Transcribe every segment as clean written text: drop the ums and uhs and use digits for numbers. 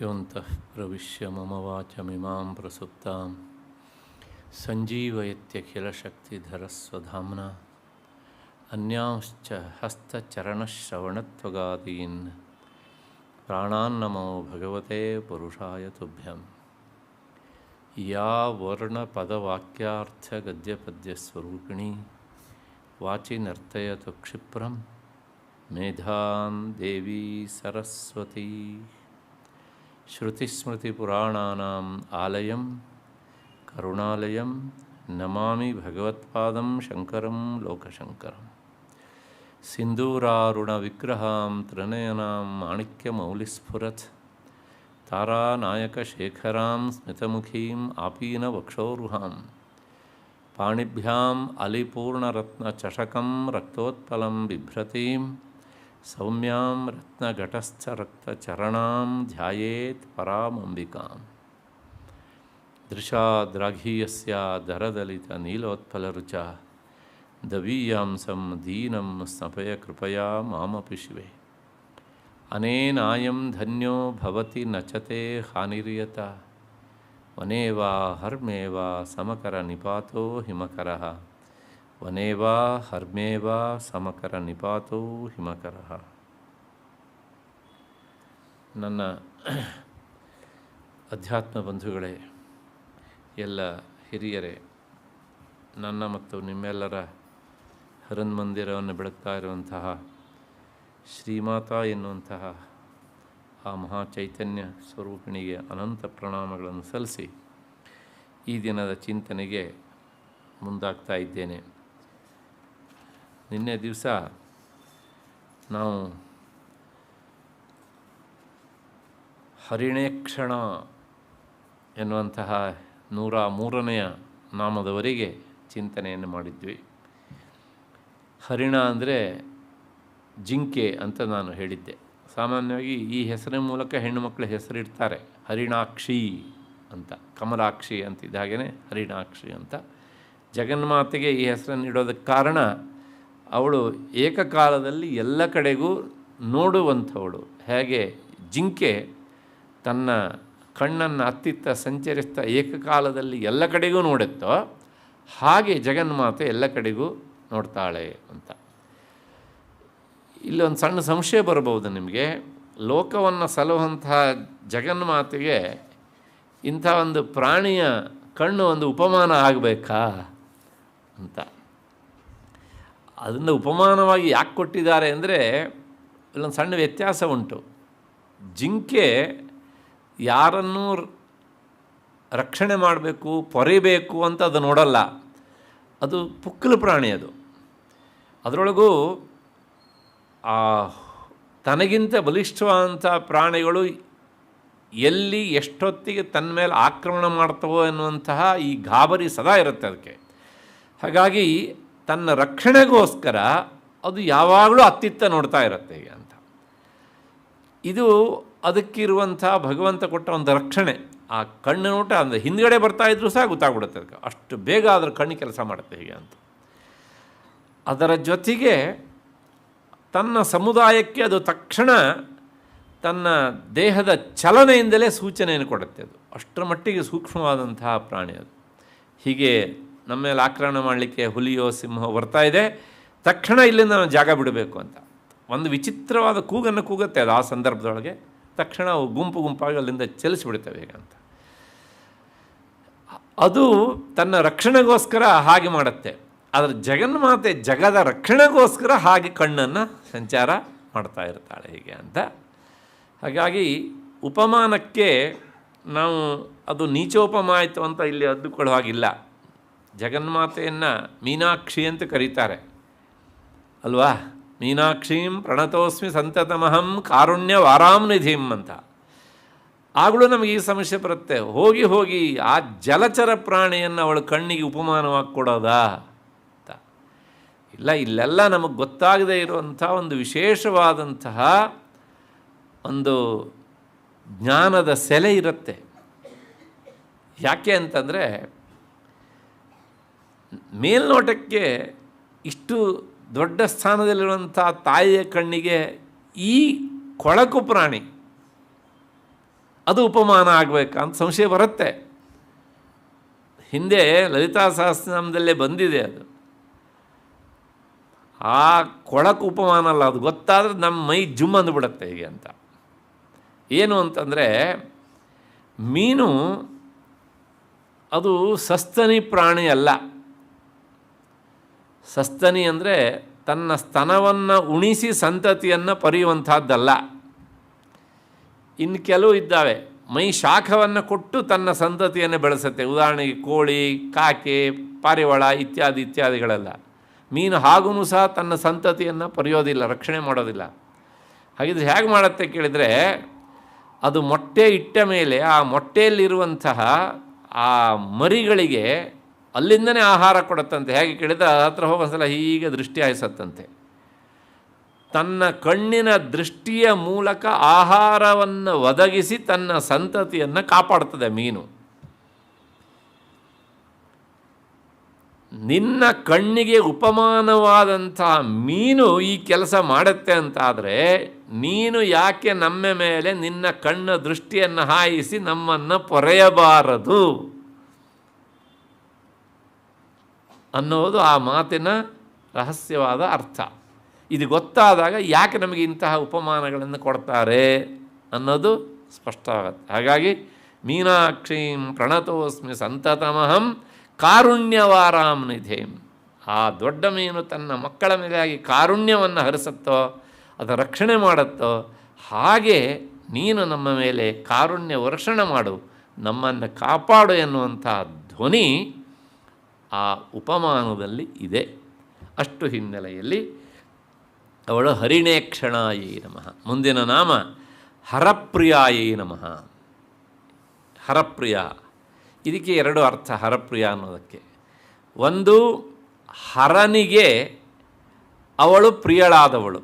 ಯೋಂತಃ ಪ್ರವಿಶ್ಯ ಮಮ ವಾಚಮಿಮಾಂ ಪ್ರಸುಪ್ತಾಂ ಸಂಜೀವಯತ್ಯಖಿಲಶಕ್ತಿಧರಸ್ವಧಾಮ್ನಾ ಅನ್ಯಾಂಶ್ಚ ಹಸ್ತಚರಣಶ್ರವಣತ್ವಗಾದೀನ್ ಪ್ರಾಣಾನ್ನಮೋ ಭಗವತೆ ಪುರುಷಾಯ ತುಭ್ಯಂ. ಯಾ ವರ್ಣಪದವಾಕ್ಯಾರ್ಥಗದ್ಯಪದ್ಯಸ್ವರೂಪಿಣಿ ವಾಚಿ ನರ್ತಯತು ಕ್ಷಿಪ್ರಂ ಮೇಧಾಂ ದೇವಿ ಸರಸ್ವತಿ. ಶ್ರುತಿಸ್ಮೃತಿಪುರಾಣಾನಾಂ ಆಲಯಂ ಕರುಣಾಲಯಂ ನಮಾಮಿ ಭಗವತ್ಪಾದಂ ಶಂಕರಂ ಲೋಕಶಂಕರಂ. ಸಿಂಧೂರಾರುಣವಿಗ್ರಹಾಂ ತ್ರಿನಯನಾಂ ಮಾಣಿಕ್ಯಮೌಲಿಸ್ಫುರತ್ ತಾರಾನಾಯಕಶೇಖರಾಂ ಸ್ಮಿತಮುಖೀಂ ಆಪೀನವಕ್ಷೋರುಹಾಂ ಪಾಣಿಭ್ಯಾಂ ಅಲಿಪೂರ್ಣರತ್ನಚಷಕಂ ರಕ್ತೋತ್ಪಲಂ ಬಿಭ್ರತೀಂ ಸೌಮ್ಯಾಂ ರತ್ನಘಟಸ್ಥರಕ್ತಚರಣಾಂ ಧ್ಯಾಯೇತ್ ಪರಾಮಂಬಿಕಾಂ. ದೃಶಾದ್ರಾಘೀಯಸ್ಯ ದರದಲಿತನೀಲೋತ್ಪಲರುಚ ದವೀಯಾಂಸಂ ದೀನಂ ಸ್ನಪಯ ಕೃಪಯಾ ಮಾಮಪಿ ಶಿವೆ. ಅನೇನಾಯಂ ಧನ್ಯೋ ಭವತಿ ನಚತೆ ಹಾನಿರ್ಯತ ವನೇ ವಾ ಹರ್ಮೇ ವಾ ಸಮಕರ ನಿಪಾತೋ ಹಿಮಕರಃ ವನೇ ವಾ ಹರ್ಮೇ ವಾ ಸಮಕರ ನಿಪಾತೋ ಹಿಮಕರಃ. ನನ್ನ ಅಧ್ಯಾತ್ಮ ಬಂಧುಗಳೇ, ಎಲ್ಲ ಹಿರಿಯರೇ, ನನ್ನ ಮತ್ತು ನಿಮ್ಮೆಲ್ಲರ ಹರನ್ಮಂದಿರವನ್ನು ಬೆಳಗ್ತಾ ಇರುವಂತಹ ಶ್ರೀಮಾತಾ ಎನ್ನುವಂತಹ ಆ ಮಹಾಚೈತನ್ಯ ಸ್ವರೂಪಿಣಿಗೆ ಅನಂತ ಪ್ರಣಾಮಗಳನ್ನು ಸಲ್ಲಿಸಿ ಈ ದಿನದ ಚಿಂತನೆಗೆ ಮುಂದಾಗ್ತಾ ಇದ್ದೇನೆ. ನಿನ್ನೆ ದಿವಸ ನಾವು ಹರಿಣೇಕ್ಷಣ ಎನ್ನುವಂತಹ 103ನೇ ನಾಮದವರೆಗೆ ಚಿಂತನೆಯನ್ನು ಮಾಡಿದ್ವಿ. ಹರಿಣ ಅಂದರೆ ಜಿಂಕೆ ಅಂತ ನಾನು ಹೇಳಿದ್ದೆ. ಸಾಮಾನ್ಯವಾಗಿ ಈ ಹೆಸರಿನ ಮೂಲಕ ಹೆಣ್ಣುಮಕ್ಕಳ ಹೆಸರಿಡ್ತಾರೆ. ಹರಿಣಾಕ್ಷಿ ಅಂತ, ಕಮಲಾಕ್ಷಿ ಅಂತಿದ್ದ ಹಾಗೆಯೇ ಹರಿಣಾಕ್ಷಿ ಅಂತ. ಜಗನ್ಮಾತೆಗೆ ಈ ಹೆಸರನ್ನು ಇಡೋದಕ್ಕೆ ಕಾರಣ, ಅವಳು ಏಕಕಾಲದಲ್ಲಿ ಎಲ್ಲ ಕಡೆಗೂ ನೋಡುವಂಥವಳು. ಹೇಗೆ ಜಿಂಕೆ ತನ್ನ ಕಣ್ಣನ್ನು ಅತ್ತಿತ್ತ ಸಂಚರಿಸ್ತಾ ಏಕಕಾಲದಲ್ಲಿ ಎಲ್ಲ ಕಡೆಗೂ ನೋಡುತ್ತೋ, ಹಾಗೆ ಜಗನ್ಮಾತೆ ಎಲ್ಲ ಕಡೆಗೂ ನೋಡ್ತಾಳೆ ಅಂತ. ಇಲ್ಲೊಂದು ಸಣ್ಣ ಸಂಶಯ ಬರಬಹುದು ನಿಮಗೆ. ಲೋಕವನ್ನು ಸಲುವಂತಹ ಜಗನ್ಮಾತೆಗೆ ಇಂಥ ಒಂದು ಪ್ರಾಣಿಯ ಕಣ್ಣು ಒಂದು ಉಪಮಾನ ಆಗಬೇಕಾ ಅಂತ. ಅದನ್ನು ಉಪಮಾನವಾಗಿ ಯಾಕೆ ಕೊಟ್ಟಿದ್ದಾರೆ ಅಂದರೆ, ಇಲ್ಲೊಂದು ಸಣ್ಣ ವ್ಯತ್ಯಾಸ ಉಂಟು. ಜಿಂಕೆ ಯಾರನ್ನೂ ರಕ್ಷಣೆ ಮಾಡಬೇಕು, ಪೊರೆಯಬೇಕು ಅಂತ ಅದು ನೋಡಲ್ಲ. ಅದು ಪುಕ್ಕಲು ಪ್ರಾಣಿ. ಅದರೊಳಗೂ ತನಗಿಂತ ಬಲಿಷ್ಠವಾದಂಥ ಪ್ರಾಣಿಗಳು ಎಲ್ಲಿ ಎಷ್ಟೊತ್ತಿಗೆ ತನ್ನ ಮೇಲೆ ಆಕ್ರಮಣ ಮಾಡ್ತವೋ ಎನ್ನುವಂತಹ ಈ ಗಾಬರಿ ಸದಾ ಇರುತ್ತೆ ಅದಕ್ಕೆ. ಹಾಗಾಗಿ ತನ್ನ ರಕ್ಷಣೆಗೋಸ್ಕರ ಅದು ಯಾವಾಗಲೂ ಅತ್ತಿತ್ತ ನೋಡ್ತಾ ಇರುತ್ತೆ ಹೀಗೆ ಅಂತ. ಇದು ಅದಕ್ಕಿರುವಂಥ ಭಗವಂತ ಕೊಟ್ಟ ಒಂದು ರಕ್ಷಣೆ. ಆ ಕಣ್ಣು ನೋಟ ಅಂದರೆ ಹಿಂದ್ಗಡೆ ಬರ್ತಾಯಿದ್ರು ಸಹ ಗೊತ್ತಾಗ್ಬಿಡುತ್ತೆ ಅದಕ್ಕೆ, ಅಷ್ಟು ಬೇಗ ಅದರ ಕಣ್ಣು ಕೆಲಸ ಮಾಡುತ್ತೆ ಹೀಗೆ ಅಂತ. ಅದರ ಜೊತೆಗೆ ತನ್ನ ಸಮುದಾಯಕ್ಕೆ ಅದು ತಕ್ಷಣ ತನ್ನ ದೇಹದ ಚಲನೆಯಿಂದಲೇ ಸೂಚನೆಯನ್ನು ಕೊಡುತ್ತೆ. ಅದು ಅಷ್ಟರ ಮಟ್ಟಿಗೆ ಸೂಕ್ಷ್ಮವಾದಂತಹ ಪ್ರಾಣಿ ಅದು. ಹೀಗೆ ನಮ್ಮ ಮೇಲೆ ಆಕ್ರಮಣ ಮಾಡಲಿಕ್ಕೆ ಹುಲಿಯೋ ಸಿಂಹೋ ಬರ್ತಾ ಇದೆ, ತಕ್ಷಣ ಇಲ್ಲಿಂದ ನಾವು ಜಾಗ ಬಿಡಬೇಕು ಅಂತ ಒಂದು ವಿಚಿತ್ರವಾದ ಕೂಗನ್ನು ಕೂಗುತ್ತೆ ಅದು. ಆ ಸಂದರ್ಭದೊಳಗೆ ತಕ್ಷಣ ಅವು ಗುಂಪು ಗುಂಪಾಗಿ ಅಲ್ಲಿಂದ ಚಲಿಸಿಬಿಡ್ತವೆ ಹೇಗೆ ಅಂತ. ಅದು ತನ್ನ ರಕ್ಷಣೆಗೋಸ್ಕರ ಹಾಗೆ ಮಾಡುತ್ತೆ. ಆದರೆ ಜಗನ್ಮಾತೆ ಜಗದ ರಕ್ಷಣೆಗೋಸ್ಕರ ಹಾಗೆ ಕಣ್ಣನ್ನು ಸಂಚಾರ ಮಾಡ್ತಾ ಇರ್ತಾಳೆ ಹೀಗೆ ಅಂತ. ಹಾಗಾಗಿ ಉಪಮಾನಕ್ಕೆ ನಾವು ಅದು ನೀಚೋಪಮಾಯಿತು ಅಂತ ಇಲ್ಲಿ ಅದ್ದುಕೊಳ್ಳೋ ಹಾಗಿಲ್ಲ. ಜಗನ್ಮಾತೆಯನ್ನು ಮೀನಾಕ್ಷಿ ಅಂತ ಕರೀತಾರೆ ಅಲ್ವಾ. ಮೀನಾಕ್ಷೀಂ ಪ್ರಣತೋಸ್ಮಿ ಸಂತತಮಹಂ ಕಾರುಣ್ಯ ವಾರಾಂನಿಧಿಂ ಅಂತ. ಆಗಲೂ ನಮಗೆ ಈ ಸಮಸ್ಯೆ ಬರುತ್ತೆ. ಹೋಗಿ ಹೋಗಿ ಆ ಜಲಚರ ಪ್ರಾಣಿಯನ್ನು ಅವಳ ಕಣ್ಣಿಗೆ ಉಪಮಾನವಾಗಿ ಕೊಡೋದಾ ಅಂತ. ಇಲ್ಲ, ಇಲ್ಲೆಲ್ಲ ನಮಗೆ ಗೊತ್ತಾಗದೇ ಇರುವಂಥ ಒಂದು ವಿಶೇಷವಾದಂತಹ ಒಂದು ಜ್ಞಾನದ ಸೆಲೆ ಇರುತ್ತೆ. ಯಾಕೆ ಅಂತಂದರೆ, ಮೇಲ್ನೋಟಕ್ಕೆ ಇಷ್ಟು ದೊಡ್ಡ ಸ್ಥಾನದಲ್ಲಿರುವಂಥ ತಾಯಿಯ ಕಣ್ಣಿಗೆ ಈ ಕೊಳಕು ಪ್ರಾಣಿ ಅದು ಉಪಮಾನ ಆಗಬೇಕಾ ಅಂತ ಸಂಶಯ ಬರುತ್ತೆ. ಹಿಂದೆ ಲಲಿತಾ ಸಹಸ್ರನಾಮದಲ್ಲೇ ಬಂದಿದೆ ಅದು. ಆ ಕೊಳಕು ಉಪಮಾನ ಅಲ್ಲ, ಅದು ಗೊತ್ತಾದರೆ ನಮ್ಮ ಮೈ ಜುಮ್ ಅಂದುಬಿಡುತ್ತೆ ಹೀಗೆ ಅಂತ. ಏನು ಅಂತಂದರೆ, ಮೀನು ಅದು ಸಸ್ತನಿ ಪ್ರಾಣಿ ಅಲ್ಲ. ಸಸ್ತನಿ ಅಂದರೆ ತನ್ನ ಸ್ತನವನ್ನು ಉಣಿಸಿ ಸಂತತಿಯನ್ನು ಪರೆಯುವಂಥದ್ದಲ್ಲ. ಇನ್ನು ಕೆಲವು ಇದ್ದಾವೆ, ಮೈ ಶಾಖವನ್ನು ಕೊಟ್ಟು ತನ್ನ ಸಂತತಿಯನ್ನು ಬೆಳೆಸುತ್ತೆ. ಉದಾಹರಣೆಗೆ ಕೋಳಿ, ಕಾಕೆ, ಪಾರಿವಾಳ ಇತ್ಯಾದಿಗಳೆಲ್ಲ. ಮೀನು ಹಾಗೂ ಸಹ ತನ್ನ ಸಂತತಿಯನ್ನು ಪರೆಯೋದಿಲ್ಲ, ರಕ್ಷಣೆ ಮಾಡೋದಿಲ್ಲ. ಹಾಗಿದ್ರೆ ಹೇಗೆ ಮಾಡುತ್ತೆ ಕೇಳಿದರೆ, ಅದು ಮೊಟ್ಟೆ ಇಟ್ಟ ಮೇಲೆ ಆ ಮೊಟ್ಟೆಯಲ್ಲಿರುವಂತಹ ಆ ಮರಿಗಳಿಗೆ ಅಲ್ಲಿಂದನೇ ಆಹಾರ ಕೊಡುತ್ತಂತೆ. ಹೇಗೆ ಕೇಳಿದರೆ ಹತ್ರ ಹೋಗೋಸಲ ಹೀಗೆ ದೃಷ್ಟಿ ಹಾಯಿಸತ್ತಂತೆ. ತನ್ನ ಕಣ್ಣಿನ ದೃಷ್ಟಿಯ ಮೂಲಕ ಆಹಾರವನ್ನು ಒದಗಿಸಿ ತನ್ನ ಸಂತತಿಯನ್ನು ಕಾಪಾಡ್ತದೆ ಮೀನು. ನಿನ್ನ ಕಣ್ಣಿಗೆ ಉಪಮಾನವಾದಂತಹ ಮೀನು ಈ ಕೆಲಸ ಮಾಡುತ್ತೆ ಅಂತಾದರೆ, ನೀನು ಯಾಕೆ ನಮ್ಮ ಮೇಲೆ ನಿನ್ನ ಕಣ್ಣ ದೃಷ್ಟಿಯನ್ನು ಹಾಯಿಸಿ ನಮ್ಮನ್ನು ಪೊರೆಯಬಾರದು ಅನ್ನೋದು ಆ ಮಾತಿನ ರಹಸ್ಯವಾದ ಅರ್ಥ. ಇದು ಗೊತ್ತಾದಾಗ ಯಾಕೆ ನಮಗೆ ಇಂತಹ ಉಪಮಾನಗಳನ್ನು ಕೊಡ್ತಾರೆ ಅನ್ನೋದು ಸ್ಪಷ್ಟವಾಗುತ್ತೆ. ಹಾಗಾಗಿ ಮೀನಾಕ್ಷೀಂ ಪ್ರಣತೋಸ್ಮಿ ಸಂತತಮಹಂ ಕಾರುಣ್ಯವಾರಾಂ ನಿಧೇಂ. ಆ ದೊಡ್ಡ ಮೀನು ತನ್ನ ಮಕ್ಕಳ ಮೇಲಾಗಿ ಕಾರುಣ್ಯವನ್ನು ಹರಿಸುತ್ತೋ, ಅದರ ರಕ್ಷಣೆ ಮಾಡುತ್ತೋ, ಹಾಗೆ ನೀನು ನಮ್ಮ ಮೇಲೆ ಕಾರುಣ್ಯ ವರ್ಷಣ ಮಾಡು, ನಮ್ಮನ್ನು ಕಾಪಾಡು ಎನ್ನುವಂಥ ಧ್ವನಿ ಆ ಉಪಮಾನದಲ್ಲಿ ಇದೆ. ಅಷ್ಟು ಹಿನ್ನೆಲೆಯಲ್ಲಿ ಅವಳು ಹರಿಣೇಕ್ಷಣಾಯೈ ನಮಃ. ಮುಂದಿನ ನಾಮ ಹರಪ್ರಿಯಾಯೈ ನಮಃ. ಹರಪ್ರಿಯ, ಇದಕ್ಕೆ ಎರಡು ಅರ್ಥ ಹರಪ್ರಿಯ ಅನ್ನೋದಕ್ಕೆ. ಒಂದು, ಹರನಿಗೆ ಅವಳು ಪ್ರಿಯಳಾದವಳು,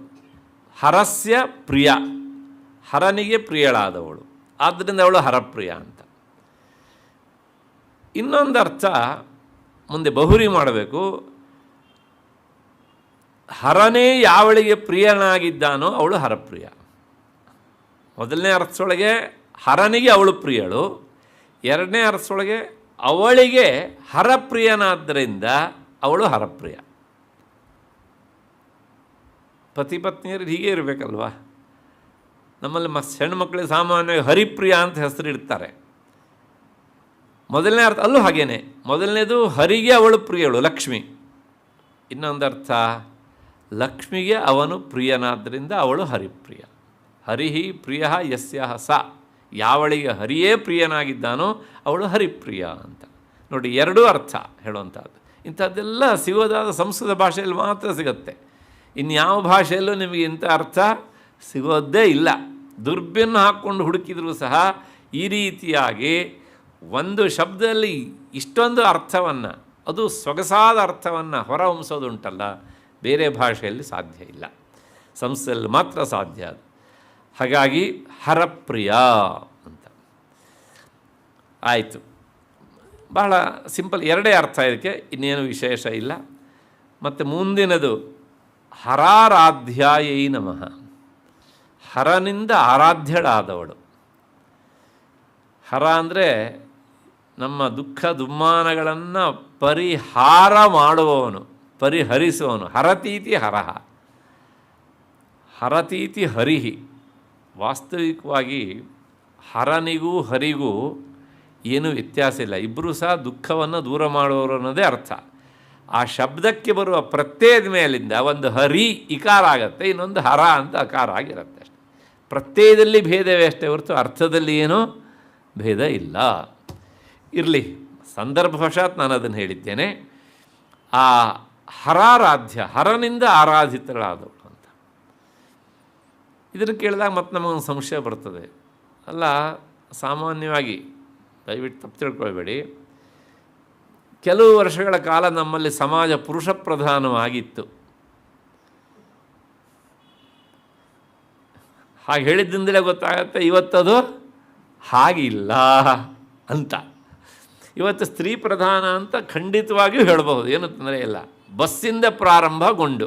ಹರಸ್ಯ ಪ್ರಿಯ, ಹರನಿಗೆ ಪ್ರಿಯಳಾದವಳು, ಆದ್ದರಿಂದ ಅವಳು ಹರಪ್ರಿಯ ಅಂತ. ಇನ್ನೊಂದು ಅರ್ಥ ಮುಂದೆ ಬಹುರಿ ಮಾಡಬೇಕು. ಹರನೇ ಯಾವಳಿಗೆ ಪ್ರಿಯನಾಗಿದ್ದಾನೋ ಅವಳು ಹರಪ್ರಿಯ. ಮೊದಲನೇ ಅರ್ಥದೊಳಗೆ ಹರನಿಗೆ ಅವಳು ಪ್ರಿಯಳು, ಎರಡನೇ ಅರ್ಥದೊಳಗೆ ಅವಳಿಗೆ ಹರಪ್ರಿಯನಾದ್ದರಿಂದ ಅವಳು ಹರಪ್ರಿಯ. ಪತಿ ಪತ್ನಿಯರು ಹೀಗೆ ಇರಬೇಕಲ್ವ. ನಮ್ಮಲ್ಲಿ ಹೆಣ್ಮಕ್ಳಿಗೆ ಸಾಮಾನ್ಯವಾಗಿ ಹರಿಪ್ರಿಯ ಅಂತ ಹೆಸರಿಡ್ತಾರೆ. ಮೊದಲನೇ ಅರ್ಥ ಅಲ್ಲೂ ಹಾಗೇನೆ. ಮೊದಲನೇದು ಹರಿಗೆ ಅವಳು ಪ್ರಿಯಳು, ಲಕ್ಷ್ಮಿ. ಇನ್ನೊಂದು ಅರ್ಥ, ಲಕ್ಷ್ಮಿಗೆ ಅವನು ಪ್ರಿಯನಾದ್ದರಿಂದ ಅವಳು ಹರಿಪ್ರಿಯ. ಹರಿಹಿ ಪ್ರಿಯ ಯಸ್ಯ ಸ, ಯಾವಳಿಗೆ ಹರಿಯೇ ಪ್ರಿಯನಾಗಿದ್ದಾನೋ ಅವಳು ಹರಿಪ್ರಿಯ ಅಂತ. ನೋಡಿ, ಎರಡೂ ಅರ್ಥ ಹೇಳುವಂಥದ್ದು. ಇಂಥದ್ದೆಲ್ಲ ಸಿಗೋದಾದ ಸಂಸ್ಕೃತ ಭಾಷೆಯಲ್ಲಿ ಮಾತ್ರ ಸಿಗುತ್ತೆ. ಇನ್ಯಾವ ಭಾಷೆಯಲ್ಲೂ ನಿಮಗೆ ಇಂಥ ಅರ್ಥ ಸಿಗೋದೇ ಇಲ್ಲ. ದುರ್ಬಿನ್ನು ಹಾಕ್ಕೊಂಡು ಹುಡುಕಿದರೂ ಸಹ ಈ ರೀತಿಯಾಗಿ ಒಂದು ಶಬ್ದದಲ್ಲಿ ಇಷ್ಟೊಂದು ಅರ್ಥವನ್ನು, ಅದು ಸೊಗಸಾದ ಅರ್ಥವನ್ನು ಹೊರಹೊಮ್ಮಿಸೋದುಂಟಲ್ಲ, ಬೇರೆ ಭಾಷೆಯಲ್ಲಿ ಸಾಧ್ಯ ಇಲ್ಲ, ಸಂಸ್ಕೃತದಲ್ಲಿ ಮಾತ್ರ ಸಾಧ್ಯ ಅದು. ಹಾಗಾಗಿ ಹರಪ್ರಿಯ ಅಂತ ಆಯಿತು. ಬಹಳ ಸಿಂಪಲ್, ಎರಡೇ ಅರ್ಥ ಇದಕ್ಕೆ, ಇನ್ನೇನು ವಿಶೇಷ ಇಲ್ಲ. ಮತ್ತು ಮುಂದಿನದು ಹರಾರಾಧ್ಯಾಯೈ ನಮಃ. ಹರನಿಂದ ಆರಾಧ್ಯಳಾದವಳು. ಹರ ಅಂದರೆ ನಮ್ಮ ದುಃಖ ದುಮ್ಮಾನಗಳನ್ನು ಪರಿಹಾರ ಮಾಡುವವನು, ಪರಿಹರಿಸುವವನು. ಹರತೀತಿ ಹರಹ, ಹರತೀತಿ ಹರಿಹಿ. ವಾಸ್ತವಿಕವಾಗಿ ಹರನಿಗೂ ಹರಿಗೂ ಏನೂ ವ್ಯತ್ಯಾಸ ಇಲ್ಲ, ಇಬ್ಬರೂ ಸಹ ದುಃಖವನ್ನು ದೂರ ಮಾಡುವವರು ಅನ್ನೋದೇ ಅರ್ಥ. ಆ ಶಬ್ದಕ್ಕೆ ಬರುವ ಪ್ರತ್ಯಯದ ಮೇಲಿಂದ ಒಂದು ಹರಿ ಇಕಾರ ಆಗುತ್ತೆ, ಇನ್ನೊಂದು ಹರ ಅಂತ ಅಕಾರ ಆಗಿರುತ್ತೆ ಅಷ್ಟೆ. ಪ್ರತ್ಯಯದಲ್ಲಿ ಭೇದವೇ ಅಷ್ಟೇ ಹೊರತು ಅರ್ಥದಲ್ಲಿ ಏನೂ ಭೇದ ಇಲ್ಲ. ಇರಲಿ, ಸಂದರ್ಭವಶಾತ್ ನಾನು ಅದನ್ನು ಹೇಳಿದ್ದೇನೆ. ಆ ಹರಾರಾಧ್ಯ, ಹರನಿಂದ ಆರಾಧಿತಳಾದವಳು ಅಂತ. ಇದನ್ನು ಕೇಳಿದಾಗ ಮತ್ತೆ ನಮಗೊಂದು ಸಂಶಯ ಬರ್ತದೆ. ಅಲ್ಲ, ಸಾಮಾನ್ಯವಾಗಿ ದಯವಿಟ್ಟು ತಪ್ಪು ತಿಳ್ಕೊಳ್ಬೇಡಿ, ಕೆಲವು ವರ್ಷಗಳ ಕಾಲ ನಮ್ಮಲ್ಲಿ ಸಮಾಜ ಪುರುಷ ಪ್ರಧಾನವಾಗಿತ್ತು. ಹಾಗೆ ಹೇಳಿದ್ದಿಂದಲೇ ಗೊತ್ತಾಗತ್ತೆ ಇವತ್ತದು ಹಾಗಿಲ್ಲ ಅಂತ. ಇವತ್ತು ಸ್ತ್ರೀ ಪ್ರಧಾನ ಅಂತ ಖಂಡಿತವಾಗಿಯೂ ಹೇಳಬಹುದು, ಏನು ತೊಂದರೆ ಇಲ್ಲ. ಬಸ್ಸಿಂದ ಪ್ರಾರಂಭಗೊಂಡು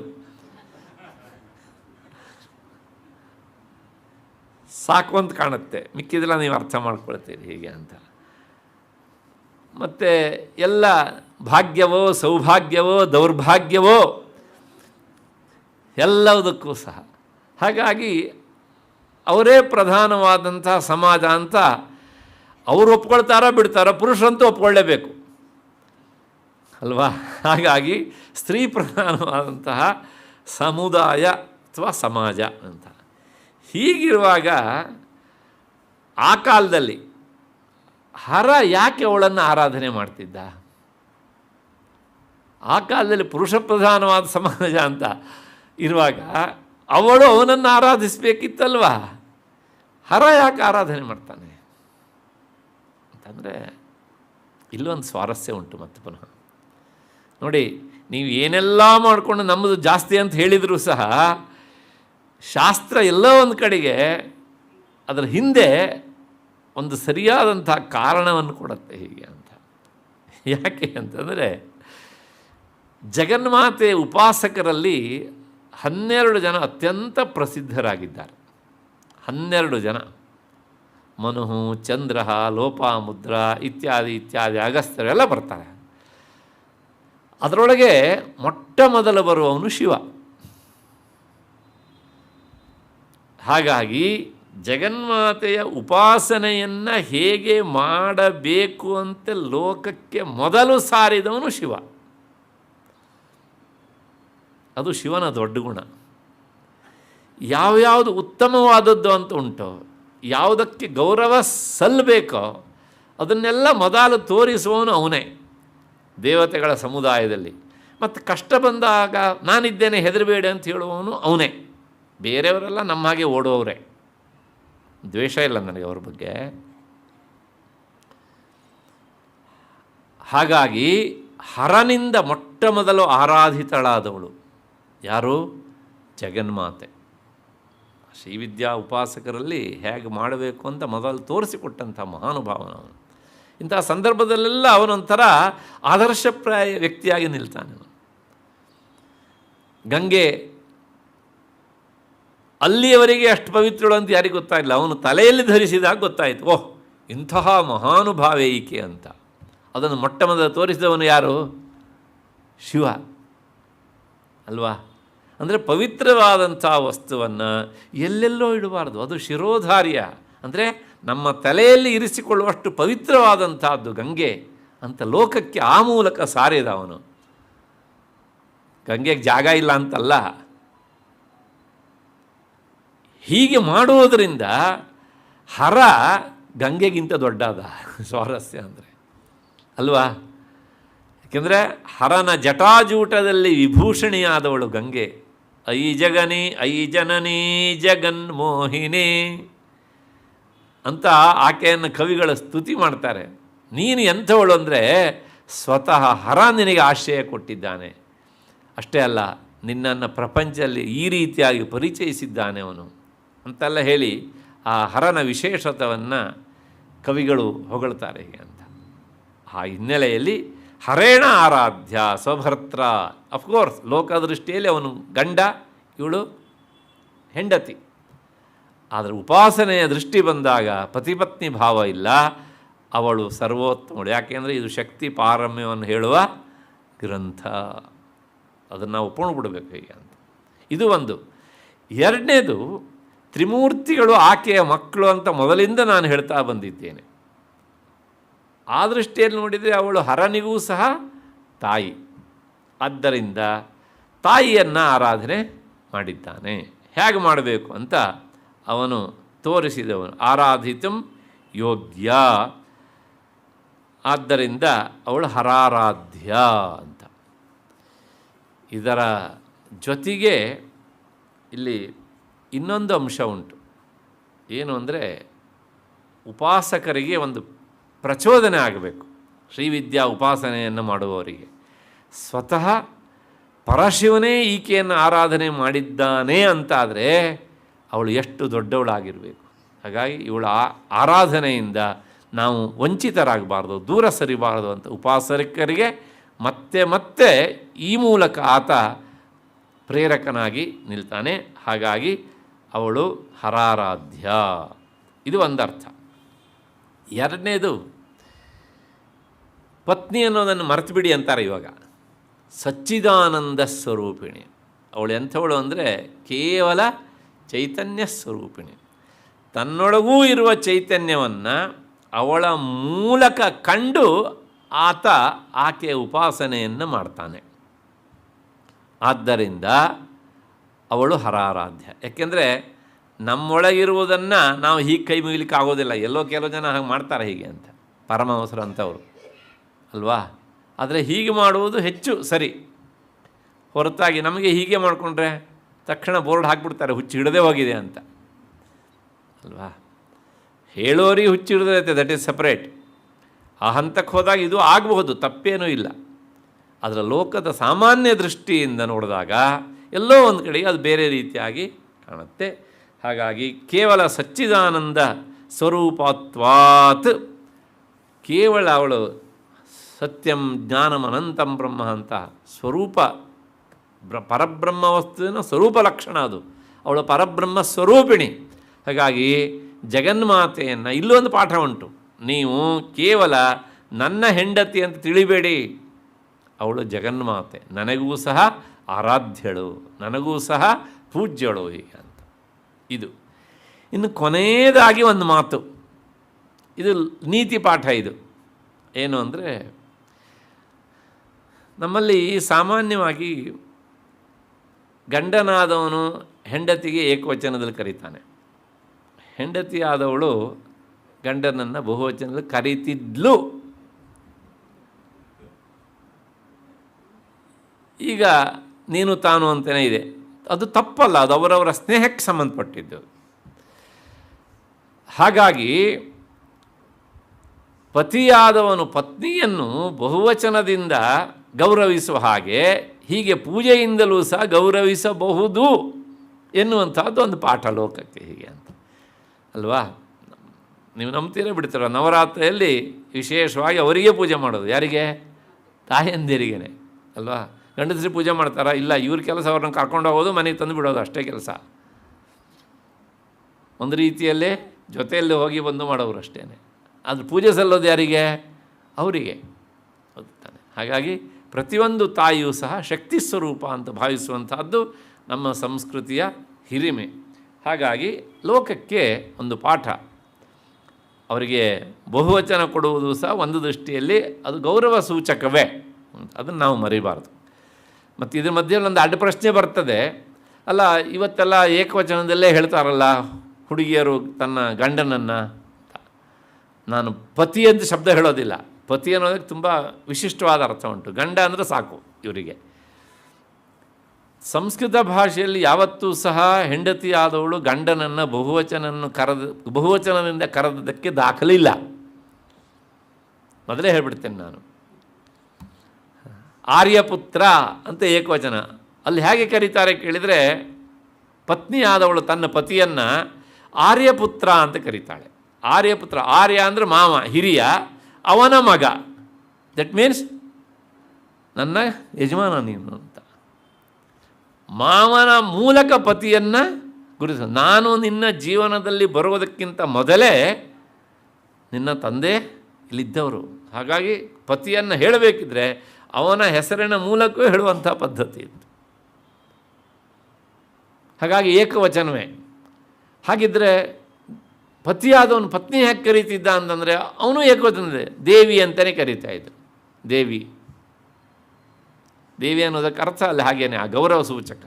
ಸಾಕು ಅಂತ ಕಾಣುತ್ತೆ, ಮಿಕ್ಕಿದೆಲ್ಲ ನೀವು ಅರ್ಥ ಮಾಡ್ಕೊಳ್ತೀರಿ ಹೀಗೆ ಅಂತ. ಮತ್ತು ಎಲ್ಲ ಭಾಗ್ಯವೋ ಸೌಭಾಗ್ಯವೋ ದೌರ್ಭಾಗ್ಯವೋ ಎಲ್ಲದಕ್ಕೂ ಸಹ. ಹಾಗಾಗಿ ಅವರೇ ಪ್ರಧಾನವಾದಂಥ ಸಮಾಜ ಅಂತ ಅವರು ಒಪ್ಕೊಳ್ತಾರೋ ಬಿಡ್ತಾರೋ, ಪುರುಷರಂತೂ ಒಪ್ಕೊಳ್ಳೇಬೇಕು ಅಲ್ವಾ. ಹಾಗಾಗಿ ಸ್ತ್ರೀ ಪ್ರಧಾನವಾದಂತಹ ಸಮುದಾಯ ಅಥವಾ ಸಮಾಜ ಅಂತ. ಹೀಗಿರುವಾಗ ಆ ಕಾಲದಲ್ಲಿ ಹರ ಯಾಕೆ ಅವಳನ್ನು ಆರಾಧನೆ ಮಾಡ್ತಿದ್ದ? ಆ ಕಾಲದಲ್ಲಿ ಪುರುಷ ಪ್ರಧಾನವಾದ ಸಮಾಜ ಅಂತ ಇರುವಾಗ ಅವಳು ಅವನನ್ನು ಆರಾಧಿಸಬೇಕಿತ್ತಲ್ವ. ಹರ ಯಾಕೆ ಆರಾಧನೆ ಮಾಡ್ತಾನೆ ಅಂತಂದರೆ ಇಲ್ಲೊಂದು ಸ್ವಾರಸ್ಯ ಉಂಟು. ಮತ್ತು ಪುನಃ ನೋಡಿ, ನೀವು ಏನೆಲ್ಲ ಮಾಡಿಕೊಂಡು ನಮ್ಮದು ಜಾಸ್ತಿ ಅಂತ ಹೇಳಿದರೂ ಸಹ ಶಾಸ್ತ್ರ ಎಲ್ಲೋ ಒಂದು ಕಡೆಗೆ ಅದರ ಹಿಂದೆ ಒಂದು ಸರಿಯಾದಂಥ ಕಾರಣವನ್ನು ಕೊಡುತ್ತೆ ಹೀಗೆ ಅಂತ. ಯಾಕೆ ಅಂತಂದರೆ ಜಗನ್ಮಾತೆ ಉಪಾಸಕರಲ್ಲಿ 12 ಜನ ಅತ್ಯಂತ ಪ್ರಸಿದ್ಧರಾಗಿದ್ದಾರೆ. 12 ಜನ, ಮನು, ಚಂದ್ರ, ಲೋಪಾಮುದ್ರ ಇತ್ಯಾದಿ ಇತ್ಯಾದಿ ಅಗಸ್ತ್ಯರೆಲ್ಲ ಬರ್ತಾರೆ. ಅದರೊಳಗೆ ಮೊಟ್ಟ ಮೊದಲು ಬರುವವನು ಶಿವ. ಹಾಗಾಗಿ ಜಗನ್ಮಾತೆಯ ಉಪಾಸನೆಯನ್ನು ಹೇಗೆ ಮಾಡಬೇಕು ಅಂತ ಲೋಕಕ್ಕೆ ಮೊದಲು ಸಾರಿದವನು ಶಿವ. ಅದು ಶಿವನ ದೊಡ್ಡ ಗುಣ. ಯಾವ್ಯಾವುದು ಉತ್ತಮವಾದದ್ದು ಅಂತ ಉಂಟೋ, ಯಾವುದಕ್ಕೆ ಗೌರವ ಸಲ್ಲಬೇಕೋ ಅದನ್ನೆಲ್ಲ ಮೊದಲು ತೋರಿಸುವವನು ಅವನೇ ದೇವತೆಗಳ ಸಮುದಾಯದಲ್ಲಿ. ಮತ್ತು ಕಷ್ಟ ಬಂದಾಗ ನಾನಿದ್ದೇನೆ ಹೆದರಬೇಡಿ ಅಂತ ಹೇಳುವವನು ಅವನೇ. ಬೇರೆಯವರೆಲ್ಲ ನಮ್ಮ ಹಾಗೆ ಓಡುವವರೇ, ದ್ವೇಷ ಇಲ್ಲ ನನಗೆ ಅವ್ರ ಬಗ್ಗೆ. ಹಾಗಾಗಿ ಹರನಿಂದ ಮೊಟ್ಟ ಮೊದಲು ಆರಾಧಿತಳಾದವಳು ಯಾರು? ಜಗನ್ಮಾತೆ. ಶ್ರೀವಿದ್ಯಾ ಉಪಾಸಕರಲ್ಲಿ ಹೇಗೆ ಮಾಡಬೇಕು ಅಂತ ಮೊದಲು ತೋರಿಸಿಕೊಟ್ಟಂಥ ಮಹಾನುಭಾವನವನು. ಇಂತಹ ಸಂದರ್ಭದಲ್ಲೆಲ್ಲ ಅವನೊಂಥರ ಆದರ್ಶಪ್ರಾಯ ವ್ಯಕ್ತಿಯಾಗಿ ನಿಲ್ತಾನೆ. ಗಂಗೆ ಅಲ್ಲಿಯವರೆಗೆ ಅಷ್ಟು ಪವಿತ್ರಳು ಅಂತ ಯಾರಿಗೂ ಗೊತ್ತಾಗಿಲ್ಲ. ಅವನು ತಲೆಯಲ್ಲಿ ಧರಿಸಿದಾಗ ಗೊತ್ತಾಯಿತು, ಓಹ್ ಇಂತಹ ಮಹಾನುಭಾವೆ ಈಕೆ ಅಂತ. ಅದನ್ನು ಮೊಟ್ಟ ಮೊದಲು ತೋರಿಸಿದವನು ಯಾರು? ಶಿವ ಅಲ್ವಾ. ಅಂದರೆ ಪವಿತ್ರವಾದಂಥ ವಸ್ತುವನ್ನು ಎಲ್ಲೆಲ್ಲೋ ಇಡಬಾರ್ದು. ಅದು ಶಿರೋಧಾರ್ಯ, ಅಂದರೆ ನಮ್ಮ ತಲೆಯಲ್ಲಿ ಇರಿಸಿಕೊಳ್ಳುವಷ್ಟು ಪವಿತ್ರವಾದಂಥದ್ದು ಗಂಗೆ ಅಂತ ಲೋಕಕ್ಕೆ ಆ ಮೂಲಕ ಸಾರಿದ ಅವನು. ಗಂಗೆಗೆ ಜಾಗ ಇಲ್ಲ ಅಂತಲ್ಲ, ಹೀಗೆ ಮಾಡುವುದರಿಂದ ಹರ ಗಂಗೆಗಿಂತ ದೊಡ್ಡದ ಸ್ವಾರಸ್ಯ ಅಂದರೆ ಅಲ್ವಾ. ಯಾಕೆಂದರೆ ಹರನ ಜಟಾಜೂಟದಲ್ಲಿ ವಿಭೂಷಣಿಯಾದವಳು ಗಂಗೆ. ಐ ಜಗನಿ ಐ ಜನನಿ ಜಗನ್ಮೋಹಿನಿ ಅಂತ ಆಕೆಯನ್ನು ಕವಿಗಳ ಸ್ತುತಿ ಮಾಡ್ತಾರೆ. ನೀನು ಎಂಥವಳು ಅಂದರೆ ಸ್ವತಃ ಹರ ನಿನಗೆ ಆಶ್ರಯ ಕೊಟ್ಟಿದ್ದಾನೆ. ಅಷ್ಟೇ ಅಲ್ಲ, ನಿನ್ನನ್ನು ಪ್ರಪಂಚದಲ್ಲಿ ಈ ರೀತಿಯಾಗಿ ಪರಿಚಯಿಸಿದ್ದಾನೆ ಅವನು ಅಂತೆಲ್ಲ ಹೇಳಿ ಆ ಹರನ ವಿಶೇಷತವನ್ನು ಕವಿಗಳು ಹೊಗಳ್ತಾರೆ ಹೀಗೆ ಅಂತ. ಆ ಹಿನ್ನೆಲೆಯಲ್ಲಿ ಹರೇಣ ಆರಾಧ್ಯ ಸ್ವಭರ್ತ್ರ. ಅಫ್ಕೋರ್ಸ್ ಲೋಕದೃಷ್ಟಿಯಲ್ಲಿ ಅವನು ಗಂಡ, ಇವಳು ಹೆಂಡತಿ. ಆದರೆ ಉಪಾಸನೆಯ ದೃಷ್ಟಿ ಬಂದಾಗ ಪತಿಪತ್ನಿ ಭಾವ ಇಲ್ಲ, ಅವಳು ಸರ್ವೋತ್ತಮಳು. ಯಾಕೆಂದರೆ ಇದು ಶಕ್ತಿ ಪಾರಮ್ಯವನ್ನು ಹೇಳುವ ಗ್ರಂಥ, ಅದನ್ನು ಒಪ್ಕೊಂಡ್ಬಿಡ್ಬೇಕು ಹೀಗೆ ಅಂತ. ಇದು ಒಂದು. ಎರಡನೇದು, ತ್ರಿಮೂರ್ತಿಗಳು ಆಕೆಯ ಮಕ್ಕಳು ಅಂತ ಮೊದಲಿಂದ ನಾನು ಹೇಳ್ತಾ ಬಂದಿದ್ದೇನೆ. ಆ ದೃಷ್ಟಿಯಲ್ಲಿ ನೋಡಿದರೆ ಅವಳು ಹರನಿಗೂ ಸಹ ತಾಯಿ. ಆದ್ದರಿಂದ ತಾಯಿಯನ್ನು ಆರಾಧನೆ ಮಾಡಿದ್ದಾನೆ. ಹೇಗೆ ಮಾಡಬೇಕು ಅಂತ ಅವನು ತೋರಿಸಿದವನು. ಆರಾಧಿತಂ ಯೋಗ್ಯ, ಆದ್ದರಿಂದ ಅವಳು ಹರಾರಾಧ್ಯ ಅಂತ. ಇದರ ಜೊತೆಗೆ ಇಲ್ಲಿ ಇನ್ನೊಂದು ಅಂಶ ಉಂಟು. ಏನು ಅಂದರೆ ಉಪಾಸಕರಿಗೆ ಒಂದು ಪ್ರಚೋದನೆ ಆಗಬೇಕು. ಶ್ರೀವಿದ್ಯಾ ಉಪಾಸನೆಯನ್ನು ಮಾಡುವವರಿಗೆ ಸ್ವತಃ ಪರಶಿವನೇ ಈಕೆಯನ್ನು ಆರಾಧನೆ ಮಾಡಿದ್ದಾನೆ ಅಂತಾದರೆ ಅವಳು ಎಷ್ಟು ದೊಡ್ಡವಳಾಗಿರಬೇಕು. ಹಾಗಾಗಿ ಇವಳ ಆರಾಧನೆಯಿಂದ ನಾವು ವಂಚಿತರಾಗಬಾರ್ದು, ದೂರ ಸರಿಬಾರದು ಅಂತ ಉಪಾಸಕರಿಗೆ ಮತ್ತೆ ಮತ್ತೆ ಈ ಮೂಲಕ ಆತ ಪ್ರೇರಕನಾಗಿ ನಿಲ್ತಾನೆ. ಹಾಗಾಗಿ ಅವಳು ಹರಾರಾಧ್ಯ. ಇದು ಒಂದರ್ಥ. ಎರಡನೇದು, ಪತ್ನಿ ಅನ್ನೋದನ್ನು ಮರೆತು ಬಿಡಿ ಅಂತಾರೆ ಇವಾಗ. ಸಚ್ಚಿದಾನಂದ ಸ್ವರೂಪಿಣಿ ಅವಳು. ಎಂಥವಳು ಅಂದರೆ ಕೇವಲ ಚೈತನ್ಯ ಸ್ವರೂಪಿಣಿ. ತನ್ನೊಳಗೂ ಇರುವ ಚೈತನ್ಯವನ್ನು ಅವಳ ಮೂಲಕ ಕಂಡು ಆತ ಆಕೆಯ ಉಪಾಸನೆಯನ್ನು ಮಾಡ್ತಾನೆ. ಆದ್ದರಿಂದ ಅವಳು ಹರಾರಾಧ್ಯ. ಯಾಕೆಂದರೆ ನಮ್ಮೊಳಗಿರುವುದನ್ನು ನಾವು ಹೀಗೆ ಕೈ ಮುಗಿಲಿಕ್ಕೆ ಆಗೋದಿಲ್ಲ. ಎಲ್ಲೋ ಕೆಲವು ಜನ ಹಾಗೆ ಮಾಡ್ತಾರೆ ಹೀಗೆ ಅಂತ, ಪರಮಹಂಸರು ಅಂಥವ್ರು ಅಲ್ವಾ. ಆದರೆ ಹೀಗೆ ಮಾಡುವುದು ಹೆಚ್ಚು ಸರಿ, ಹೊರತಾಗಿ ನಮಗೆ ಹೀಗೆ ಮಾಡಿಕೊಂಡ್ರೆ ತಕ್ಷಣ ಬೋರ್ಡ್ ಹಾಕಿಬಿಡ್ತಾರೆ ಹುಚ್ಚು ಹಿಡದೇ ಹೋಗಿದೆ ಅಂತ ಅಲ್ವಾ. ಹೇಳೋರಿಗೆ ಹುಚ್ಚು ಹಿಡಿದೈತೆ, ದಟ್ ಈಸ್ ಸಪ್ರೇಟ್. ಆ ಹಂತಕ್ಕೆ ಹೋದಾಗ ಇದು ಆಗಬಹುದು, ತಪ್ಪೇನೂ ಇಲ್ಲ. ಅದರ ಲೋಕದ ಸಾಮಾನ್ಯ ದೃಷ್ಟಿಯಿಂದ ನೋಡಿದಾಗ ಎಲ್ಲೋ ಒಂದು ಕಡೆಗೆ ಅದು ಬೇರೆ ರೀತಿಯಾಗಿ ಕಾಣುತ್ತೆ. ಹಾಗಾಗಿ ಕೇವಲ ಸಚ್ಚಿದಾನಂದ ಸ್ವರೂಪತ್ವಾತ್, ಕೇವಲ ಅವಳು ಸತ್ಯಂ ಜ್ಞಾನಂ ಅನಂತಂ ಬ್ರಹ್ಮ ಅಂತ ಸ್ವರೂಪ ಪರಬ್ರಹ್ಮ ವಸ್ತುವಿನ ಸ್ವರೂಪ ಲಕ್ಷಣ ಅದು. ಅವಳು ಪರಬ್ರಹ್ಮ ಸ್ವರೂಪಿಣಿ. ಹಾಗಾಗಿ ಜಗನ್ಮಾತೆಯನ್ನು, ಇಲ್ಲೊಂದು ಪಾಠ ಉಂಟು, ನೀವು ಕೇವಲ ನನ್ನ ಹೆಂಡತಿ ಅಂತ ತಿಳಿಬೇಡಿ, ಅವಳು ಜಗನ್ಮಾತೆ, ನನಗೂ ಸಹ ಆರಾಧ್ಯಳು, ನನಗೂ ಸಹ ಪೂಜ್ಯಳು ಹೀಗೆ ಅಂತ. ಇದು ಇನ್ನು ಕೊನೆಯದಾಗಿ ಒಂದು ಮಾತು, ಇದು ನೀತಿ ಪಾಠ. ಇದು ಏನು ಅಂದರೆ, ನಮ್ಮಲ್ಲಿ ಸಾಮಾನ್ಯವಾಗಿ ಗಂಡನಾದವನು ಹೆಂಡತಿಗೆ ಏಕವಚನದಲ್ಲಿ ಕರೀತಾನೆ, ಹೆಂಡತಿ ಆದವಳು ಗಂಡನನ್ನು ಬಹುವಚನದಲ್ಲಿ ಕರೀತಿದ್ಲು. ಈಗ ನೀನು ತಾನು ಅಂತಲೇ ಇದೆ, ಅದು ತಪ್ಪಲ್ಲ, ಅದು ಅವರವರ ಸ್ನೇಹಕ್ಕೆ ಸಂಬಂಧಪಟ್ಟಿದ್ದು. ಹಾಗಾಗಿ ಪತಿಯಾದವನು ಪತ್ನಿಯನ್ನು ಬಹುವಚನದಿಂದ ಗೌರವಿಸುವ ಹಾಗೆ ಹೀಗೆ ಪೂಜೆಯಿಂದಲೂ ಸಹ ಗೌರವಿಸಬಹುದು ಎನ್ನುವಂಥದ್ದು ಒಂದು ಪಾಠ ಲೋಕಕ್ಕೆ ಹೀಗೆ ಅಂತ ಅಲ್ವಾ. ನೀವು ನಂಬ್ತೀರ ಬಿಡ್ತೀರ, ನವರಾತ್ರಿಯಲ್ಲಿ ವಿಶೇಷವಾಗಿ ಅವರಿಗೆ ಪೂಜೆ ಮಾಡೋದು. ಯಾರಿಗೆ? ತಾಯಂದಿರಿಗೇ ಅಲ್ವಾ. ಗಂಡಸರಿ ಪೂಜೆ ಮಾಡ್ತಾರಾ? ಇಲ್ಲ, ಇವ್ರ ಕೆಲಸ ಅವ್ರನ್ನ ಕರ್ಕೊಂಡು ಹೋಗೋದು, ಮನೆಗೆ ತಂದು ಬಿಡೋದು, ಅಷ್ಟೇ ಕೆಲಸ. ಒಂದು ರೀತಿಯಲ್ಲೇ ಜೊತೆಯಲ್ಲಿ ಹೋಗಿ ಬಂದು ಮಾಡೋರು ಅಷ್ಟೇ. ಅದು ಪೂಜೆ ಸಲ್ಲೋದು ಯಾರಿಗೆ? ಅವರಿಗೆ ತಾನೆ. ಹಾಗಾಗಿ ಪ್ರತಿಯೊಂದು ತಾಯಿಯೂ ಸಹ ಶಕ್ತಿ ಸ್ವರೂಪ ಅಂತ ಭಾವಿಸುವಂಥದ್ದು ನಮ್ಮ ಸಂಸ್ಕೃತಿಯ ಹಿರಿಮೆ. ಹಾಗಾಗಿ ಲೋಕಕ್ಕೆ ಒಂದು ಪಾಠ, ಅವರಿಗೆ ಬಹುವಚನ ಕೊಡುವುದು ಸಹ ಒಂದು ದೃಷ್ಟಿಯಲ್ಲಿ ಅದು ಗೌರವ ಸೂಚಕವೇ, ಅದನ್ನು ನಾವು ಮರಿಬಾರ್ದು. ಮತ್ತು ಇದ್ರ ಮಧ್ಯೆ ಒಂದು ಅಡ್ಡ ಪ್ರಶ್ನೆ ಬರ್ತದೆ, ಅಲ್ಲ ಇವತ್ತೆಲ್ಲ ಏಕವಚನದಲ್ಲೇ ಹೇಳ್ತಾರಲ್ಲ ಹುಡುಗಿಯರು ತನ್ನ ಗಂಡನನ್ನು. ನಾನು ಪತಿ ಅಂತ ಶಬ್ದ ಹೇಳೋದಿಲ್ಲ, ಪತಿ ಅನ್ನೋದಕ್ಕೆ ತುಂಬ ವಿಶಿಷ್ಟವಾದ ಅರ್ಥ ಉಂಟು. ಗಂಡ ಅಂದರೆ ಸಾಕು ಇವರಿಗೆ. ಸಂಸ್ಕೃತ ಭಾಷೆಯಲ್ಲಿ ಯಾವತ್ತೂ ಸಹ ಹೆಂಡತಿ ಆದವಳು ಗಂಡನನ್ನು ಬಹುವಚನದಿಂದ ಕರೆದಕ್ಕೆ ದಾಖಲಿಲ್ಲ. ಮೊದಲೇ ಹೇಳ್ಬಿಡ್ತೇನೆ ನಾನು. ಆರ್ಯಪುತ್ರ ಅಂತ ಏಕವಚನ, ಅಲ್ಲಿ ಹೇಗೆ ಕರೀತಾರೆ ಕೇಳಿದರೆ, ಪತ್ನಿ ಆದವಳು ತನ್ನ ಪತಿಯನ್ನು ಆರ್ಯಪುತ್ರ ಅಂತ ಕರೀತಾಳೆ. ಆರ್ಯಪುತ್ರ, ಆರ್ಯ ಅಂದರೆ ಮಾವ, ಹಿರಿಯ, ಅವನ ಮಗ. ದಟ್ ಮೀನ್ಸ್ ನನ್ನ ಯಜಮಾನ ನೀನು ಅಂತ. ಮಾವನ ಮೂಲಕ ಪತಿಯನ್ನು ಗುರುತಿಸ, ನಾನು ನಿನ್ನ ಜೀವನದಲ್ಲಿ ಬರುವುದಕ್ಕಿಂತ ಮೊದಲೇ ನಿನ್ನ ತಂದೆ ಇಲ್ಲಿದ್ದವರು. ಹಾಗಾಗಿ ಪತಿಯನ್ನು ಹೇಳಬೇಕಿದ್ರೆ ಅವನ ಹೆಸರಿನ ಮೂಲಕವೇ ಹೇಳುವಂಥ ಪದ್ಧತಿ ಇತ್ತು. ಹಾಗಾಗಿ ಏಕವಚನವೇ. ಹಾಗಿದ್ದರೆ ಪತಿಯಾದವನು ಪತ್ನಿ ಹೇಗೆ ಕರೀತಿದ್ದ ಅಂತಂದರೆ ಅವನು ಏಕವಚನದೇ ದೇವಿ ಅಂತಲೇ ಕರೀತಾ ಇದ್ದ. ದೇವಿ ದೇವಿ ಅನ್ನೋದಕ್ಕೆ ಅರ್ಥ ಅಲ್ಲಿ ಹಾಗೇನೆ, ಆ ಗೌರವ ಸೂಚಕ.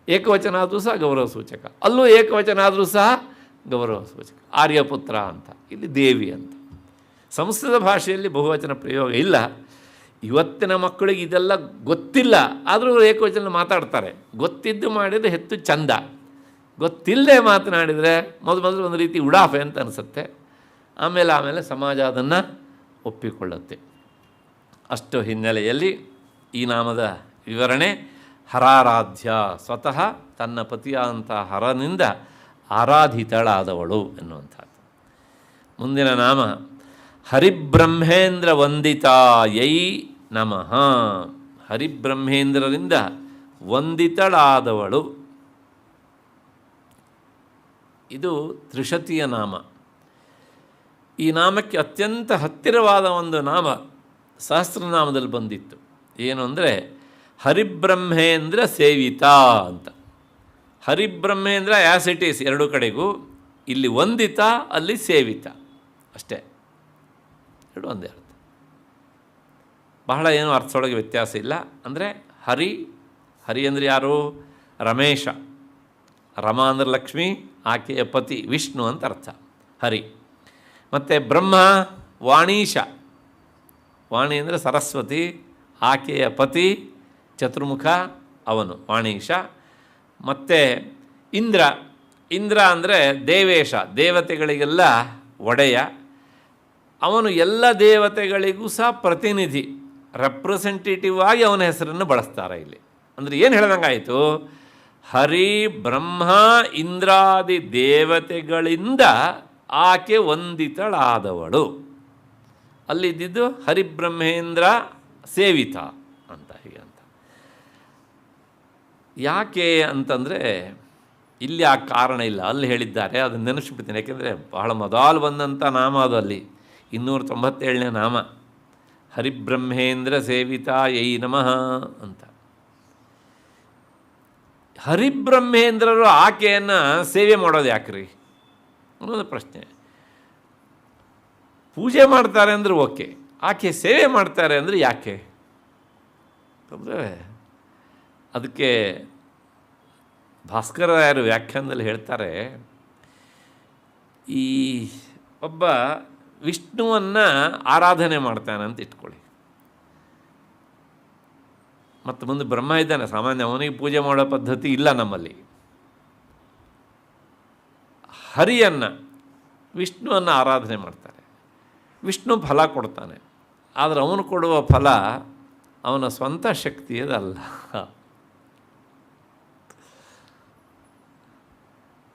ಏಕವಚನ ಆದರೂ ಸಹ ಗೌರವ ಸೂಚಕ, ಅಲ್ಲೂ ಏಕವಚನ ಆದರೂ ಸಹ ಗೌರವ ಸೂಚಕ. ಆರ್ಯಪುತ್ರ ಅಂತ, ಇಲ್ಲಿ ದೇವಿ ಅಂತ. ಸಂಸ್ಕೃತ ಭಾಷೆಯಲ್ಲಿ ಬಹುವಚನ ಪ್ರಯೋಗ ಇಲ್ಲ. ಇವತ್ತಿನ ಮಕ್ಕಳಿಗೆ ಇದೆಲ್ಲ ಗೊತ್ತಿಲ್ಲ, ಆದರೂ ಏಕವಚನ ಮಾತಾಡ್ತಾರೆ. ಗೊತ್ತಿದ್ದು ಮಾಡಿದರೆ ಹೆಚ್ಚು ಚಂದ, ಗೊತ್ತಿಲ್ಲದೆ ಮಾತನಾಡಿದರೆ ಮೊದಲು ಒಂದು ರೀತಿ ಉಡಾಫೆ ಅಂತ ಅನಿಸುತ್ತೆ. ಆಮೇಲೆ ಸಮಾಜ ಅದನ್ನು ಒಪ್ಪಿಕೊಳ್ಳುತ್ತೆ. ಅಷ್ಟು ಹಿನ್ನೆಲೆಯಲ್ಲಿ ಈ ನಾಮದ ವಿವರಣೆ ಹರಾರಾಧ್ಯ, ಸ್ವತಃ ತನ್ನ ಪತಿಯಾದಂಥ ಹರನಿಂದ ಆರಾಧಿತಳಾದವಳು ಎನ್ನುವಂಥದ್ದು. ಮುಂದಿನ ನಾಮ ಹರಿಬ್ರಹ್ಮೇಂದ್ರ ವಂದಿತಾಯೈ ನಮಃ. ಹರಿಬ್ರಹ್ಮೇಂದ್ರರಿಂದ ವಂದಿತಳಾದವಳು. ಇದು ತ್ರಿಶತಿಯ ನಾಮ. ಈ ನಾಮಕ್ಕೆ ಅತ್ಯಂತ ಹತ್ತಿರವಾದ ಒಂದು ನಾಮ ಸಹಸ್ರನಾಮದಲ್ಲಿ ಬಂದಿತ್ತು. ಏನು ಅಂದರೆ ಹರಿಬ್ರಹ್ಮೇಂದ್ರ ಸೇವಿತಾ ಅಂತ. ಹರಿಬ್ರಹ್ಮೇಂದ್ರ ಆ್ಯಸ್ ಇಟ್ ಈಸ್ ಎರಡೂ ಕಡೆಗೂ. ಇಲ್ಲಿ ವಂದಿತ, ಅಲ್ಲಿ ಸೇವಿತ ಅಷ್ಟೇ, ಎರಡು ಒಂದೇ ಅರ್ಥ. ಬಹಳ ಏನೂ ಅರ್ಥದೊಳಗೆ ವ್ಯತ್ಯಾಸ ಇಲ್ಲ. ಅಂದರೆ ಹರಿ ಅಂದರೆ ಯಾರು? ರಮೇಶ. ರಮ ಅಂದರೆ ಲಕ್ಷ್ಮಿ, ಆಕೆಯ ಪತಿ ವಿಷ್ಣು ಅಂತ ಅರ್ಥ ಹರಿ. ಮತ್ತು ಬ್ರಹ್ಮ ವಾಣೀಶ. ವಾಣಿ ಅಂದರೆ ಸರಸ್ವತಿ, ಆಕೆಯ ಪತಿ ಚತುರ್ಮುಖ ಅವನು ವಾಣೀಶ. ಮತ್ತು ಇಂದ್ರ ಅಂದರೆ ದೇವೇಶ, ದೇವತೆಗಳಿಗೆಲ್ಲ ಒಡೆಯ. ಅವನು ಎಲ್ಲ ದೇವತೆಗಳಿಗೂ ಸಹ ಪ್ರತಿನಿಧಿ, ರೆಪ್ರೆಸೆಂಟೇಟಿವ್ ಆಗಿ ಅವನ ಹೆಸರನ್ನು ಬಳಸ್ತಾರೆ ಇಲ್ಲಿ. ಅಂದರೆ ಏನು ಹೇಳ್ದಂಗಾಯಿತು? ಹರಿ ಬ್ರಹ್ಮ ಇಂದ್ರಾದಿ ದೇವತೆಗಳಿಂದ ಆಕೆ ವಂದಿತಳಾದವಳು. ಅಲ್ಲಿದ್ದಿದ್ದು ಹರಿಬ್ರಹ್ಮೇಂದ್ರ ಸೇವಿತ ಅಂತ. ಹೀಗೆ ಅಂತ ಯಾಕೆ ಅಂತಂದರೆ ಇಲ್ಲಿ ಆ ಕಾರಣ ಇಲ್ಲ, ಅಲ್ಲಿ ಹೇಳಿದ್ದಾರೆ. ಅದನ್ನು ನೆನೆಸ್ಬಿಡ್ತೀನಿ, ಯಾಕೆಂದರೆ ಬಹಳ ಮೊದಲು ಬಂದಂಥ ನಾಮ ಅದು. ಅಲ್ಲಿ 297ನೇ ನಾಮ ಹರಿಬ್ರಹ್ಮೇಂದ್ರ ಸೇವಿತಾ ಯೈ ನಮಃ ಅಂತ. ಹರಿಬ್ರಹ್ಮೇಂದ್ರರು ಆಕೆಯನ್ನು ಸೇವೆ ಮಾಡೋದು ಯಾಕ್ರಿ ಅನ್ನೋದು ಪ್ರಶ್ನೆ. ಪೂಜೆ ಮಾಡ್ತಾರೆ ಅಂದರೆ ಓಕೆ, ಆಕೆ ಸೇವೆ ಮಾಡ್ತಾರೆ ಅಂದರೆ ಯಾಕೆ ಅಂದರೆ ಅದಕ್ಕೆ ಭಾಸ್ಕರಾಯರು ವ್ಯಾಖ್ಯಾನದಲ್ಲಿ ಹೇಳ್ತಾರೆ, ಈ ಒಬ್ಬ ವಿಷ್ಣುವನ್ನು ಆರಾಧನೆ ಮಾಡ್ತಾನೆ ಅಂತ ಇಟ್ಕೊಳ್ಳಿ, ಮತ್ತು ಮುಂದೆ ಬ್ರಹ್ಮ ಇದ್ದಾನೆ. ಸಾಮಾನ್ಯ ಅವನಿಗೆ ಪೂಜೆ ಮಾಡೋ ಪದ್ಧತಿ ಇಲ್ಲ ನಮ್ಮಲ್ಲಿ. ಹರಿಯನ್ನು ವಿಷ್ಣುವನ್ನು ಆರಾಧನೆ ಮಾಡ್ತಾರೆ, ವಿಷ್ಣು ಫಲ ಕೊಡ್ತಾನೆ. ಆದರೆ ಅವನು ಕೊಡುವ ಫಲ ಅವನ ಸ್ವಂತ ಶಕ್ತಿಯದಲ್ಲ.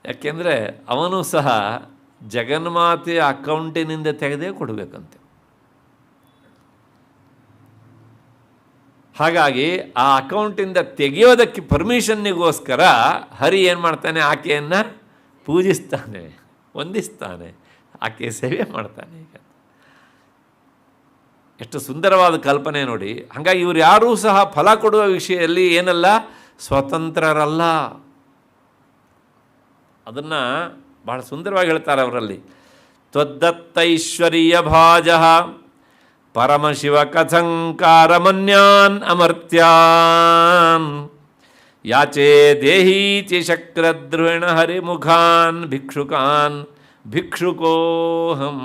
ಯಾಕೆಂದರೆ ಅವನು ಸಹ ಜಗನ್ಮಾತೆಯ ಅಕೌಂಟಿನಿಂದ ತೆಗೆದೇ ಕೊಡಬೇಕಂತೆ. ಹಾಗಾಗಿ ಆ ಅಕೌಂಟಿಂದ ತೆಗೆಯೋದಕ್ಕೆ ಪರ್ಮಿಷನ್ನಿಗೋಸ್ಕರ ಹರಿ ಏನು ಮಾಡ್ತಾನೆ? ಆಕೆಯನ್ನು ಪೂಜಿಸ್ತಾನೆ, ವಂದಿಸ್ತಾನೆ, ಆಕೆ ಸೇವೆ ಮಾಡ್ತಾನೆ. ಈಗ ಎಷ್ಟು ಸುಂದರವಾದ ಕಲ್ಪನೆ ನೋಡಿ. ಹಾಗಾಗಿ ಇವರು ಯಾರೂ ಸಹ ಫಲ ಕೊಡುವ ವಿಷಯದಲ್ಲಿ ಏನಲ್ಲ, ಸ್ವತಂತ್ರರಲ್ಲ. ಅದನ್ನು ಬಹಳ ಸುಂದರವಾಗಿ ಹೇಳ್ತಾರೆ ಅವರಲ್ಲಿ. ತ್ವದ್ದತ್ತೈಶ್ವರ್ಯ ಭಾಜ ಪರಮಶಿವ ಕಥಂಕಾರಮನ್ಯಾನ್ ಅಮರ್ತ್ಯಾನ್ ಯಾಚೆ ದೇಹೀತಿ ಶಕ್ರದ್ರೋಣ ಹರಿಮುಖಾನ್ ಭಿಕ್ಷುಕಾನ್ ಭಿಕ್ಷುಕೋಹಂ.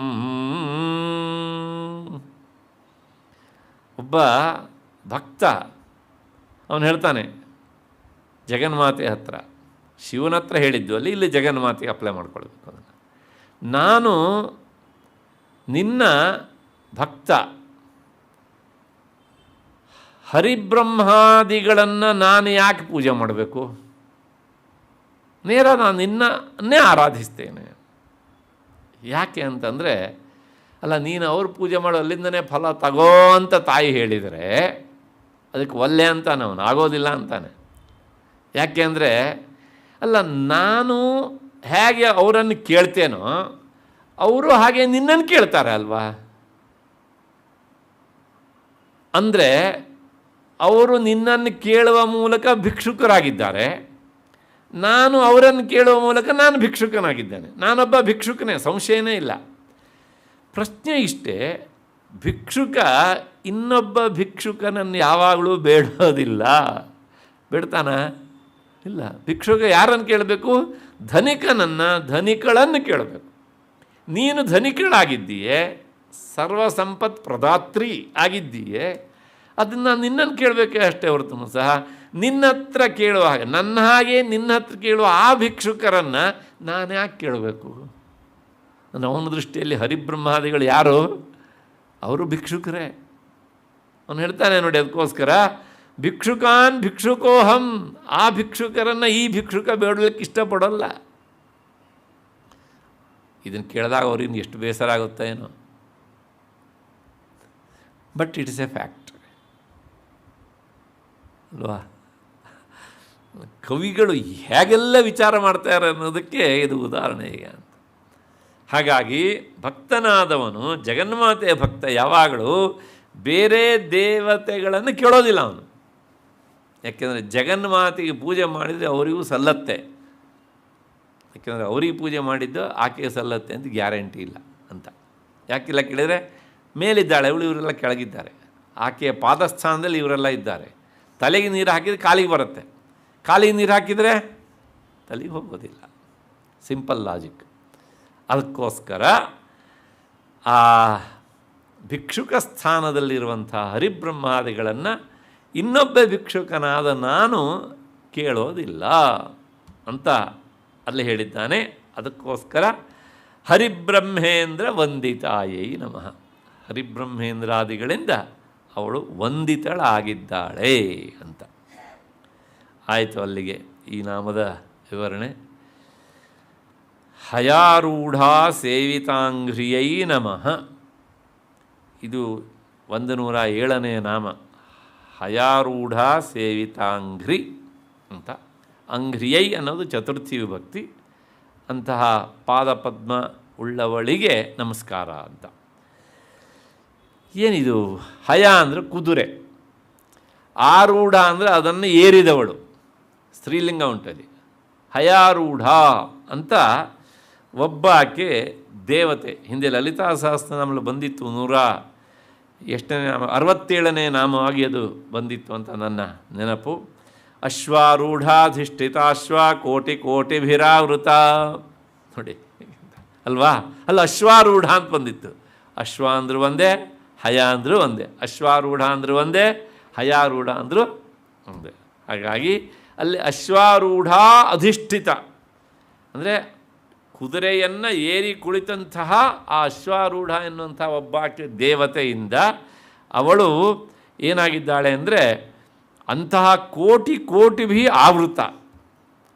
ಒಬ್ಬ ಭಕ್ತ ಅವನು ಹೇಳ್ತಾನೆ ಜಗನ್ಮಾತೆ ಹತ್ರ, ಶಿವನ ಹತ್ರ ಹೇಳಿದ್ದು ಅಲ್ಲಿ, ಇಲ್ಲಿ ಜಗನ್ಮಾತೆಗೆ ಅಪ್ಲೈ ಮಾಡ್ಕೊಳ್ಬೇಕು ಅದನ್ನು. ನಾನು ನಿನ್ನ ಭಕ್ತ, ಹರಿಬ್ರಹ್ಮಾದಿಗಳನ್ನು ನಾನು ಯಾಕೆ ಪೂಜೆ ಮಾಡಬೇಕು? ನೇರ ನಾನು ನಿನ್ನನ್ನೇ ಆರಾಧಿಸ್ತೇನೆ. ಯಾಕೆ ಅಂತಂದರೆ, ಅಲ್ಲ ನೀನು ಅವ್ರು ಪೂಜೆ ಮಾಡೋ ಅಲ್ಲಿಂದನೇ ಫಲ ತಗೋ ಅಂತ ತಾಯಿ ಹೇಳಿದರೆ ಅದಕ್ಕೆ ಒಲ್ಲೆ ಅಂತಾನೆ ಅವನು, ಆಗೋದಿಲ್ಲ ಅಂತಾನೆ. ಯಾಕೆ ಅಂದರೆ, ಅಲ್ಲ ನಾನು ಹೇಗೆ ಅವರನ್ನು ಕೇಳ್ತೇನೋ ಅವರು ಹಾಗೆ ನಿನ್ನನ್ನು ಕೇಳ್ತಾರೆ ಅಲ್ವಾ. ಅಂದರೆ ಅವರು ನಿನ್ನನ್ನು ಕೇಳುವ ಮೂಲಕ ಭಿಕ್ಷುಕರಾಗಿದ್ದಾರೆ, ನಾನು ಅವರನ್ನು ಕೇಳುವ ಮೂಲಕ ನಾನು ಭಿಕ್ಷುಕನಾಗಿದ್ದೇನೆ. ನಾನೊಬ್ಬ ಭಿಕ್ಷುಕನೇ, ಸಂಶಯನೇ ಇಲ್ಲ. ಪ್ರಶ್ನೆ ಇಷ್ಟೇ, ಭಿಕ್ಷುಕ ಇನ್ನೊಬ್ಬ ಭಿಕ್ಷುಕನನ್ನು ಯಾವಾಗಲೂ ಬೇಡೋದಿಲ್ಲ. ಬೇಡ್ತಾನ? ಇಲ್ಲ. ಭಿಕ್ಷುಕ ಯಾರನ್ನು ಕೇಳಬೇಕು? ಧನಿಕಳನ್ನು ಕೇಳಬೇಕು. ನೀನು ಧನಿಕಳಾಗಿದ್ದೀಯೆ, ಸರ್ವ ಸಂಪತ್ ಪ್ರದಾತ್ರಿ ಆಗಿದ್ದೀಯೆ, ಅದನ್ನು ನಿನ್ನನ್ನು ಕೇಳಬೇಕೇ ಅಷ್ಟೇ ಹೊರತು ಸಹ ನಿನ್ನ ಹತ್ರ ಕೇಳುವ ಹಾಗೆ, ನನ್ನ ಹಾಗೆ ನಿನ್ನ ಹತ್ರ ಕೇಳುವ ಆ ಭಿಕ್ಷುಕರನ್ನು ನಾನು ಯಾಕೆ ಕೇಳಬೇಕು? ಅವನ ದೃಷ್ಟಿಯಲ್ಲಿ ಹರಿಬ್ರಹ್ಮಾದಿಗಳು ಯಾರು? ಅವರು ಭಿಕ್ಷುಕರೇ. ಅವನು ಹೇಳ್ತಾನೆ ನೋಡಿ, ಅದಕ್ಕೋಸ್ಕರ ಭಿಕ್ಷುಕಾನ್ ಭಿಕ್ಷುಕೋಹಂ. ಆ ಭಿಕ್ಷುಕರನ್ನು ಈ ಭಿಕ್ಷುಕ ಬೇಡಲಿಕ್ಕೆ ಇಷ್ಟಪಡೋಲ್ಲ. ಇದನ್ನು ಕೇಳಿದಾಗ ಅವ್ರಿಗೆ ಎಷ್ಟು ಬೇಸರ ಆಗುತ್ತೆ ಏನೋ, but it is A fact ಅಲ್ವಾ. ಕವಿಗಳು ಹೇಗೆಲ್ಲ ವಿಚಾರ ಮಾಡ್ತಾರೆ ಅನ್ನೋದಕ್ಕೆ ಇದು ಉದಾಹರಣೆ ಈಗ ಅಂತ. ಹಾಗಾಗಿ ಭಕ್ತನಾದವನು ಜಗನ್ಮಾತೆಯ ಭಕ್ತ ಯಾವಾಗಲೂ ಬೇರೆ ದೇವತೆಗಳನ್ನು ಕೇಳೋದಿಲ್ಲ ಅವನು. ಯಾಕೆಂದರೆ ಜಗನ್ಮಾತೆಗೆ ಪೂಜೆ ಮಾಡಿದರೆ ಅವರಿಗೂ ಸಲ್ಲತ್ತೆ. ಯಾಕೆಂದರೆ ಅವರಿಗೆ ಪೂಜೆ ಮಾಡಿದ್ದು ಆಕೆಗೆ ಸಲ್ಲತ್ತೆ ಅಂತ ಗ್ಯಾರಂಟಿ ಇಲ್ಲ ಅಂತ. ಯಾಕಿಲ್ಲ ಕೇಳಿದರೆ ಮೇಲಿದ್ದಾಳೆ ಅವಳು, ಇವರೆಲ್ಲ ಕೆಳಗಿದ್ದಾರೆ. ಆಕೆಯ ಪಾದಸ್ಥಾನದಲ್ಲಿ ಇವರೆಲ್ಲ ಇದ್ದಾರೆ. ತಲೆಗೆ ನೀರು ಹಾಕಿದರೆ ಕಾಲಿಗೆ ಬರುತ್ತೆ, ಕಾಲಿಗೆ ನೀರು ಹಾಕಿದರೆ ತಲೆಗೆ ಹೋಗೋದಿಲ್ಲ. Simple logic. ಅದಕ್ಕೋಸ್ಕರ ಆ ಭಿಕ್ಷುಕ ಸ್ಥಾನದಲ್ಲಿರುವಂಥ ಹರಿಬ್ರಹ್ಮಾದಿಗಳನ್ನು ಇನ್ನೊಬ್ಬ ಭಿಕ್ಷುಕನಾದ ನಾನು ಕೇಳೋದಿಲ್ಲ ಅಂತ ಅಲ್ಲಿ ಹೇಳಿದ್ದಾನೆ. ಅದಕ್ಕೋಸ್ಕರ ಹರಿಬ್ರಹ್ಮೇಂದ್ರ ವಂದಿತಾಯೈ ನಮಃ. ಹರಿಬ್ರಹ್ಮೇಂದ್ರಾದಿಗಳಿಂದ ಅವಳು ವಂದಿತಳಾಗಿದ್ದಾಳೆ ಅಂತ ಆಯಿತು. ಅಲ್ಲಿಗೆ ಈ ನಾಮದ ವಿವರಣೆ. ಹಯಾರೂಢಾ ಸೇವಿತಾಂಘ್ರಿಯೈ ನಮಃ. ಇದು 107ನೇ ನಾಮ. ಹಯಾರೂಢ ಸೇವಿತಾಂಘ್ರಿ ಅಂತ. ಅಂಘ್ರಿಯೈ ಅನ್ನೋದು ಚತುರ್ಥಿ ವಿಭಕ್ತಿ. ಅಂತಹ ಪಾದಪದ್ಮ ಉಳ್ಳವಳಿಗೆ ನಮಸ್ಕಾರ ಅಂತ. ಏನಿದು? ಹಯ ಅಂದರೆ ಕುದುರೆ, ಆರೂಢ ಅಂದರೆ ಅದನ್ನು ಏರಿದವಳು, ಸ್ತ್ರೀಲಿಂಗ ಉಂಟಲ್ಲಿ. ಹಯಾರೂಢ ಅಂತ ಒಬ್ಬ ಆಕೆ ದೇವತೆ. ಹಿಂದೆ ಲಲಿತಾ ಸಹಸ್ರನಾಮಲ್ಲಿ ಬಂದಿತ್ತು 67ನೇ ನಾಮವಾಗಿ ಅದು ಬಂದಿತ್ತು ಅಂತ ನನ್ನ ನೆನಪು. ಅಶ್ವಾರೂಢಾಧಿಷ್ಠಿತಾಶ್ವ ಕೋಟಿ ಕೋಟಿಭಿರಾವೃತ. ನೋಡಿ ಅಲ್ವಾ, ಅಲ್ಲ ಅಶ್ವಾರೂಢ ಅಂತ ಬಂದಿತ್ತು. ಅಶ್ವ ಅಂದರೂ ಒಂದೇ, ಹಯ ಅಂದರೂ ಒಂದೇ. ಅಶ್ವಾರೂಢ ಅಂದರೂ ಒಂದೇ, ಹಯಾರೂಢ ಅಂದರೂ ಒಂದೇ. ಹಾಗಾಗಿ ಅಲ್ಲಿ ಅಶ್ವಾರೂಢ ಅಧಿಷ್ಠಿತ ಅಂದರೆ ಕುದುರೆಯನ್ನು ಏರಿ ಕುಳಿತಂತಹ ಆ ಅಶ್ವಾರೂಢ ಎನ್ನುವಂಥ ಒಬ್ಬಾಕೆ ದೇವತೆಯಿಂದ ಅವಳು ಏನಾಗಿದ್ದಾಳೆ ಅಂದರೆ ಅಂತಹ ಕೋಟಿ ಕೋಟಿಭಿ ಆವೃತ,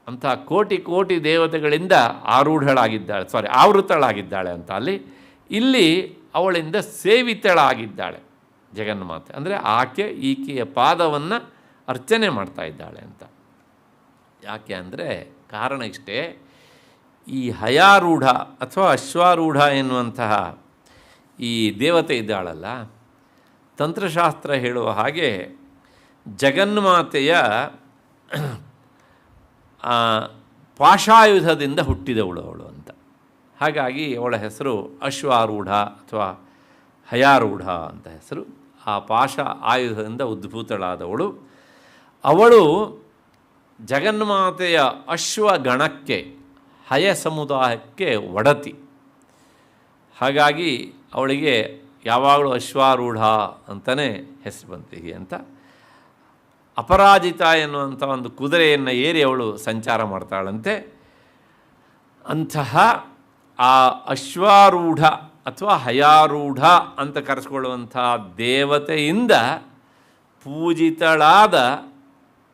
ಅಂತಹ ಕೋಟಿ ಕೋಟಿ ದೇವತೆಗಳಿಂದ ಆವೃತಳಾಗಿದ್ದಾಳೆ ಅಂತ ಅಲ್ಲಿ. ಇಲ್ಲಿ ಅವಳಿಂದ ಸೇವಿತಳಾಗಿದ್ದಾಳೆ ಜಗನ್ಮಾತೆ. ಅಂದರೆ ಆಕೆ ಈಕೆಯ ಪಾದವನ್ನು ಅರ್ಚನೆ ಮಾಡ್ತಾ ಇದ್ದಾಳೆ ಅಂತ. ಯಾಕೆ ಅಂದರೆ ಕಾರಣ ಇಷ್ಟೇ. ಈ ಹಯಾರೂಢ ಅಥವಾ ಅಶ್ವಾರೂಢ ಎನ್ನುವಂತಹ ಈ ದೇವತೆ ಇದ್ದಾಳಲ್ಲ, ತಂತ್ರಶಾಸ್ತ್ರ ಹೇಳುವ ಹಾಗೆ ಜಗನ್ಮಾತೆಯ ಪಾಶಾಯುಧದಿಂದ ಹುಟ್ಟಿದವಳು ಅವಳು ಅಂತ. ಹಾಗಾಗಿ ಅವಳ ಹೆಸರು ಅಶ್ವಾರೂಢ ಅಥವಾ ಹಯಾರೂಢ ಅಂತ ಹೆಸರು. ಆ ಪಾಶ ಆಯುಧದಿಂದ ಉದ್ಭೂತಳಾದವಳು ಅವಳು. ಜಗನ್ಮಾತೆಯ ಅಶ್ವಗಣಕ್ಕೆ, ಹಯ ಸಮುದಾಯಕ್ಕೆ ಒಡತಿ. ಹಾಗಾಗಿ ಅವಳಿಗೆ ಯಾವಾಗಲೂ ಅಶ್ವಾರೂಢ ಅಂತಲೇ ಹೆಸರು ಬಂತಿದೆ ಅಂತ. ಅಪರಾಜಿತ ಎನ್ನುವಂಥ ಒಂದು ಕುದುರೆಯನ್ನು ಏರಿ ಅವಳು ಸಂಚಾರ ಮಾಡ್ತಾಳಂತೆ. ಅಂತಹ ಆ ಅಶ್ವಾರೂಢ ಅಥವಾ ಹಯಾರೂಢ ಅಂತ ಕರೆಸ್ಕೊಳ್ಳುವಂಥ ದೇವತೆಯಿಂದ ಪೂಜಿತಳಾದ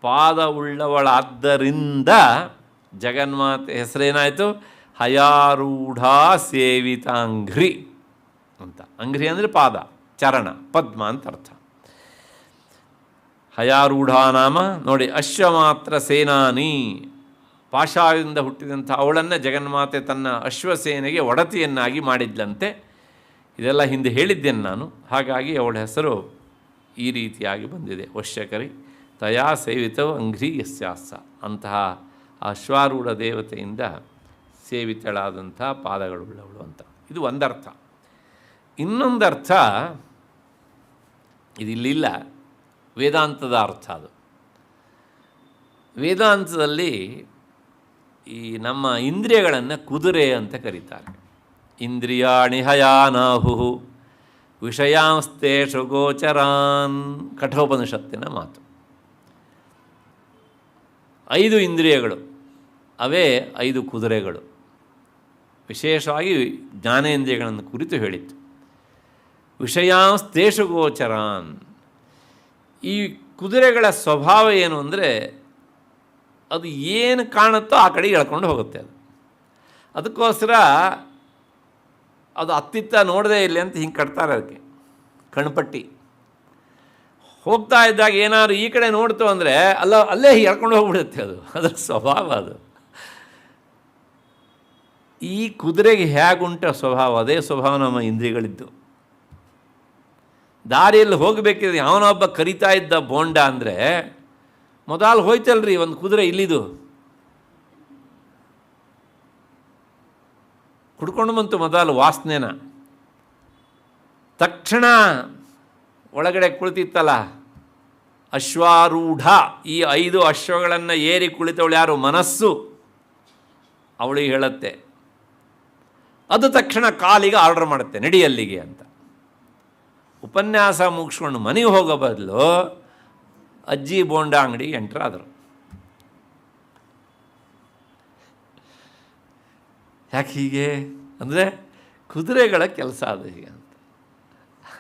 ಪಾದವುಳ್ಳವಳಾದ್ದರಿಂದ ಜಗನ್ಮಾತೆ ಹೆಸರೇನಾಯಿತು? ಹಯಾರೂಢ ಸೇವಿತಾಂಘ್ರಿ ಅಂತ. ಅಂಘ್ರಿ ಅಂದರೆ ಪಾದ, ಚರಣ, ಪದ್ಮ ಅಂತ ಅರ್ಥ. ಹಯಾರೂಢ ನಾಮ ನೋಡಿ, ಅಶ್ವಮಾತ್ರ ಸೇನಾನಿ, ಪಾಶಾದಿಂದ ಹುಟ್ಟಿದಂಥ ಅವಳನ್ನು ಜಗನ್ಮಾತೆ ತನ್ನ ಅಶ್ವಸೇನೆಗೆ ಒಡತಿಯನ್ನಾಗಿ ಮಾಡಿದ್ಲಂತೆ. ಇದೆಲ್ಲ ಹಿಂದೆ ಹೇಳಿದ್ದೇನೆ ನಾನು. ಹಾಗಾಗಿ ಅವಳ ಹೆಸರು ಈ ರೀತಿಯಾಗಿ ಬಂದಿದೆ. ವಶ್ಯಕರಿ ತಯಾ ಸೇವಿತವು ಅಂಘ್ರಿ ಯಸ್ಯಾಸ. ಅಂತಹ ಅಶ್ವಾರೂಢ ದೇವತೆಯಿಂದ ಸೇವಿತಳಾದಂಥ ಪಾದಗಳುಳ್ಳವಳು ಅಂತ. ಇದು ಒಂದರ್ಥ. ಇನ್ನೊಂದರ್ಥ ಇದಿಲ್ಲಿಲ್ಲ, ವೇದಾಂತದ ಅರ್ಥ ಅದು. ವೇದಾಂತದಲ್ಲಿ ಈ ನಮ್ಮ ಇಂದ್ರಿಯಗಳನ್ನು ಕುದುರೆ ಅಂತ ಕರೀತಾರೆ. ಇಂದ್ರಿಯಾಣಿ ಹಯಾನಾಹು ವಿಷಯಾಂಸ್ತೇಷು ಗೋಚರಾನ್, ಕಠೋಪನಿಷತ್ತಿನ ಮಾತು. 5 ಇಂದ್ರಿಯಗಳು, ಅವೇ 5 ಕುದುರೆಗಳು. ವಿಶೇಷವಾಗಿ ಜ್ಞಾನೇಂದ್ರಿಯಗಳನ್ನು ಕುರಿತು ಹೇಳಿತ್ತು. ವಿಷಯಾಂಸ್ತೇಷು ಗೋಚರಾನ್. ಈ ಕುದುರೆಗಳ ಸ್ವಭಾವ ಏನು ಅಂದರೆ, ಅದು ಏನು ಕಾಣುತ್ತೋ ಆ ಕಡೆಗೆ ಎಳ್ಕೊಂಡು ಹೋಗುತ್ತೆ. ಅದಕ್ಕೋಸ್ಕರ ಅದು ಅತ್ತಿತ್ತ ನೋಡದೇ ಇಲ್ಲ ಅಂತ ಹಿಂಗೆ ಕಟ್ತಾರೆ ಅದಕ್ಕೆ ಕಣ್ಪಟ್ಟಿ. ಹೋಗ್ತಾ ಇದ್ದಾಗ ಏನಾದ್ರು ಈ ಕಡೆ ನೋಡ್ತು ಅಂದರೆ ಅಲ್ಲೇ ಎಳ್ಕೊಂಡು ಹೋಗ್ಬಿಡುತ್ತೆ. ಅದರ ಸ್ವಭಾವ ಅದು. ಈ ಕುದುರೆಗೆ ಹೇಗುಂಟ ಸ್ವಭಾವ, ಅದೇ ಸ್ವಭಾವ ನಮ್ಮ ಇಂದ್ರಿಯಗಳಿದ್ದು. ದಾರಿಯಲ್ಲಿ ಹೋಗಬೇಕಿದ್ರೆ ಯಾವನೊಬ್ಬ ಕರಿತಾ ಇದ್ದ ಬೋಂಡ ಅಂದರೆ ಮೊದಲು ಹೋಯ್ತಲ್ರಿ ಒಂದು ಕುದುರೆ ಇಲ್ಲಿದು ಕುಡ್ಕೊಂಡು ಬಂತು ಮೊದಲು ವಾಸನೆನ. ತಕ್ಷಣ ಒಳಗಡೆ ಕುಳಿತಿತ್ತಲ್ಲ ಅಶ್ವಾರೂಢ, ಈ 5 ಅಶ್ವಗಳನ್ನು ಏರಿ ಕುಳಿತವಳು ಯಾರು? ಮನಸ್ಸು. ಅವಳಿಗೆ ಹೇಳುತ್ತೆ, ಅದು ತಕ್ಷಣ ಕಾಲಿಗೆ ಆರ್ಡರ್ ಮಾಡುತ್ತೆ, ನಡಿಯಲ್ಲಿಗೆ ಅಂತ. ಉಪನ್ಯಾಸ ಮುಗಿಸ್ಕೊಂಡು ಮನೆಗೆ ಹೋಗೋ ಬದಲು ಅಜ್ಜಿ ಬೋಂಡ ಅಂಗಡಿ ಎಂಟ್ರ್ ಆದರು. ಯಾಕೆ ಹೀಗೆ ಅಂದರೆ ಕುದುರೆಗಳ ಕೆಲಸ ಅದು ಹೀಗೆ ಅಂತ.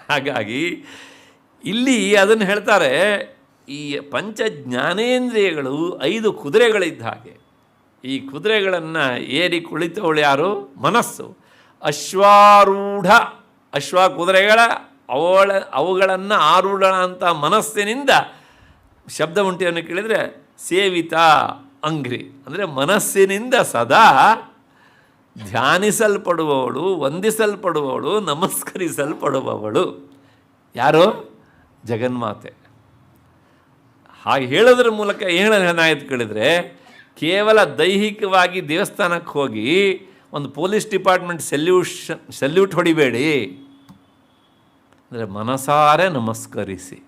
ಹಾಗಾಗಿ ಇಲ್ಲಿ ಅದನ್ನು ಹೇಳ್ತಾರೆ, ಈ ಪಂಚ ಜ್ಞಾನೇಂದ್ರಿಯಗಳು 5 ಕುದುರೆಗಳಿದ್ದ ಹಾಗೆ. ಈ ಕುದುರೆಗಳನ್ನು ಏರಿ ಕುಳಿತವಳು ಯಾರು? ಮನಸ್ಸು. ಅಶ್ವಾರೂಢ, ಅಶ್ವ ಕುದುರೆಗಳ ಅವುಗಳನ್ನು ಆರೂಢ ಅಂತ ಮನಸ್ಸಿನಿಂದ ಶಬ್ದ ಉಂಟಿಯನ್ನು ಕೇಳಿದರೆ ಸೇವಿತ ಅಂಘ್ರಿ ಅಂದರೆ ಮನಸ್ಸಿನಿಂದ ಸದಾ ಧ್ಯಾನಿಸಲ್ಪಡುವವಳು, ವಂದಿಸಲ್ಪಡುವವಳು, ನಮಸ್ಕರಿಸಲ್ಪಡುವವಳು ಯಾರು? ಜಗನ್ಮಾತೆ. ಹಾಗೆ ಹೇಳೋದ್ರ ಮೂಲಕ ಏನಾಯ್ತು ಕೇಳಿದರೆ, ಕೇವಲ ದೈಹಿಕವಾಗಿ ದೇವಸ್ಥಾನಕ್ಕೆ ಹೋಗಿ ಒಂದು ಪೊಲೀಸ್ ಡಿಪಾರ್ಟ್ಮೆಂಟ್ ಸೆಲ್ಯೂಟ್ ಹೊಡಿಬೇಡಿ, ಅಂದರೆ ಮನಸಾರೆ ನಮಸ್ಕರಿಸಿ.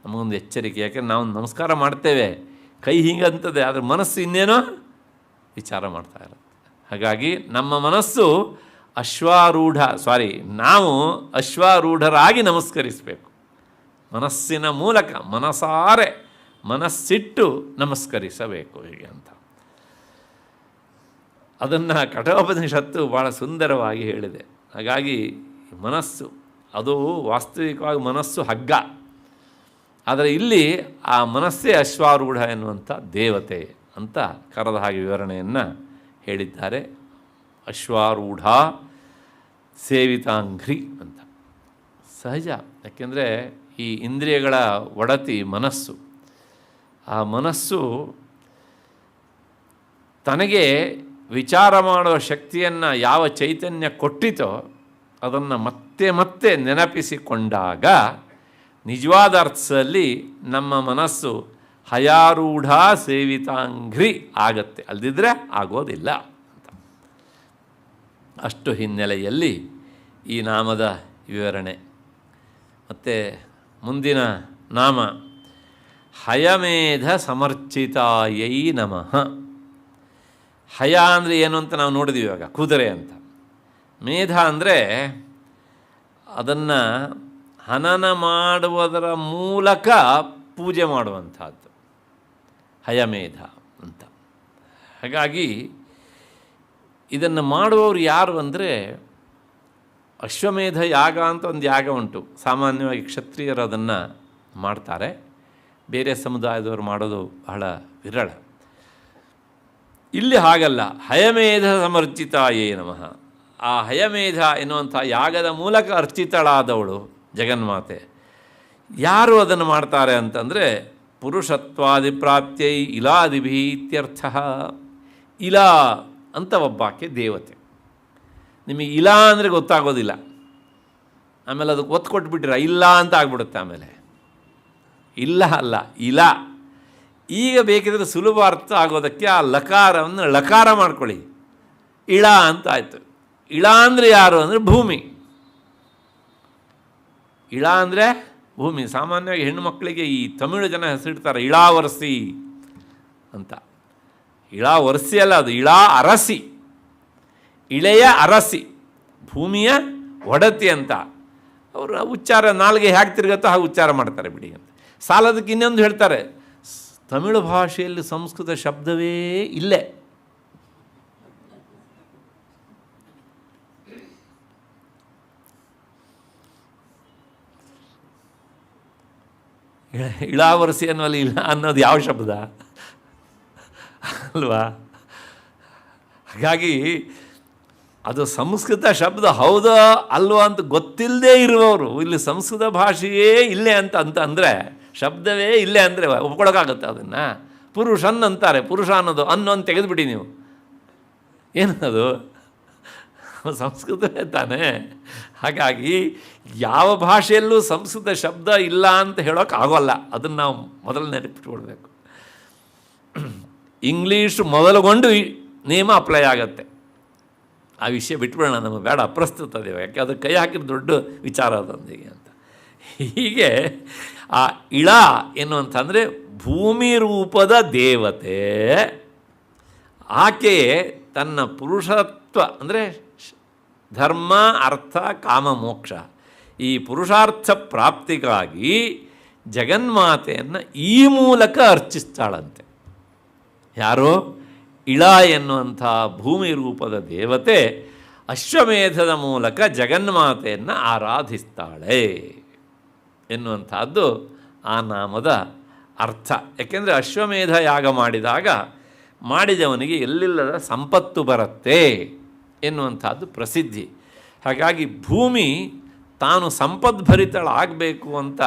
ನಮಗೊಂದು ಎಚ್ಚರಿಕೆ, ಯಾಕೆಂದ್ರೆ ನಾವು ನಮಸ್ಕಾರ ಮಾಡ್ತೇವೆ, ಕೈ ಹಿಂಗಂತದೆ, ಆದರೆ ಮನಸ್ಸು ಇನ್ನೇನೋ ವಿಚಾರ ಮಾಡ್ತಾ ಇರುತ್ತೆ. ಹಾಗಾಗಿ ನಮ್ಮ ಮನಸ್ಸು ನಾವು ಅಶ್ವಾರೂಢರಾಗಿ ನಮಸ್ಕರಿಸಬೇಕು. ಮನಸ್ಸಿನ ಮೂಲಕ ಮನಸಾರೆ ಮನಸ್ಸಿಟ್ಟು ನಮಸ್ಕರಿಸಬೇಕು ಹೀಗೆ ಅಂತ. ಅದನ್ನು ಕಠೋಪನಿಷತ್ತು ಭಾಳ ಸುಂದರವಾಗಿ ಹೇಳಿದೆ. ಹಾಗಾಗಿ ಮನಸ್ಸು ಅದು ವಾಸ್ತವಿಕವಾಗಿ ಮನಸ್ಸು ಹಗ್ಗ, ಆದರೆ ಇಲ್ಲಿ ಆ ಮನಸ್ಸೇ ಅಶ್ವಾರೂಢ ಎನ್ನುವಂಥ ದೇವತೆ ಅಂತ ಕರೆದ ಹಾಗೆ ವಿವರಣೆಯನ್ನು ಹೇಳಿದ್ದಾರೆ. ಅಶ್ವಾರೂಢ ಸೇವಿತಾಂಘ್ರಿ ಅಂತ. ಸಹಜ, ಯಾಕೆಂದರೆ ಈ ಇಂದ್ರಿಯಗಳ ಒಡತಿ ಮನಸ್ಸು. ಆ ಮನಸ್ಸು ತನಗೆ ವಿಚಾರ ಮಾಡುವ ಶಕ್ತಿಯನ್ನು ಯಾವ ಚೈತನ್ಯ ಕೊಟ್ಟಿತೋ ಅದನ್ನು ಮತ್ತೆ ಮತ್ತೆ ನೆನಪಿಸಿಕೊಂಡಾಗ ನಿಜವಾದ ಅರ್ಥದಲ್ಲಿ ನಮ್ಮ ಮನಸ್ಸು ಹಯಾರೂಢ ಸೇವಿತಾಂಘ್ರಿ ಆಗತ್ತೆ, ಅಲ್ಲದಿದ್ದರೆ ಆಗೋದಿಲ್ಲ ಅಂತ. ಅಷ್ಟು ಹಿನ್ನೆಲೆಯಲ್ಲಿ ಈ ನಾಮದ ವಿವರಣೆ. ಮತ್ತು ಮುಂದಿನ ನಾಮ ಹಯಮೇಧ ಸಮರ್ಚಿತಾಯೈ ನಮಃ. ಹಯ ಅಂದರೆ ಏನು ಅಂತ ನಾವು ನೋಡಿದ್ವಿ ಇವಾಗ, ಕುದುರೆ ಅಂತ. ಮೇಧ ಅಂದರೆ ಅದನ್ನು ಹನನ ಮಾಡುವುದರ ಮೂಲಕ ಪೂಜೆ ಮಾಡುವಂಥದ್ದು ಹಯಮೇಧ ಅಂತ. ಹಾಗಾಗಿ ಇದನ್ನು ಮಾಡುವವರು ಯಾರು ಅಂದರೆ, ಅಶ್ವಮೇಧ ಯಾಗ ಅಂತ ಒಂದು ಯಾಗ ಉಂಟು. ಸಾಮಾನ್ಯವಾಗಿ ಕ್ಷತ್ರಿಯರು ಅದನ್ನು ಮಾಡ್ತಾರೆ, ಬೇರೆ ಸಮುದಾಯದವರು ಮಾಡೋದು ಬಹಳ ವಿರಳ. ಇಲ್ಲಿ ಹಾಗಲ್ಲ, ಹಯಮೇಧ ಸಮರ್ಚಿತಾಯೇ ನಮಃ. ಆ ಹಯಮೇಧ ಎನ್ನುವಂಥ ಯಾಗದ ಮೂಲಕ ಅರ್ಚಿತಳಾದವಳು ಜಗನ್ಮಾತೆ. ಯಾರು ಅದನ್ನು ಮಾಡ್ತಾರೆ ಅಂತಂದರೆ, ಪುರುಷತ್ವಾದಿಪ್ರಾಪ್ತೈ ಇಲಾದಿಭಿ ಇತ್ಯರ್ಥ. ಇಲಾ ಅಂತ ಒಬ್ಬಾಕೆ ದೇವತೆ. ನಿಮಗೆ ಇಲ್ಲ ಅಂದರೆ ಗೊತ್ತಾಗೋದಿಲ್ಲ, ಆಮೇಲೆ ಅದಕ್ಕೆ ಒತ್ತು ಕೊಟ್ಬಿಟ್ಟಿರ ಇಲ್ಲ ಅಂತ ಆಗ್ಬಿಡುತ್ತೆ. ಆಮೇಲೆ ಇಲ್ಲ ಅಲ್ಲ, ಇಲ್ಲ. ಈಗ ಬೇಕಿದ್ರೆ ಸುಲಭ ಅರ್ಥ ಆಗೋದಕ್ಕೆ ಆ ಲಕಾರವನ್ನು ಲಕಾರ ಮಾಡ್ಕೊಳ್ಳಿ, ಇಳ ಅಂತ ಆಯಿತು. ಇಳ ಅಂದರೆ ಯಾರು ಅಂದರೆ ಭೂಮಿ. ಇಳ ಅಂದರೆ ಭೂಮಿ. ಸಾಮಾನ್ಯವಾಗಿ ಹೆಣ್ಣು ಮಕ್ಕಳಿಗೆ ಈ ತಮಿಳು ಜನ ಹೆಸರಿಡ್ತಾರೆ ಇಳಾವರಸಿ ಅಂತ. ಇಳಾವರಸಿ ಅಲ್ಲ, ಅದು ಇಳಾ ಅರಸಿ, ಇಳೆಯ ಅರಸಿ, ಭೂಮಿಯ ಒಡತಿ ಅಂತ. ಅವರು ಉಚ್ಚಾರ ನಾಲ್ಗೆ ಹೇಗೆ ತಿರುಗತ್ತೋ ಹಾಗೆ ಉಚ್ಚಾರ ಮಾಡ್ತಾರೆ ಬಿಡಿ ಅಂತ. ಸಾಲದಕ್ಕೆ ಇನ್ನೊಂದು ಹೇಳ್ತಾರೆ, ತಮಿಳು ಭಾಷೆಯಲ್ಲಿ ಸಂಸ್ಕೃತ ಶಬ್ದವೇ ಇಲ್ಲೇ. ಇಳಾವರಸಿ ಅನ್ನೋಲ್ಲಿ ಇಲ್ಲ ಅನ್ನೋದು ಯಾವ ಶಬ್ದ ಅಲ್ವಾ? ಹಾಗಾಗಿ ಅದು ಸಂಸ್ಕೃತ ಶಬ್ದ ಹೌದೋ ಅಲ್ವೋ ಅಂತ ಗೊತ್ತಿಲ್ಲದೇ ಇರುವವರು ಇಲ್ಲಿ ಸಂಸ್ಕೃತ ಭಾಷೆಯೇ ಇಲ್ಲೇ ಅಂತ ಅಂದರೆ ಶಬ್ದವೇ ಇಲ್ಲೇ ಅಂದರೆ ಒಪ್ಕೊಳಕ್ಕಾಗುತ್ತೆ ಅದನ್ನು. ಪುರುಷನ್ ಅಂತಾರೆ, ಪುರುಷ ಅನ್ನೋದು ಅನ್ನೋಂದು ತೆಗೆದುಬಿಡಿ ನೀವು, ಏನದು ಸಂಸ್ಕೃತವೇ ತಾನೇ. ಹಾಗಾಗಿ ಯಾವ ಭಾಷೆಯಲ್ಲೂ ಸಂಸ್ಕೃತ ಶಬ್ದ ಇಲ್ಲ ಅಂತ ಹೇಳೋಕೆ ಆಗೋಲ್ಲ, ಅದನ್ನು ನಾವು ಮೊದಲು ನೆನಪಿಟ್ಕೊಳ್ಬೇಕು. ಇಂಗ್ಲೀಷ್ ಮೊದಲುಗೊಂಡು ನಿಯಮ ಅಪ್ಲೈ ಆಗುತ್ತೆ. ಆ ವಿಷಯ ಬಿಟ್ಬಿಡೋಣ, ನಮಗೆ ಬೇಡ, ಅಪ್ರಸ್ತುತ ಅದೇವ, ಯಾಕೆ ಅದು ಕೈ ಹಾಕಿದ ದೊಡ್ಡ ವಿಚಾರ ಅದೊಂದಿಗೆ ಅಂತ. ಹೀಗೆ ಆ ಇಳ ಎನ್ನುವಂತಂದರೆ ಭೂಮಿ ರೂಪದ ದೇವತೆ, ಆಕೆಯೇ ತನ್ನ ಪುರುಷತ್ವ ಅಂದರೆ ಧರ್ಮ ಅರ್ಥ ಕಾಮ ಮೋಕ್ಷ ಈ ಪುರುಷಾರ್ಥ ಪ್ರಾಪ್ತಿಗಾಗಿ ಜಗನ್ಮಾತೆಯನ್ನು ಈ ಮೂಲಕ ಅರ್ಚಿಸ್ತಾಳಂತೆ. ಯಾರೋ ಇಳ ಎನ್ನುವಂಥ ಭೂಮಿ ರೂಪದ ದೇವತೆ ಅಶ್ವಮೇಧದ ಮೂಲಕ ಜಗನ್ಮಾತೆಯನ್ನು ಆರಾಧಿಸ್ತಾಳೆ ಎನ್ನುವಂಥದ್ದು ಆ ನಾಮದ ಅರ್ಥ. ಯಾಕೆಂದರೆ ಅಶ್ವಮೇಧ ಯಾಗ ಮಾಡಿದವನಿಗೆ ಎಲ್ಲಿಲ್ಲದ ಸಂಪತ್ತು ಬರುತ್ತೆ ಎನ್ನುವಂಥದ್ದು ಪ್ರಸಿದ್ಧಿ. ಹಾಗಾಗಿ ಭೂಮಿ ತಾನು ಸಂಪದ್ಭರಿತಳಾಗಬೇಕು ಅಂತ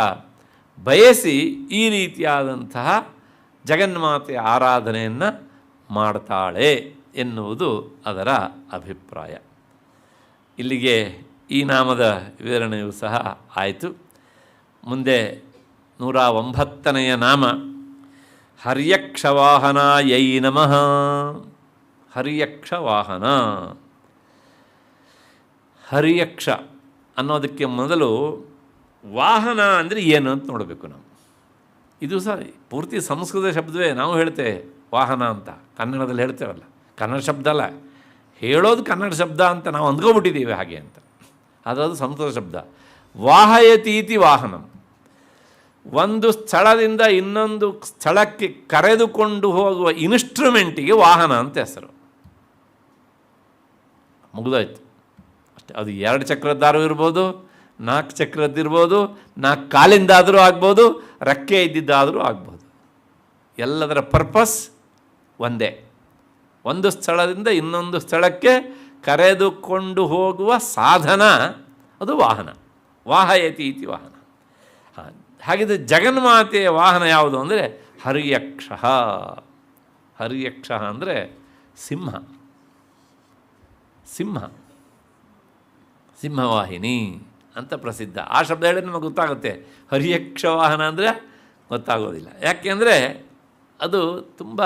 ಬಯಸಿ ಈ ರೀತಿಯಾದಂತಹ ಜಗನ್ಮಾತೆಯ ಆರಾಧನೆಯನ್ನು ಮಾಡ್ತಾಳೆ ಎನ್ನುವುದು ಅದರ ಅಭಿಪ್ರಾಯ. ಇಲ್ಲಿಗೆ ಈ ನಾಮದ ವಿವರಣೆಯೂ ಸಹ ಆಯಿತು. ಮುಂದೆ 109ನೆಯ ನಾಮ ಹರ್ಯಕ್ಷವಾಹನಾಯೈ ನಮಃ. ಹರ್ಯಕ್ಷವಾಹನ, ಹರ್ಯಕ್ಷ ಅನ್ನೋದಕ್ಕೆ ಮೊದಲು ವಾಹನ ಅಂದರೆ ಏನು ಅಂತ ನೋಡಬೇಕು ನಾವು. ಇದು ಸಹ ಪೂರ್ತಿ ಸಂಸ್ಕೃತ ಶಬ್ದವೇ, ನಾವು ಹೇಳ್ತೇವೆ ವಾಹನ ಅಂತ, ಕನ್ನಡದಲ್ಲಿ ಹೇಳ್ತೇವಲ್ಲ, ಕನ್ನಡ ಶಬ್ದ ಅಲ್ಲ, ಹೇಳೋದು ಕನ್ನಡ ಶಬ್ದ ಅಂತ ನಾವು ಅಂದ್ಕೊಬಿಟ್ಟಿದ್ದೀವಿ ಹಾಗೆ ಅಂತ. ಅದದು ಸಂಸ್ಕೃತ ಶಬ್ದ. ವಾಹಯತೀತಿ ವಾಹನಂ, ಒಂದು ಸ್ಥಳದಿಂದ ಇನ್ನೊಂದು ಸ್ಥಳಕ್ಕೆ ಕರೆದುಕೊಂಡು ಹೋಗುವ ಇನ್ಸ್ಟ್ರೂಮೆಂಟಿಗೆ ವಾಹನ ಅಂತ ಹೆಸರು. ಮುಗಿದೋಯ್ತು ಅಷ್ಟೇ. ಅದು 2 ಚಕ್ರದ್ದಾರೂ ಇರ್ಬೋದು, 4 ಚಕ್ರದ್ದಿರ್ಬೋದು, 4 ಕಾಲಿಂದಾದರೂ ಆಗ್ಬೋದು, ರೆಕ್ಕೆ ಇದ್ದಿದ್ದಾದರೂ ಆಗ್ಬೋದು. ಎಲ್ಲದರ ಪರ್ಪಸ್ ಒಂದೇ, ಒಂದು ಸ್ಥಳದಿಂದ ಇನ್ನೊಂದು ಸ್ಥಳಕ್ಕೆ ಕರೆದುಕೊಂಡು ಹೋಗುವ ಸಾಧನ ಅದು ವಾಹನ. ವಾಹಯತಿ ಇತಿ ವಾಹನ. ಹಾಗಿದ್ರೆ ಜಗನ್ಮಾತೆಯ ವಾಹನ ಯಾವುದು ಅಂದರೆ ಹರ್ಯಕ್ಷ. ಹರ್ಯಕ್ಷ ಅಂದರೆ ಸಿಂಹ, ಸಿಂಹ, ಸಿಂಹವಾಹಿನಿ ಅಂತ ಪ್ರಸಿದ್ಧ. ಆ ಶಬ್ದ ಹೇಳಿದ್ರೆ ನಮಗೆ ಗೊತ್ತಾಗುತ್ತೆ. ಹರ್ಯಕ್ಷ ವಾಹನ ಅಂದರೆ ಗೊತ್ತಾಗೋದಿಲ್ಲ, ಯಾಕೆಂದರೆ ಅದು ತುಂಬ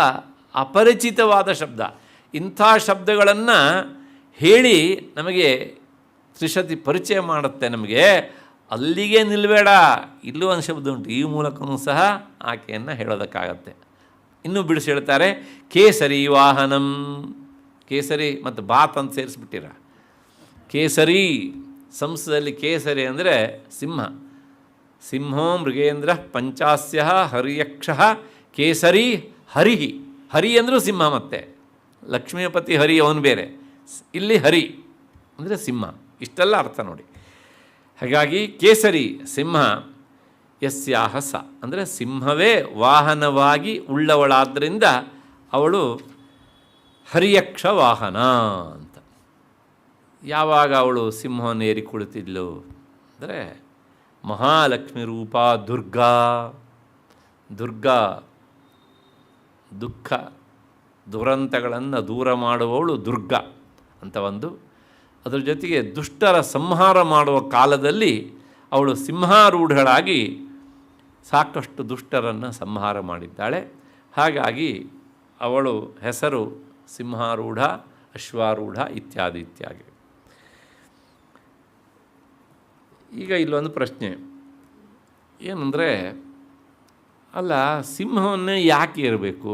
ಅಪರಿಚಿತವಾದ ಶಬ್ದ. ಇಂಥ ಶಬ್ದಗಳನ್ನು ಹೇಳಿ ನಮಗೆ ತ್ರಿಶತಿ ಪರಿಚಯ ಮಾಡುತ್ತೆ ನಮಗೆ. ಅಲ್ಲಿಗೆ ನಿಲ್ಲಬೇಡ, ಇಲ್ಲೂ ಒಂದು ಶಬ್ದ ಉಂಟು, ಈ ಮೂಲಕವೂ ಸಹ ಆಕೆಯನ್ನು ಹೇಳೋದಕ್ಕಾಗತ್ತೆ. ಇನ್ನೂ ಬಿಡಿಸಿ ಹೇಳ್ತಾರೆ ಕೇಸರಿ ವಾಹನಂ. ಕೇಸರಿ ಮತ್ತು ಬಾತ್ ಅಂತ ಸೇರಿಸ್ಬಿಟ್ಟಿರ. ಕೇಸರಿ, ಸಂಸ್ಕೃತದಲ್ಲಿ ಕೇಸರಿ ಅಂದರೆ ಸಿಂಹ. ಸಿಂಹೋ ಮೃಗೇಂದ್ರ ಪಂಚಾಸ್ಯ ಹರ್ಯಕ್ಷ ಕೇಸರಿ ಹರಿಹಿ. ಹರಿ ಅಂದರೂ ಸಿಂಹ, ಮತ್ತೆ ಲಕ್ಷ್ಮೀಪತಿ ಹರಿ ಅವನು ಬೇರೆ, ಇಲ್ಲಿ ಹರಿ ಅಂದರೆ ಸಿಂಹ. ಇಷ್ಟೆಲ್ಲ ಅರ್ಥ ನೋಡಿ. ಹಾಗಾಗಿ ಕೇಸರಿ ಸಿಂಹ, ಯಸ್ಯಾಹ ಸ ಅಂದರೆ ಸಿಂಹವೇ ವಾಹನವಾಗಿ ಉಳ್ಳವಳಾದ್ದರಿಂದ ಅವಳು ಹರ್ಯಕ್ಷ ವಾಹನ ಅಂತ. ಯಾವಾಗ ಅವಳು ಸಿಂಹವನ್ನೇರಿ ಕುಳಿತಿದ್ಲು ಅಂದರೆ ಮಹಾಲಕ್ಷ್ಮಿ ರೂಪ ದುರ್ಗಾ. ದುರ್ಗಾ ದುಃಖ ದುರಂತಗಳನ್ನು ದೂರ ಮಾಡುವವಳು ದುರ್ಗಾ ಅಂತ ಒಂದು. ಅದರ ಜೊತೆಗೆ ದುಷ್ಟರ ಸಂಹಾರ ಮಾಡುವ ಕಾಲದಲ್ಲಿ ಅವಳು ಸಿಂಹಾರೂಢಳಾಗಿ ಸಾಕಷ್ಟು ದುಷ್ಟರನ್ನು ಸಂಹಾರ ಮಾಡಿದ್ದಾಳೆ. ಹಾಗಾಗಿ ಅವಳು ಹೆಸರು ಸಿಂಹಾರೂಢ, ಅಶ್ವಾರೂಢ ಇತ್ಯಾದಿ ಇತ್ಯಾದಿ. ಈಗ ಇಲ್ಲೊಂದು ಪ್ರಶ್ನೆ ಏನಂದರೆ, ಅಲ್ಲ ಸಿಂಹವನ್ನೇ ಯಾಕೆ ಇರಬೇಕು?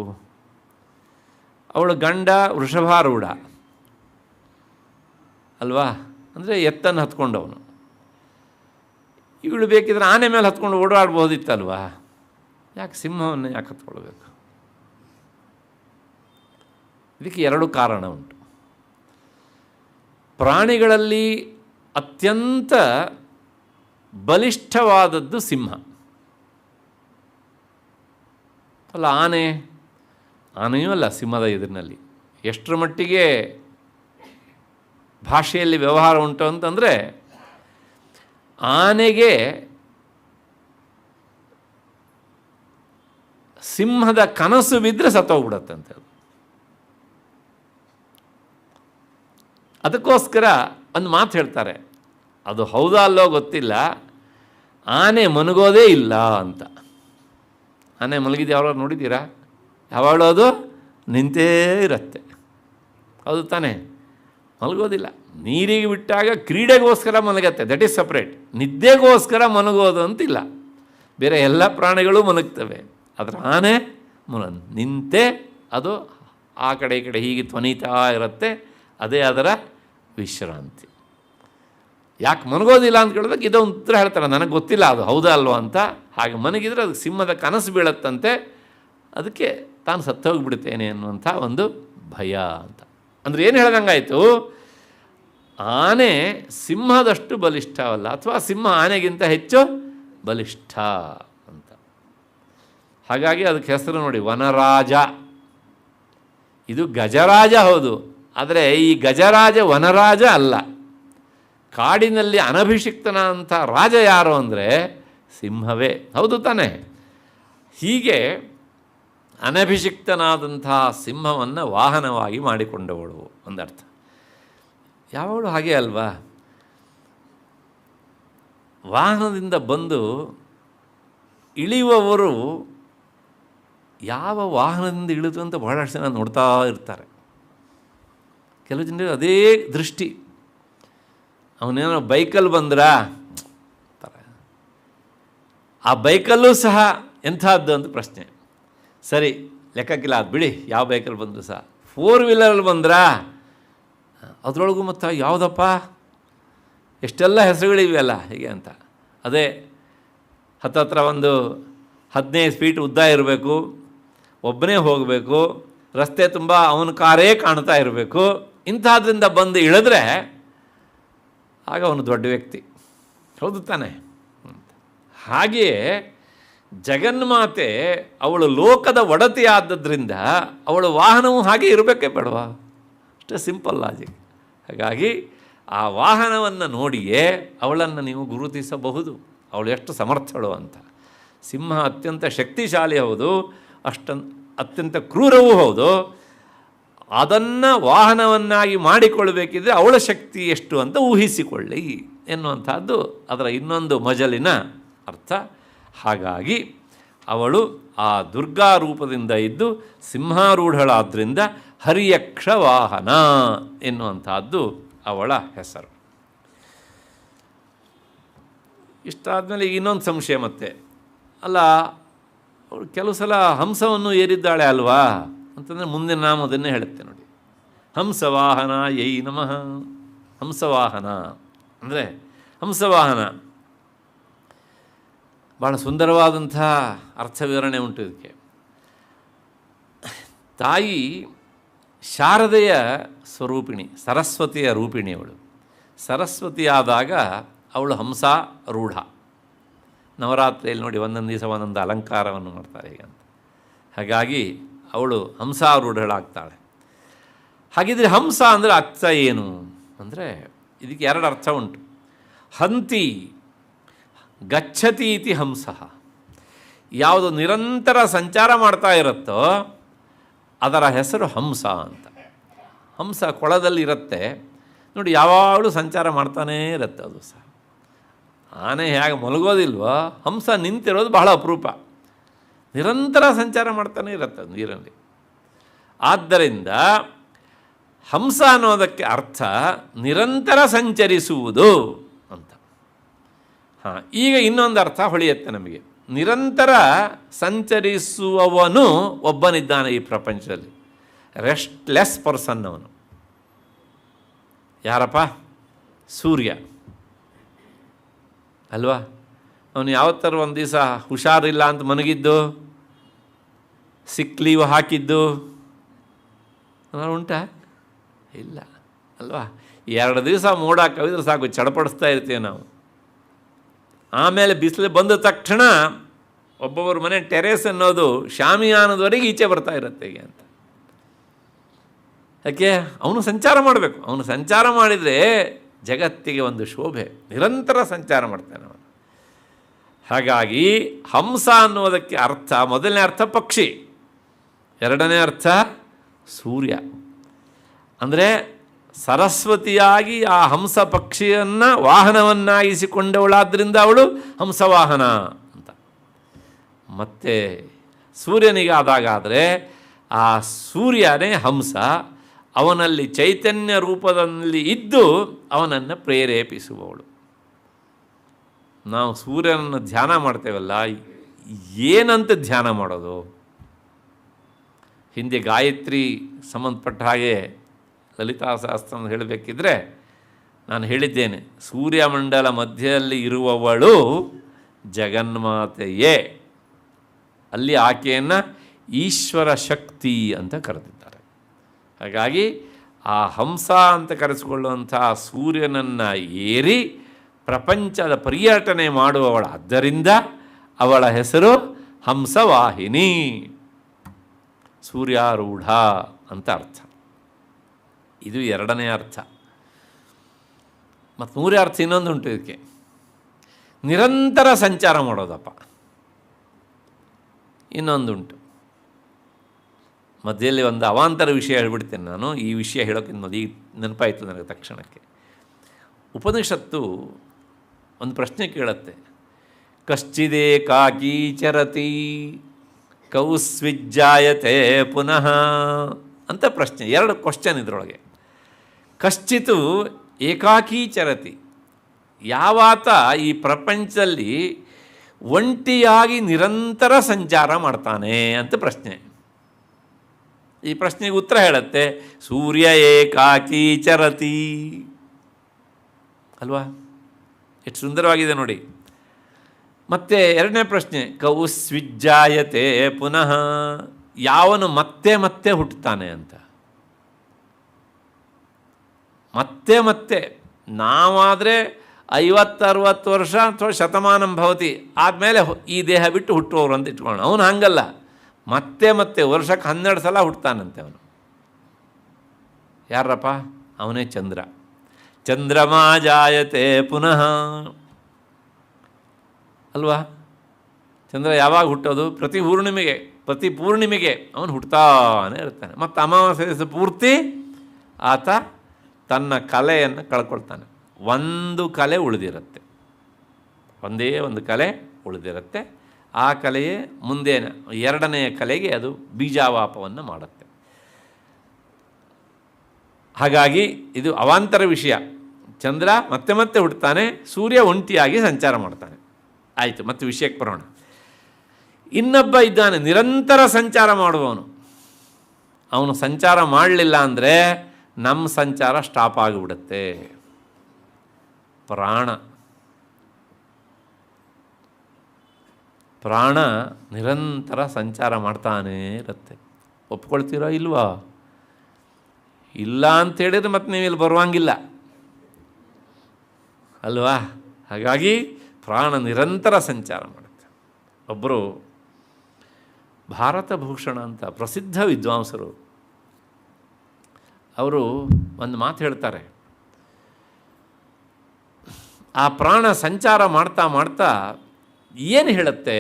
ಅವಳ ಗಂಡ ವೃಷಭಾರೂಢ ಅಲ್ವಾ, ಅಂದರೆ ಎತ್ತನ್ನು ಹತ್ಕೊಂಡವನು. ಇವಳು ಬೇಕಿದ್ರೆ ಆನೆ ಮೇಲೆ ಹತ್ಕೊಂಡು ಓಡಾಡ್ಬೋದಿತ್ತಲ್ವಾ, ಯಾಕೆ ಸಿಂಹವನ್ನು ಯಾಕೆ ಹತ್ಕೊಳ್ಬೇಕು? ಇದಕ್ಕೆ 2 ಕಾರಣ ಉಂಟು. ಪ್ರಾಣಿಗಳಲ್ಲಿ ಅತ್ಯಂತ ಬಲಿಷ್ಠವಾದದ್ದು ಸಿಂಹ ಅಲ್ಲ, ಆನೆಯೂ ಅಲ್ಲ. ಸಿಂಹದ ಎದುರಿನಲ್ಲಿ ಎಷ್ಟರ ಮಟ್ಟಿಗೆ ಭಾಷೆಯಲ್ಲಿ ವ್ಯವಹಾರ ಉಂಟು ಅಂತಂದರೆ ಆನೆಗೆ ಸಿಂಹದ ಕನಸು ಬಿದ್ದರೆ ಸತ್ತೋಗ್ಬಿಡತ್ತಂತೆ. ಅದಕ್ಕೋಸ್ಕರ ಒಂದು ಮಾತು ಹೇಳ್ತಾರೆ, ಅದು ಹೌದಾ ಅಲ್ಲೋ ಗೊತ್ತಿಲ್ಲ, ಆನೆ ಮನಗೋದೇ ಇಲ್ಲ ಅಂತ. ಆನೆ ಮಲಗಿದ್ದು ಯಾವಾಗ ನೋಡಿದ್ದೀರಾ? ಯಾವಾಗಲೂ ಅದು ನಿಂತೇ ಇರುತ್ತೆ, ಹೌದು ತಾನೇ? ಮಲಗೋದಿಲ್ಲ. ನೀರಿಗೆ ಬಿಟ್ಟಾಗ ಕ್ರೀಡೆಗೋಸ್ಕರ ಮಲಗತ್ತೆ, ದಟ್ ಈಸ್ ಸಪ್ರೇಟ್. ನಿದ್ದೆಗೋಸ್ಕರ ಮಲಗೋದು ಅಂತಿಲ್ಲ. ಬೇರೆ ಎಲ್ಲ ಪ್ರಾಣಿಗಳು ಮಲಗ್ತವೆ, ಅದರ ಆನೆ ನಿಂತೆ ಅದು ಆ ಕಡೆ ಈ ಕಡೆ ಹೀಗೆ ಧ್ವನಿತಾ ಇರುತ್ತೆ, ಅದೇ ಅದರ ವಿಶ್ರಾಂತಿ. ಯಾಕೆ ಮನಗೋದಿಲ್ಲ ಅಂತ ಕೇಳಿದಾಗ ಇದೊಂದು ಉತ್ತರ ಹೇಳ್ತಾರೆ, ನನಗೆ ಗೊತ್ತಿಲ್ಲ ಅದು ಹೌದಾ ಅಲ್ವಾ ಅಂತ. ಹಾಗೆ ಮನಗಿದ್ರೆ ಅದಕ್ಕೆ ಸಿಂಹದ ಕನಸು ಬೀಳತ್ತಂತೆ, ಅದಕ್ಕೆ ತಾನು ಸತ್ತೋಗಿಬಿಡ್ತೇನೆ ಅನ್ನುವಂಥ ಒಂದು ಭಯ ಅಂತ. ಅಂದರೆ ಏನು ಹೇಳ್ದಂಗಾಯಿತು, ಆನೆ ಸಿಂಹದಷ್ಟು ಬಲಿಷ್ಠವಲ್ಲ, ಅಥವಾ ಸಿಂಹ ಆನೆಗಿಂತ ಹೆಚ್ಚು ಬಲಿಷ್ಠ ಅಂತ. ಹಾಗಾಗಿ ಅದಕ್ಕೆ ಹೆಸರು ನೋಡಿ ವನರಾಜ. ಇದು ಗಜರಾಜ ಹೌದು, ಆದರೆ ಈ ಗಜರಾಜ ವನರಾಜ ಅಲ್ಲ. ಕಾಡಿನಲ್ಲಿ ಅನಭಿಷಿಕ್ತನ ಅಂತ ರಾಜ ಯಾರು ಅಂದರೆ ಸಿಂಹವೇ, ಹೌದು ತಾನೇ? ಹೀಗೆ ಅನಭಿಷಿಕ್ತನಾದಂಥ ಸಿಂಹವನ್ನು ವಾಹನವಾಗಿ ಮಾಡಿಕೊಂಡವಳು ಒಂದರ್ಥ. ಯಾವಾಗಲೂ ಹಾಗೆ ಅಲ್ವಾ? ವಾಹನದಿಂದ ಬಂದು ಇಳಿಯುವವರು ಯಾವ ವಾಹನದಿಂದ ಇಳಿದು ಅಂತ ಬಹಳಷ್ಟು ಜನ ನೋಡ್ತಾ ಇರ್ತಾರೆ. ಕೆಲವು ಜನರು ಅದೇ ದೃಷ್ಟಿ. ಅವನೇನೋ ಬೈಕಲ್ಲಿ ಬಂದ್ರಾ, ಆ ಬೈಕಲ್ಲೂ ಸಹ ಎಂಥದ್ದು ಅಂತ ಪ್ರಶ್ನೆ. ಸರಿ, ಲೆಕ್ಕಕ್ಕಿಲ್ಲ, ಅದು ಬಿಡಿ, ಯಾವ ಬೈಕಲ್ಲಿ ಬಂದರೂ ಸಹ. 4 ವೀಲರಲ್ಲಿ ಬಂದ್ರಾ, ಅದರೊಳಗೂ ಮತ್ತು ಯಾವುದಪ್ಪ ಎಷ್ಟೆಲ್ಲ ಹೆಸರುಗಳಿವೆಯಲ್ಲ ಹೀಗೆ ಅಂತ. ಅದೇ ಹತ್ತತ್ರ ಒಂದು 15 ಫೀಟ್ ಉದ್ದ ಇರಬೇಕು, ಒಬ್ಬನೇ ಹೋಗಬೇಕು, ರಸ್ತೆ ತುಂಬ ಅವನ ಕಾರೇ ಕಾಣ್ತಾ ಇರಬೇಕು. ಇಂಥದ್ರಿಂದ ಬಂದು ಇಳಿದ್ರೆ ಆಗ ಅವನು ದೊಡ್ಡ ವ್ಯಕ್ತಿ, ಹೌದು ತಾನೆ? ಹಾಗೆಯೇ ಜಗನ್ಮಾತೆ ಅವಳು ಲೋಕದ ಒಡತಿ ಆದದ್ರಿಂದ ಅವಳ ವಾಹನವೂ ಹಾಗೆ ಇರಬೇಕೇ ಬೇಡವಾ? ಅಷ್ಟೇ ಸಿಂಪಲ್ ಲಾಜಿಕ್. ಹಾಗಾಗಿ ಆ ವಾಹನವನ್ನು ನೋಡಿಯೇ ಅವಳನ್ನು ನೀವು ಗುರುತಿಸಬಹುದು, ಅವಳು ಎಷ್ಟು ಸಮರ್ಥಳು ಅಂತ. ಸಿಂಹ ಅತ್ಯಂತ ಶಕ್ತಿಶಾಲಿ ಹೌದು, ಅತ್ಯಂತ ಕ್ರೂರವೂ ಹೌದು. ಅದನ್ನು ವಾಹನವನ್ನಾಗಿ ಮಾಡಿಕೊಳ್ಳಬೇಕಿದ್ರೆ ಅವಳ ಶಕ್ತಿ ಎಷ್ಟು ಅಂತ ಊಹಿಸಿಕೊಳ್ಳಿ ಎನ್ನುವಂಥದ್ದು ಅದರ ಇನ್ನೊಂದು ಮಜಲಿನ ಅರ್ಥ. ಹಾಗಾಗಿ ಅವಳು ಆ ದುರ್ಗಾ ರೂಪದಿಂದ ಇದ್ದು ಸಿಂಹಾರೂಢಳಾದ್ದರಿಂದ ಹರಿಯಕ್ಷ ವಾಹನ ಎನ್ನುವಂಥದ್ದು ಅವಳ ಹೆಸರು. ಇಷ್ಟಾದಮೇಲೆ ಈಗ ಇನ್ನೊಂದು ಸಂಶಯ ಮತ್ತೆ, ಅಲ್ಲ ಅವಳು ಕೆಲವು ಸಲ ಹಂಸವನ್ನು ಏರಿದ್ದಾಳೆ ಅಲ್ವಾ ಅಂತಂದರೆ ಮುಂದಿನ ನಾಮ ಅದನ್ನೇ ಹೇಳುತ್ತೆ ನೋಡಿ, ಹಂಸವಾಹನ ಯೈ ನಮಃ. ಹಂಸವಾಹನ ಅಂದರೆ ಹಂಸವಾಹನ ಭಾಳ ಸುಂದರವಾದಂಥ ಅರ್ಥ ವಿವರಣೆ ಉಂಟು ಇದಕ್ಕೆ. ತಾಯಿ ಶಾರದೆಯ ಸ್ವರೂಪಿಣಿ, ಸರಸ್ವತಿಯ ರೂಪಿಣಿ ಅವಳು. ಸರಸ್ವತಿಯಾದಾಗ ಅವಳು ಹಂಸಾರೂಢ. ನವರಾತ್ರಿಯಲ್ಲಿ ನೋಡಿ ಒಂದೊಂದು ದಿವಸ ಒಂದೊಂದು ಅಲಂಕಾರವನ್ನು ಮಾಡ್ತಾರೆ ಈಗ ಅಂತ. ಹಾಗಾಗಿ ಅವಳು ಹಂಸಾರೂಢಳಾಗ್ತಾಳೆ. ಹಾಗಿದ್ರೆ ಹಂಸ ಅಂದರೆ ಅರ್ಥ ಏನು ಅಂದರೆ ಇದಕ್ಕೆ 2 ಅರ್ಥ ಉಂಟು. ಹಂತಿ ಗಚ್ಚತಿ ಇತಿ ಹಂಸ. ಯಾವುದು ನಿರಂತರ ಸಂಚಾರ ಮಾಡ್ತಾ ಇರುತ್ತೋ ಅದರ ಹೆಸರು ಹಂಸ ಅಂತ. ಹಂಸ ಕೊಳದಲ್ಲಿರುತ್ತೆ ನೋಡಿ, ಯಾವಾಗಲೂ ಸಂಚಾರ ಮಾಡ್ತಾನೇ ಇರುತ್ತೆ ಅದು ಸಹ. ಆನೆ ಹೇಗೆ ಮಲಗೋದಿಲ್ವೋ, ಹಂಸ ನಿಂತಿರೋದು ಬಹಳ ಅಪರೂಪ, ನಿರಂತರ ಸಂಚಾರ ಮಾಡ್ತಾನೇ ಇರುತ್ತೆ ನೀರಲ್ಲಿ. ಆದ್ದರಿಂದ ಹಂಸ ಅನ್ನೋದಕ್ಕೆ ಅರ್ಥ ನಿರಂತರ ಸಂಚರಿಸುವುದು ಅಂತ. ಹಾಂ, ಈಗ ಇನ್ನೊಂದು ಅರ್ಥ ಹೊಳೆಯುತ್ತೆ ನಮಗೆ. ನಿರಂತರ ಸಂಚರಿಸುವವನು ಒಬ್ಬನಿದ್ದಾನೆ ಈ ಪ್ರಪಂಚದಲ್ಲಿ, ರೆಸ್ಟ್ಲೆಸ್ ಪರ್ಸನ್ ಅವನು. ಯಾರಪ್ಪ? ಸೂರ್ಯ ಅಲ್ವಾ? ಅವನು ಯಾವತ್ತಾರು ಒಂದು ದಿವಸ ಹುಷಾರಿಲ್ಲ ಅಂತ ಮನಗಿದ್ದು, ಸಿಕ್ ಲೀವ್ ಹಾಕಿದ್ದು ಉಂಟಾ? ಇಲ್ಲ ಅಲ್ವಾ? 2 ದಿವಸ ಮೋಡ ಕವಿದ್ರೆ ಸಾಕು, ಚಡಪಡಿಸ್ತಾ ಇರ್ತೀವಿ ನಾವು. ಆಮೇಲೆ ಬಿಸಿಲು ಬಂದ ತಕ್ಷಣ ಒಬ್ಬೊಬ್ಬರ ಮನೆ ಟೆರೇಸ್ ಅನ್ನೋದು ಶಾಮಿಯಾನದವರೆಗೆ ಈಚೆ ಬರ್ತಾ ಇರುತ್ತೆ ಹೀಗೆ ಅಂತ. ಯಾಕೆ ಅವನು ಸಂಚಾರ ಮಾಡಬೇಕು. ಅವನು ಸಂಚಾರ ಮಾಡಿದರೆ ಜಗತ್ತಿಗೆ ಒಂದು ಶೋಭೆ. ನಿರಂತರ ಸಂಚಾರ ಮಾಡ್ತಾನೆ ಅವನು. ಹಾಗಾಗಿ ಹಂಸ ಅನ್ನೋದಕ್ಕೆ ಅರ್ಥ, ಮೊದಲನೇ ಅರ್ಥ ಪಕ್ಷಿ, ಎರಡನೇ ಅರ್ಥ ಸೂರ್ಯ. ಅಂದರೆ ಸರಸ್ವತಿಯಾಗಿ ಆ ಹಂಸ ಪಕ್ಷಿಯನ್ನು ವಾಹನವನ್ನಾಗಿಸಿಕೊಂಡವಳಾದ್ದರಿಂದ ಅವಳು ಹಂಸವಾಹನ ಅಂತ. ಮತ್ತು ಸೂರ್ಯನಿಗಾದಾಗಾದರೆ ಆ ಸೂರ್ಯನೇ ಹಂಸ, ಅವನಲ್ಲಿ ಚೈತನ್ಯ ರೂಪದಲ್ಲಿ ಇದ್ದು ಅವನನ್ನು ಪ್ರೇರೇಪಿಸುವವಳು. ನಾವು ಸೂರ್ಯನನ್ನು ಧ್ಯಾನ ಮಾಡ್ತೇವಲ್ಲ, ಏನಂತ ಧ್ಯಾನ ಮಾಡೋದು? ಹಿಂದೆ ಗಾಯತ್ರಿ ಸಂಬಂಧಪಟ್ಟ ಹಾಗೆ ಲಲಿತಾ ಸಹಸ್ರನಾಮ ಹೇಳಬೇಕಿದ್ರೆ ನಾನು ಹೇಳಿದ್ದೇನೆ, ಸೂರ್ಯಮಂಡಲ ಮಧ್ಯದಲ್ಲಿ ಇರುವವಳು ಜಗನ್ಮಾತೆಯೇ. ಅಲ್ಲಿ ಆಕೆಯನ್ನು ಈಶ್ವರ ಶಕ್ತಿ ಅಂತ ಕರೆದಿದ್ದಾರೆ. ಹಾಗಾಗಿ ಆ ಹಂಸ ಅಂತ ಕರೆಸಿಕೊಳ್ಳುವಂಥ ಸೂರ್ಯನನ್ನು ಏರಿ ಪ್ರಪಂಚದ ಪರ್ಯಟನೆ ಮಾಡುವವಳಾದ್ದರಿಂದ ಅವಳ ಹೆಸರು ಹಂಸವಾಹಿನಿ, ಸೂರ್ಯಾರೂಢ ಅಂತ ಅರ್ಥ. ಇದು ಎರಡನೇ ಅರ್ಥ. ಮತ್ತು ಮೂರನೇ ಅರ್ಥ ಇನ್ನೊಂದು ಉಂಟು ಇದಕ್ಕೆ, ನಿರಂತರ ಸಂಚಾರ ಮಾಡೋದಪ್ಪ. ಇನ್ನೊಂದುಂಟು, ಮಧ್ಯದಲ್ಲಿ ಒಂದು ಅವಾಂತರ ವಿಷಯ ಹೇಳ್ಬಿಡ್ತೇನೆ ನಾನು. ಈ ವಿಷಯ ಹೇಳೋಕ್ಕಿಂತ ಮೊದಲು ಈಗ ನೆನಪಾಯಿತು ನನಗೆ ತಕ್ಷಣಕ್ಕೆ. ಉಪನಿಷತ್ತು ಒಂದು ಪ್ರಶ್ನೆ ಕೇಳುತ್ತೆ, ಕಶ್ಚಿದೇಕಾಕೀ ಚರತಿ ಕೌಸ್ವಿಜ್ಜಾಯತೆ ಪುನಃ ಅಂತ ಪ್ರಶ್ನೆ. ಎರಡು ಕ್ವಶ್ಚನ್ ಇದರೊಳಗೆ. ಕಶ್ಚಿತು ಏಕಾಕೀ ಚರತಿ, ಯಾವಾತ ಈ ಪ್ರಪಂಚದಲ್ಲಿ ಒಂಟಿಯಾಗಿ ನಿರಂತರ ಸಂಚಾರ ಮಾಡ್ತಾನೆ ಅಂತ ಪ್ರಶ್ನೆ. ಈ ಪ್ರಶ್ನೆಗೆ ಉತ್ತರ ಹೇಳುತ್ತೆ, ಸೂರ್ಯ ಏಕಾಕೀ ಚರತಿ ಅಲ್ವಾ? ಎಷ್ಟು ಸುಂದರವಾಗಿದೆ ನೋಡಿ. ಮತ್ತು ಎರಡನೇ ಪ್ರಶ್ನೆ, ಕೌಸ್ವಿಜ್ಜಾಯತೆ ಪುನಃ, ಯಾವನು ಮತ್ತೆ ಮತ್ತೆ ಹುಟ್ಟುತ್ತಾನೆ ಅಂತ. ಮತ್ತೆ ಮತ್ತೆ ನಾವಾದರೆ 50-60 ವರ್ಷ ಅಥವಾ ಶತಮಾನಂ ಭವತಿ ಆದಮೇಲೆ ಈ ದೇಹ ಬಿಟ್ಟು ಹುಟ್ಟುವವರು ಅಂತ ಇಟ್ಕೊಳ್ಳೋಣ. ಅವನು ಹಂಗಲ್ಲ, ಮತ್ತೆ ಮತ್ತೆ ವರ್ಷಕ್ಕೆ 12 ಸಲ ಹುಟ್ಟುತ್ತಾನಂತೆ ಅವನು. ಯಾರಪ್ಪ? ಅವನೇ ಚಂದ್ರ. ಚಂದ್ರಮಾ ಜಾಯತೆ ಪುನಃ ಅಲ್ವಾ? ಚಂದ್ರ ಯಾವಾಗ ಹುಟ್ಟೋದು? ಪ್ರತಿ ಪೂರ್ಣಿಮೆಗೆ ಅವನು ಹುಟ್ಟುತ್ತಾನೆ ಇರ್ತಾನೆ. ಮತ್ತು ಅಮಾವಾಸ್ಯೆ ದಿವಸ ಪೂರ್ತಿ ಆತ ತನ್ನ ಕಲೆಯನ್ನು ಕಳ್ಕೊಳ್ತಾನೆ. ಒಂದು ಕಲೆ ಉಳಿದಿರುತ್ತೆ, ಒಂದೇ ಒಂದು ಕಲೆ ಉಳಿದಿರುತ್ತೆ. ಆ ಕಲೆಯೇ ಮುಂದೆ ಎರಡನೆಯ ಕಲೆಗೆ ಅದು ಬೀಜಾವಾಪವನ್ನು ಮಾಡುತ್ತೆ. ಹಾಗಾಗಿ ಇದು ಅವಾಂತರ ವಿಷಯ. ಚಂದ್ರ ಮತ್ತೆ ಮತ್ತೆ ಹುಟ್ಟುತ್ತಾನೆ, ಸೂರ್ಯ ಒಂಟಿಯಾಗಿ ಸಂಚಾರ ಮಾಡ್ತಾನೆ. ಆಯಿತು, ಮತ್ತೆ ವಿಷಯಕ್ಕೆ ಬರೋಣ. ಇನ್ನೊಬ್ಬ ಇದ್ದಾನೆ ನಿರಂತರ ಸಂಚಾರ ಮಾಡುವವನು. ಅವನು ಸಂಚಾರ ಮಾಡಲಿಲ್ಲ ಅಂದರೆ ನಮ್ಮ ಸಂಚಾರ ಸ್ಟಾಪ್ ಆಗಿಬಿಡುತ್ತೆ. ಪ್ರಾಣ ನಿರಂತರ ಸಂಚಾರ ಮಾಡ್ತಾನೇ ಇರುತ್ತೆ. ಒಪ್ಕೊಳ್ತೀರೋ ಇಲ್ವಾ? ಇಲ್ಲ ಅಂತೇಳಿದ್ರೆ ಮತ್ತೆ ನೀವು ಇಲ್ಲಿ ಬರುವಂಗಿಲ್ಲ ಅಲ್ವಾ? ಹಾಗಾಗಿ ಪ್ರಾಣ ನಿರಂತರ ಸಂಚಾರ ಮಾಡುತ್ತೆ. ಒಬ್ಬರು ಭಾರತ ಭೂಷಣ ಅಂತ ಪ್ರಸಿದ್ಧ ವಿದ್ವಾಂಸರು, ಅವರು ಒಂದು ಮಾತು ಹೇಳ್ತಾರೆ. ಆ ಪ್ರಾಣ ಸಂಚಾರ ಮಾಡ್ತಾ ಮಾಡ್ತಾ ಏನು ಹೇಳುತ್ತೆ?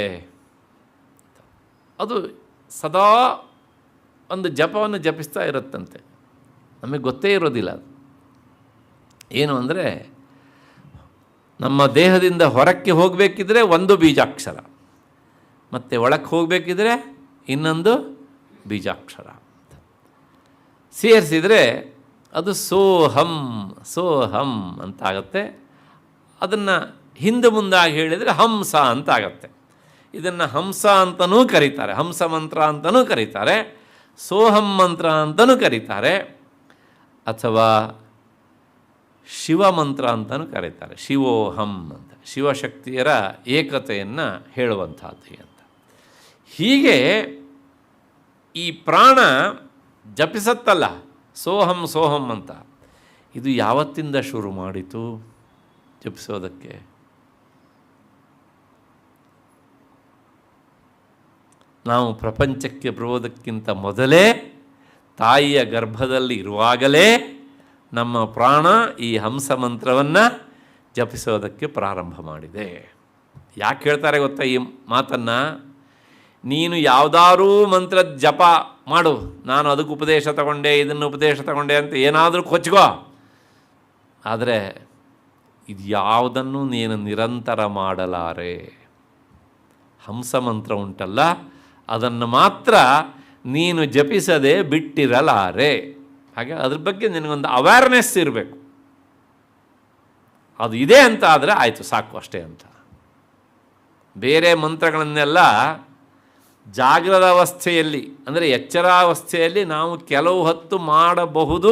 ಅದು ಸದಾ ಒಂದು ಜಪವನ್ನು ಜಪಿಸ್ತಾ ಇರುತ್ತಂತೆ. ನಮಗೆ ಗೊತ್ತೇ ಇರೋದಿಲ್ಲ ಅದು ಏನು ಅಂದರೆ, ನಮ್ಮ ದೇಹದಿಂದ ಹೊರಕ್ಕೆ ಹೋಗಬೇಕಿದ್ರೆ ಒಂದು ಬೀಜಾಕ್ಷರ, ಮತ್ತು ಒಳಕ್ಕೆ ಹೋಗಬೇಕಿದ್ರೆ ಇನ್ನೊಂದು ಬೀಜಾಕ್ಷರ ಸೇರಿಸಿದರೆ ಅದು ಸೋಹಂ ಸೋಹಂ ಅಂತಾಗತ್ತೆ. ಅದನ್ನು ಹಿಂದೆ ಮುಂದಾಗಿ ಹೇಳಿದರೆ ಹಂಸ ಅಂತ ಆಗತ್ತೆ. ಇದನ್ನು ಹಂಸ ಅಂತಲೂ ಕರೀತಾರೆ, ಹಂಸ ಮಂತ್ರ ಅಂತಲೂ ಕರೀತಾರೆ, ಸೋಹಂ ಮಂತ್ರ ಅಂತಲೂ ಕರೀತಾರೆ, ಅಥವಾ ಶಿವ ಮಂತ್ರ ಅಂತಲೂ ಕರೀತಾರೆ. ಶಿವೋಹಂ ಅಂತ, ಶಿವಶಕ್ತಿಯರ ಏಕತೆಯನ್ನು ಹೇಳುವಂಥದ್ದು ಅಂತ. ಹೀಗೆ ಈ ಪ್ರಾಣ ಜಪಿಸತ್ತಲ್ಲ ಸೋಹಂ ಸೋಹಂ ಅಂತ, ಇದು ಯಾವತ್ತಿಂದ ಶುರು ಮಾಡಿತು ಜಪಿಸೋದಕ್ಕೆ? ನಾವು ಪ್ರಪಂಚಕ್ಕೆ ಬರುವುದಕ್ಕಿಂತ ಮೊದಲೇ ತಾಯಿಯ ಗರ್ಭದಲ್ಲಿ ಇರುವಾಗಲೇ ನಮ್ಮ ಪ್ರಾಣ ಈ ಹಂಸ ಮಂತ್ರವನ್ನು ಜಪಿಸೋದಕ್ಕೆ ಪ್ರಾರಂಭ ಮಾಡಿದೆ. ಯಾಕೆ ಹೇಳ್ತಾರೆ ಗೊತ್ತಾ ಈ ಮಾತನ್ನು? ನೀನು ಯಾವುದಾದ್ರೂ ಮಂತ್ರದ ಜಪ ಮಾಡು, ನಾನು ಅದಕ್ಕೆ ಉಪದೇಶ ತಗೊಂಡೆ, ಇದನ್ನು ಉಪದೇಶ ತಗೊಂಡೆ ಅಂತ ಏನಾದರೂ ಕೊಚ್ಕೋ, ಆದರೆ ಇದು ಯಾವುದನ್ನು ನೀನು ನಿರಂತರ ಮಾಡಲಾರೆ. ಹಂಸ ಮಂತ್ರ ಉಂಟಲ್ಲ, ಅದನ್ನು ಮಾತ್ರ ನೀನು ಜಪಿಸದೆ ಬಿಟ್ಟಿರಲಾರೆ. ಹಾಗೆ ಅದ್ರ ಬಗ್ಗೆ ನಿನಗೊಂದು ಅವೇರ್ನೆಸ್ ಇರಬೇಕು. ಅದು ಇದೆ ಅಂತ ಆದರೆ ಆಯಿತು, ಸಾಕು ಅಷ್ಟೇ ಅಂತ. ಬೇರೆ ಮಂತ್ರಗಳನ್ನೆಲ್ಲ ಜಾಗ್ರದ ಅವಸ್ಥೆಯಲ್ಲಿ, ಅಂದರೆ ಎಚ್ಚರಾವಸ್ಥೆಯಲ್ಲಿ ನಾವು ಕೆಲವು ಹೊತ್ತು ಮಾಡಬಹುದು,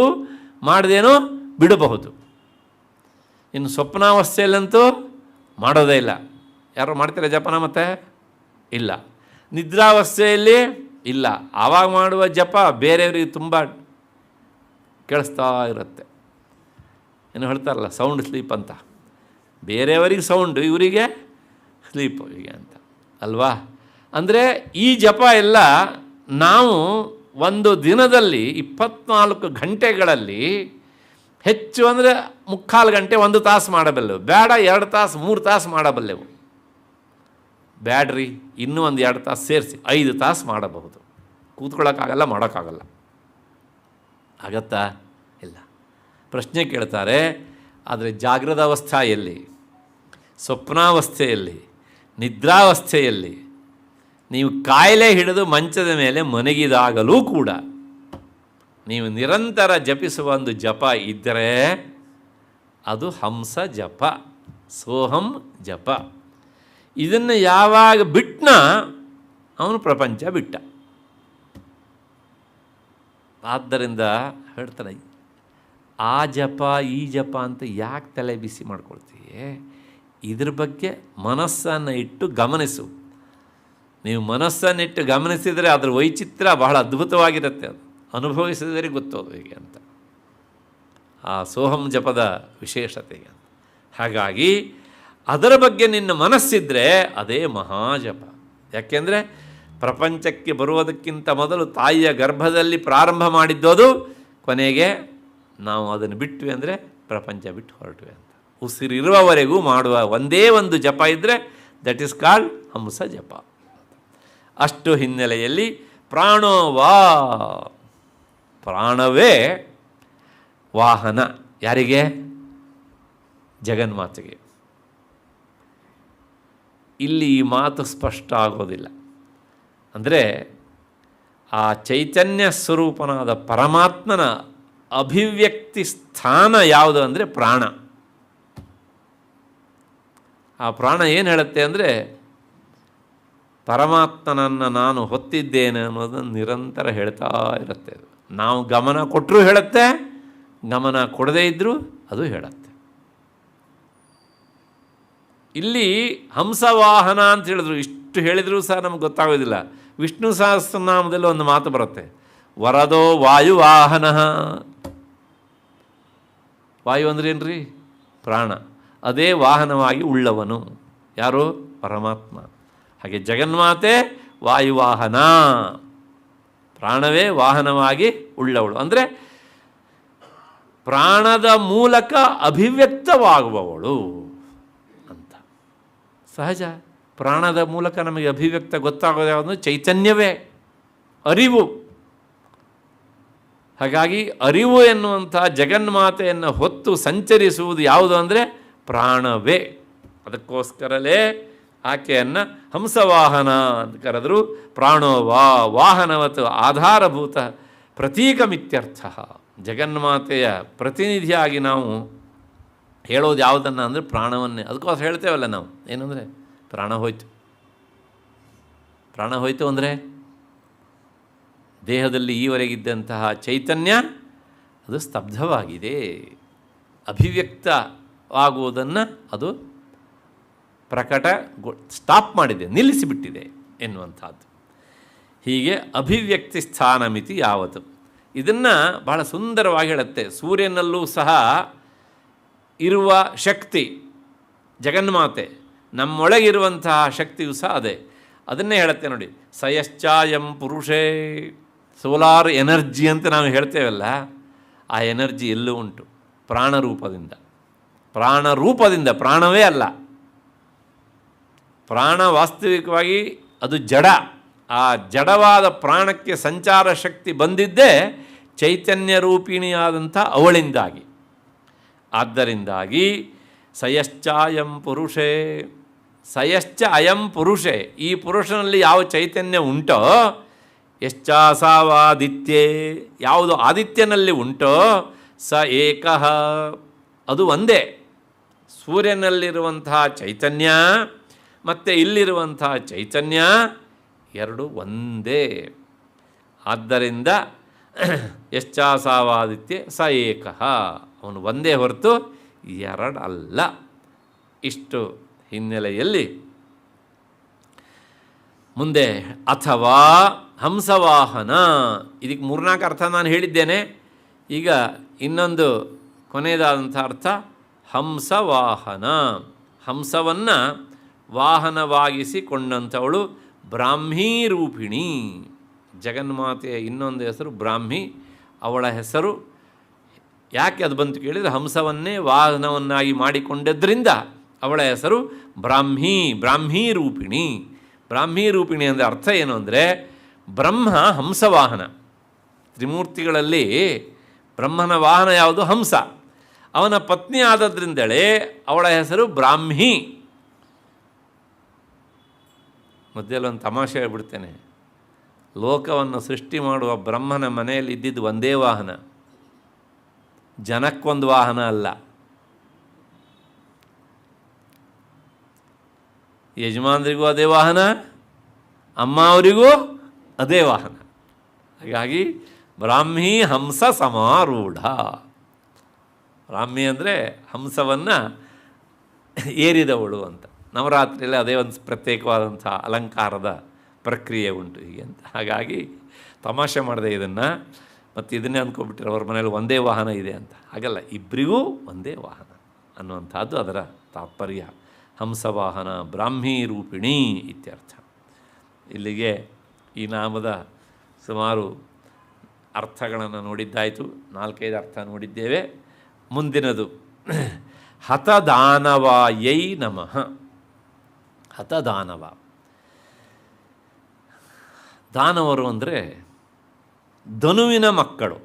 ಮಾಡದೇನೋ ಬಿಡಬಹುದು. ಇನ್ನು ಸ್ವಪ್ನಾವಸ್ಥೆಯಲ್ಲಂತೂ ಮಾಡೋದೇ ಇಲ್ಲ. ಯಾರು ಮಾಡ್ತಾರೆ ಜಪನ? ಮತ್ತೆ ಇಲ್ಲ. ನಿದ್ರಾವಸ್ಥೆಯಲ್ಲಿ ಇಲ್ಲ. ಆವಾಗ ಮಾಡುವ ಜಪ ಬೇರೆಯವರಿಗೆ ತುಂಬ ಕೇಳಿಸ್ತಾ ಇರುತ್ತೆ. ಏನು ಹೇಳ್ತಾರಲ್ಲ, ಸೌಂಡ್ ಸ್ಲೀಪ್ ಅಂತ. ಬೇರೆಯವರಿಗೆ ಸೌಂಡು, ಇವರಿಗೆ ಸ್ಲೀಪ್ ಹೀಗೆ ಅಂತ ಅಲ್ವಾ? ಅಂದರೆ ಈ ಜಪ ಎಲ್ಲ ನಾವು ಒಂದು ದಿನದಲ್ಲಿ 24 ಗಂಟೆಗಳಲ್ಲಿ ಹೆಚ್ಚು ಅಂದರೆ 3/4 ಗಂಟೆ, 1 ತಾಸು ಮಾಡಬಲ್ಲೆವು. ಬೇಡ 2 ತಾಸು 3 ತಾಸು ಮಾಡಬಲ್ಲೆವು. ಬ್ಯಾಡ್ರಿ ಇನ್ನೂ ಒಂದು 2 ತಾಸು ಸೇರಿಸಿ 5 ತಾಸು ಮಾಡಬಹುದು. ಕೂತ್ಕೊಳ್ಳೋಕ್ಕಾಗಲ್ಲ, ಮಾಡೋಕ್ಕಾಗಲ್ಲ. ಆಗತ್ತಾ? ಇಲ್ಲ. ಪ್ರಶ್ನೆ ಕೇಳ್ತಾರೆ, ಆದರೆ ಜಾಗೃತ ಅವಸ್ಥೆಯಲ್ಲಿ, ಸ್ವಪ್ನಾವಸ್ಥೆಯಲ್ಲಿ, ನಿದ್ರಾವಸ್ಥೆಯಲ್ಲಿ ನೀವು ಕಾಯಿಲೆ ಹಿಡಿದು ಮಂಚದ ಮೇಲೆ ಮನಗಿದಾಗಲೂ ಕೂಡ ನೀವು ನಿರಂತರ ಜಪಿಸುವ ಒಂದು ಜಪ ಇದ್ದರೆ ಅದು ಹಂಸ ಜಪ, ಸೋಹಂ ಜಪ. ಇದನ್ನು ಯಾವಾಗ ಬಿಟ್ಟನ ಅವನು ಪ್ರಪಂಚ ಬಿಟ್ಟ. ಆದ್ದರಿಂದ ಹೇಳ್ತಾನೆ, ಆ ಜಪ ಈ ಜಪ ಅಂತ ಯಾಕೆ ತಲೆ ಬಿಸಿ ಮಾಡ್ಕೊಳ್ತೀಯೇ? ಇದ್ರ ಬಗ್ಗೆ ಮನಸ್ಸನ್ನು ಇಟ್ಟು ಗಮನಿಸು. ನೀವು ಮನಸ್ಸನ್ನಿಟ್ಟು ಗಮನಿಸಿದರೆ ಅದರ ವೈಚಿತ್ರ್ಯ ಬಹಳ ಅದ್ಭುತವಾಗಿರುತ್ತೆ. ಅದು ಅನುಭವಿಸಿದರೆ ಗೊತ್ತೋದು ಹೇಗೆ ಅಂತ, ಆ ಸೋಹಂ ಜಪದ ವಿಶೇಷತೆಗೆ. ಹಾಗಾಗಿ ಅದರ ಬಗ್ಗೆ ನಿನ್ನ ಮನಸ್ಸಿದ್ರೆ ಅದೇ ಮಹಾಜಪ. ಯಾಕೆಂದರೆ ಪ್ರಪಂಚಕ್ಕೆ ಬರುವುದಕ್ಕಿಂತ ಮೊದಲು ತಾಯಿಯ ಗರ್ಭದಲ್ಲಿ ಪ್ರಾರಂಭ ಮಾಡಿದ್ದೋದು, ಕೊನೆಗೆ ನಾವು ಅದನ್ನು ಬಿಟ್ವಿ ಅಂದರೆ ಪ್ರಪಂಚ ಬಿಟ್ಟು ಹೊರಟ್ವಿ ಅಂತ. ಉಸಿರಿರುವವರೆಗೂ ಮಾಡುವ ಒಂದೇ ಒಂದು ಜಪ ಇದ್ದರೆ ದಟ್ ಈಸ್ ಕಾಲ್ಡ್ ಹಂಸ ಜಪ. ಅಷ್ಟು ಹಿನ್ನೆಲೆಯಲ್ಲಿ ಪ್ರಾಣೋವಾ, ಪ್ರಾಣವೇ ವಾಹನ. ಯಾರಿಗೆ? ಜಗನ್ಮಾತೆಗೆ. ಇಲ್ಲಿ ಈ ಮಾತು ಸ್ಪಷ್ಟ ಆಗೋದಿಲ್ಲ. ಅಂದರೆ ಆ ಚೈತನ್ಯ ಸ್ವರೂಪನಾದ ಪರಮಾತ್ಮನ ಅಭಿವ್ಯಕ್ತಿ ಸ್ಥಾನ ಯಾವುದು ಅಂದರೆ ಪ್ರಾಣ. ಆ ಪ್ರಾಣ ಏನು ಹೇಳುತ್ತೆ ಅಂದರೆ, ಪರಮಾತ್ಮನನ್ನು ನಾನು ಹೊತ್ತಿದ್ದೇನೆ ಅನ್ನೋದನ್ನು ನಿರಂತರ ಹೇಳ್ತಾ ಇರುತ್ತೆ. ನಾವು ಗಮನ ಕೊಟ್ಟರೂ ಹೇಳುತ್ತೆ, ಗಮನ ಕೊಡದೇ ಇದ್ದರೂ ಅದು ಹೇಳುತ್ತೆ. ಇಲ್ಲಿ ಹಂಸವಾಹನ ಅಂತ ಹೇಳಿದ್ರು, ಇಷ್ಟು ಹೇಳಿದರೂ ಸಹ ನಮ್ಗೆ ಗೊತ್ತಾಗೋದಿಲ್ಲ. ವಿಷ್ಣು ಸಹಸ್ರನಾಮದಲ್ಲಿ ಒಂದು ಮಾತು ಬರುತ್ತೆ, ವರದೋ ವಾಯುವಾಹನ. ವಾಯು ಅಂದ್ರೆ ಏನ್ರಿ? ಪ್ರಾಣ. ಅದೇ ವಾಹನವಾಗಿ ಉಳ್ಳವನು ಯಾರು? ಪರಮಾತ್ಮ. ಹಾಗೆ ಜಗನ್ಮಾತೆ ವಾಯುವಾಹನ, ಪ್ರಾಣವೇ ವಾಹನವಾಗಿ ಉಳ್ಳವಳು. ಅಂದರೆ ಪ್ರಾಣದ ಮೂಲಕ ಅಭಿವ್ಯಕ್ತವಾಗುವವಳು ಅಂತ. ಸಹಜ, ಪ್ರಾಣದ ಮೂಲಕ ನಮಗೆ ಅಭಿವ್ಯಕ್ತ ಗೊತ್ತಾಗೋದು ಯಾವುದು? ಚೈತನ್ಯವೇ, ಅರಿವು. ಹಾಗಾಗಿ ಅರಿವು ಎನ್ನುವಂಥ ಜಗನ್ಮಾತೆಯನ್ನು ಹೊತ್ತು ಸಂಚರಿಸುವುದು ಯಾವುದು ಅಂದರೆ ಪ್ರಾಣವೇ. ಅದಕ್ಕೋಸ್ಕರಲೇ ಆಕೆಯನ್ನು ಹಂಸವಾಹನ ಅಂತ ಕರೆದರು. ಪ್ರಾಣೋವಾ ವಾಹನವತ್ ಆಧಾರಭೂತ ಪ್ರತೀಕಮಿತ್ಯರ್ಥ. ಜಗನ್ಮಾತೆಯ ಪ್ರತಿನಿಧಿಯಾಗಿ ನಾವು ಹೇಳೋದು ಯಾವುದನ್ನು ಅಂದರೆ ಪ್ರಾಣವನ್ನೇ. ಅದಕ್ಕೋಸ್ಕರ ಹೇಳ್ತೇವಲ್ಲ ನಾವು, ಏನಂದರೆ ಪ್ರಾಣ ಹೋಯ್ತು. ಪ್ರಾಣ ಹೋಯ್ತು ಅಂದರೆ ದೇಹದಲ್ಲಿ ಈವರೆಗಿದ್ದಂತಹ ಚೈತನ್ಯ ಅದು ಸ್ತಬ್ಧವಾಗಿದೆ, ಅಭಿವ್ಯಕ್ತವಾಗುವುದನ್ನು ಅದು ಸ್ಟಾಪ್ ಮಾಡಿದೆ, ನಿಲ್ಲಿಸಿಬಿಟ್ಟಿದೆ ಎನ್ನುವಂಥದ್ದು. ಹೀಗೆ ಅಭಿವ್ಯಕ್ತಿ ಸ್ಥಾನ ಮಿತಿ ಯಾವತ್ತು. ಇದನ್ನು ಬಹಳ ಸುಂದರವಾಗಿ ಹೇಳುತ್ತೆ. ಸೂರ್ಯನಲ್ಲೂ ಸಹ ಇರುವ ಶಕ್ತಿ ಜಗನ್ಮಾತೆ, ನಮ್ಮೊಳಗಿರುವಂತಹ ಶಕ್ತಿಯು ಸಹ ಅದೇ. ಅದನ್ನೇ ಹೇಳುತ್ತೆ ನೋಡಿ, ಸಯಶ್ಚಾಯಂ ಪುರುಷೇ ಸೋಲಾರ್ ಎನರ್ಜಿ ಅಂತ ನಾವು ಹೇಳ್ತೇವಲ್ಲ, ಆ ಎನರ್ಜಿ ಎಲ್ಲೂ ಉಂಟು, ಪ್ರಾಣರೂಪದಿಂದ. ಪ್ರಾಣವೇ ಅಲ್ಲ. ಪ್ರಾಣ ವಾಸ್ತವಿಕವಾಗಿ ಅದು ಜಡ. ಆ ಜಡವಾದ ಪ್ರಾಣಕ್ಕೆ ಸಂಚಾರ ಶಕ್ತಿ ಬಂದಿದ್ದೇ ಚೈತನ್ಯ ರೂಪಿಣಿಯಾದಂಥ ಅವಳಿಂದಾಗಿ. ಆದ್ದರಿಂದಾಗಿ ಸಯಶ್ಚಾಯಂ ಪುರುಷೇ, ಸಯಶ್ಚ ಅಯಂ ಪುರುಷೇ, ಈ ಪುರುಷನಲ್ಲಿ ಯಾವ ಚೈತನ್ಯ ಉಂಟೋ, ಯಶ್ಚಾಸಾವಾದಿತ್ಯೇ, ಯಾವುದು ಆದಿತ್ಯನಲ್ಲಿ ಉಂಟೋ, ಸ ಏಕಃ, ಅದು ಒಂದೇ. ಸೂರ್ಯನಲ್ಲಿರುವಂತಹ ಚೈತನ್ಯ ಮತ್ತು ಇಲ್ಲಿರುವಂತಹ ಚೈತನ್ಯ ಎರಡು ಒಂದೇ. ಆದ್ದರಿಂದ ಯಶ್ಚಾಸಾವಾದಿತ್ಯ ಸ ಏಕಃ, ಅವನು ಒಂದೇ ಹೊರತು ಎರಡಲ್ಲ. ಇಷ್ಟು ಹಿನ್ನೆಲೆಯಲ್ಲಿ ಮುಂದೆ ಅಥವಾ ಹಂಸವಾಹನ, ಇದಕ್ಕೆ 3-4 ಅರ್ಥ ನಾನು ಹೇಳಿದ್ದೇನೆ. ಈಗ ಇನ್ನೊಂದು ಕೊನೆಯದಾದಂಥ ಅರ್ಥ ಹಂಸವಾಹನ. ಹಂಸವನ್ನು ವಾಹನವಾಗಿಸಿಕೊಂಡಂಥವಳು ಬ್ರಾಹ್ಮೀ ರೂಪಿಣಿ. ಜಗನ್ಮಾತೆಯ ಇನ್ನೊಂದು ಹೆಸರು ಬ್ರಾಹ್ಮಿ. ಅವಳ ಹೆಸರು ಯಾಕೆ ಅದು ಬಂತು ಕೇಳಿದರೆ, ಹಂಸವನ್ನೇ ವಾಹನವನ್ನಾಗಿ ಮಾಡಿಕೊಂಡದ್ರಿಂದ ಅವಳ ಹೆಸರು ಬ್ರಾಹ್ಮೀ ರೂಪಿಣಿ. ಬ್ರಾಹ್ಮೀ ರೂಪಿಣಿ ಅಂದರೆ ಅರ್ಥ ಏನು ಅಂದರೆ, ಬ್ರಹ್ಮ ಹಂಸವಾಹನ. ತ್ರಿಮೂರ್ತಿಗಳಲ್ಲಿ ಬ್ರಹ್ಮನ ವಾಹನ ಯಾವುದು? ಹಂಸ. ಅವನ ಪತ್ನಿ ಆದದ್ರಿಂದಲೇ ಅವಳ ಹೆಸರು ಬ್ರಾಹ್ಮಿ. ಮಧ್ಯದಲ್ಲಿ ಒಂದು ತಮಾಷೆ ಹೇಳ್ಬಿಡ್ತೇನೆ. ಲೋಕವನ್ನು ಸೃಷ್ಟಿ ಮಾಡುವ ಬ್ರಹ್ಮನ ಮನೆಯಲ್ಲಿ ಇದ್ದಿದ್ದು ಒಂದೇ ವಾಹನ, ಜನಕ್ಕೊಂದು ವಾಹನ ಅಲ್ಲ. ಯಜಮಾನರಿಗೂ ಅದೇ ವಾಹನ, ಅಮ್ಮ ಅವರಿಗೂ ಅದೇ ವಾಹನ. ಹಾಗಾಗಿ ಬ್ರಾಹ್ಮಿ ಹಂಸ ಸಮಾರೂಢ. ಬ್ರಾಹ್ಮಿ ಅಂದರೆ ಹಂಸವನ್ನು ಏರಿದವಳು ಅಂತ. ನವರಾತ್ರಿಯಲ್ಲಿ ಅದೇ ಒಂದು ಪ್ರತ್ಯೇಕವಾದಂಥ ಅಲಂಕಾರದ ಪ್ರಕ್ರಿಯೆ ಉಂಟು ಹೀಗೆ ಅಂತ. ಹಾಗಾಗಿ ತಮಾಷೆ ಮಾಡಿದೆ ಇದನ್ನು. ಮತ್ತು ಇದನ್ನೇ ಅಂದ್ಕೊಬಿಟ್ಟಿರೋ ಅವ್ರ ಮನೇಲಿ ಒಂದೇ ವಾಹನ ಇದೆ ಅಂತ. ಹಾಗಲ್ಲ, ಇಬ್ಬರಿಗೂ ಒಂದೇ ವಾಹನ ಅನ್ನುವಂಥದ್ದು ಅದರ ತಾತ್ಪರ್ಯ. ಹಂಸವಾಹನ ಬ್ರಾಹ್ಮೀ ರೂಪಿಣಿ ಇತ್ಯರ್ಥ. ಇಲ್ಲಿಗೆ ಈ ನಾಮದ ಸುಮಾರು ಅರ್ಥಗಳನ್ನು ನೋಡಿದ್ದಾಯಿತು. 4-5 ಅರ್ಥ ನೋಡಿದ್ದೇವೆ. ಮುಂದಿನದು ಹತದಾನವಾಯೈ ನಮಃ. ಹತದಾನವ, ದಾನವರು ಅಂದರೆ ಧನುವಿನ ಮಕ್ಕಳು.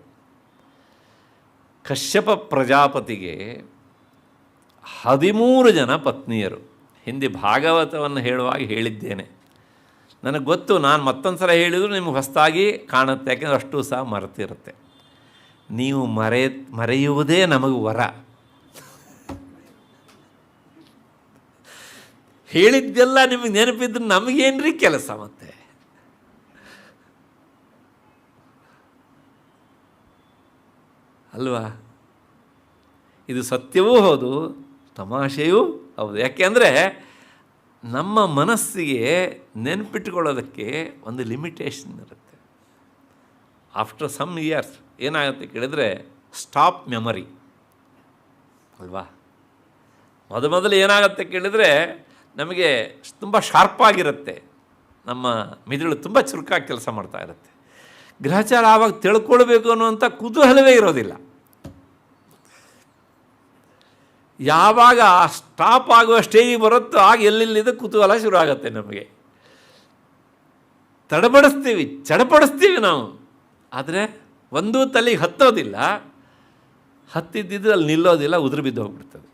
ಕಶ್ಯಪ ಪ್ರಜಾಪತಿಗೆ 13 ಜನ ಪತ್ನಿಯರು. ಹಿಂದೆ ಭಾಗವತವನ್ನು ಹೇಳುವಾಗ ಹೇಳಿದ್ದೇನೆ. ನನಗೆ ಗೊತ್ತು, ನಾನು ಮತ್ತೊಂದು ಸಲ ಹೇಳಿದರೂ ನಿಮಗೆ ಹೊಸದಾಗಿ ಕಾಣುತ್ತೆ, ಯಾಕೆಂದರೆ ಅಷ್ಟು ಸಹ ಮರೆತಿರುತ್ತೆ. ನೀವು ಮರೆಯುವುದೇ ನಮಗೆ ವರ. ಹೇಳಿದ್ದೆಲ್ಲ ನಿಮಗೆ ನೆನಪಿದ್ರೆ ನಮಗೇನ್ರಿ ಕೆಲಸ? ಮತ್ತೆ ಅಲ್ವಾ? ಇದು ಸತ್ಯವೂ ಹೌದು, ತಮಾಷೆಯೂ ಹೌದು. ಯಾಕೆಂದರೆ ನಮ್ಮ ಮನಸ್ಸಿಗೆ ನೆನಪಿಟ್ಕೊಳ್ಳೋದಕ್ಕೆ ಒಂದು ಲಿಮಿಟೇಷನ್ ಇರುತ್ತೆ. ಆಫ್ಟರ್ ಸಮ್ ಇಯರ್ಸ್ ಏನಾಗುತ್ತೆ ಕೇಳಿದರೆ ಸ್ಟಾಪ್ ಮೆಮರಿ ಅಲ್ವಾ? ಮೊದಲು ಏನಾಗುತ್ತೆ ಕೇಳಿದರೆ ನಮಗೆ ತುಂಬ ಶಾರ್ಪಾಗಿರುತ್ತೆ, ನಮ್ಮ ಮಿದುಳು ತುಂಬ ಚುರುಕಾಗಿ ಕೆಲಸ ಮಾಡ್ತಾ ಇರುತ್ತೆ. ಗ್ರಹಚಾರ ಆವಾಗ ತಿಳ್ಕೊಳ್ಬೇಕು ಅನ್ನುವಂಥ ಕುತೂಹಲವೇ ಇರೋದಿಲ್ಲ. ಯಾವಾಗ ಆ ಸ್ಟಾಪ್ ಆಗುವ ಸ್ಟೇಜಿಗೆ ಬರುತ್ತೋ ಆಗ ಎಲ್ಲೆಲ್ಲಿದೆ ಕುತೂಹಲ ಶುರು ಆಗುತ್ತೆ. ನಮಗೆ ಚಡಪಡಿಸ್ತೀವಿ ನಾವು. ಆದರೆ ಒಂದೂ ತಲೆಗೆ ಹತ್ತೋದಿಲ್ಲ, ಹತ್ತಿದ್ದಿದ್ರೆ ಅಲ್ಲಿ ನಿಲ್ಲೋದಿಲ್ಲ, ಉದುರು ಬಿದ್ದು ಹೋಗ್ಬಿಡ್ತದೆ.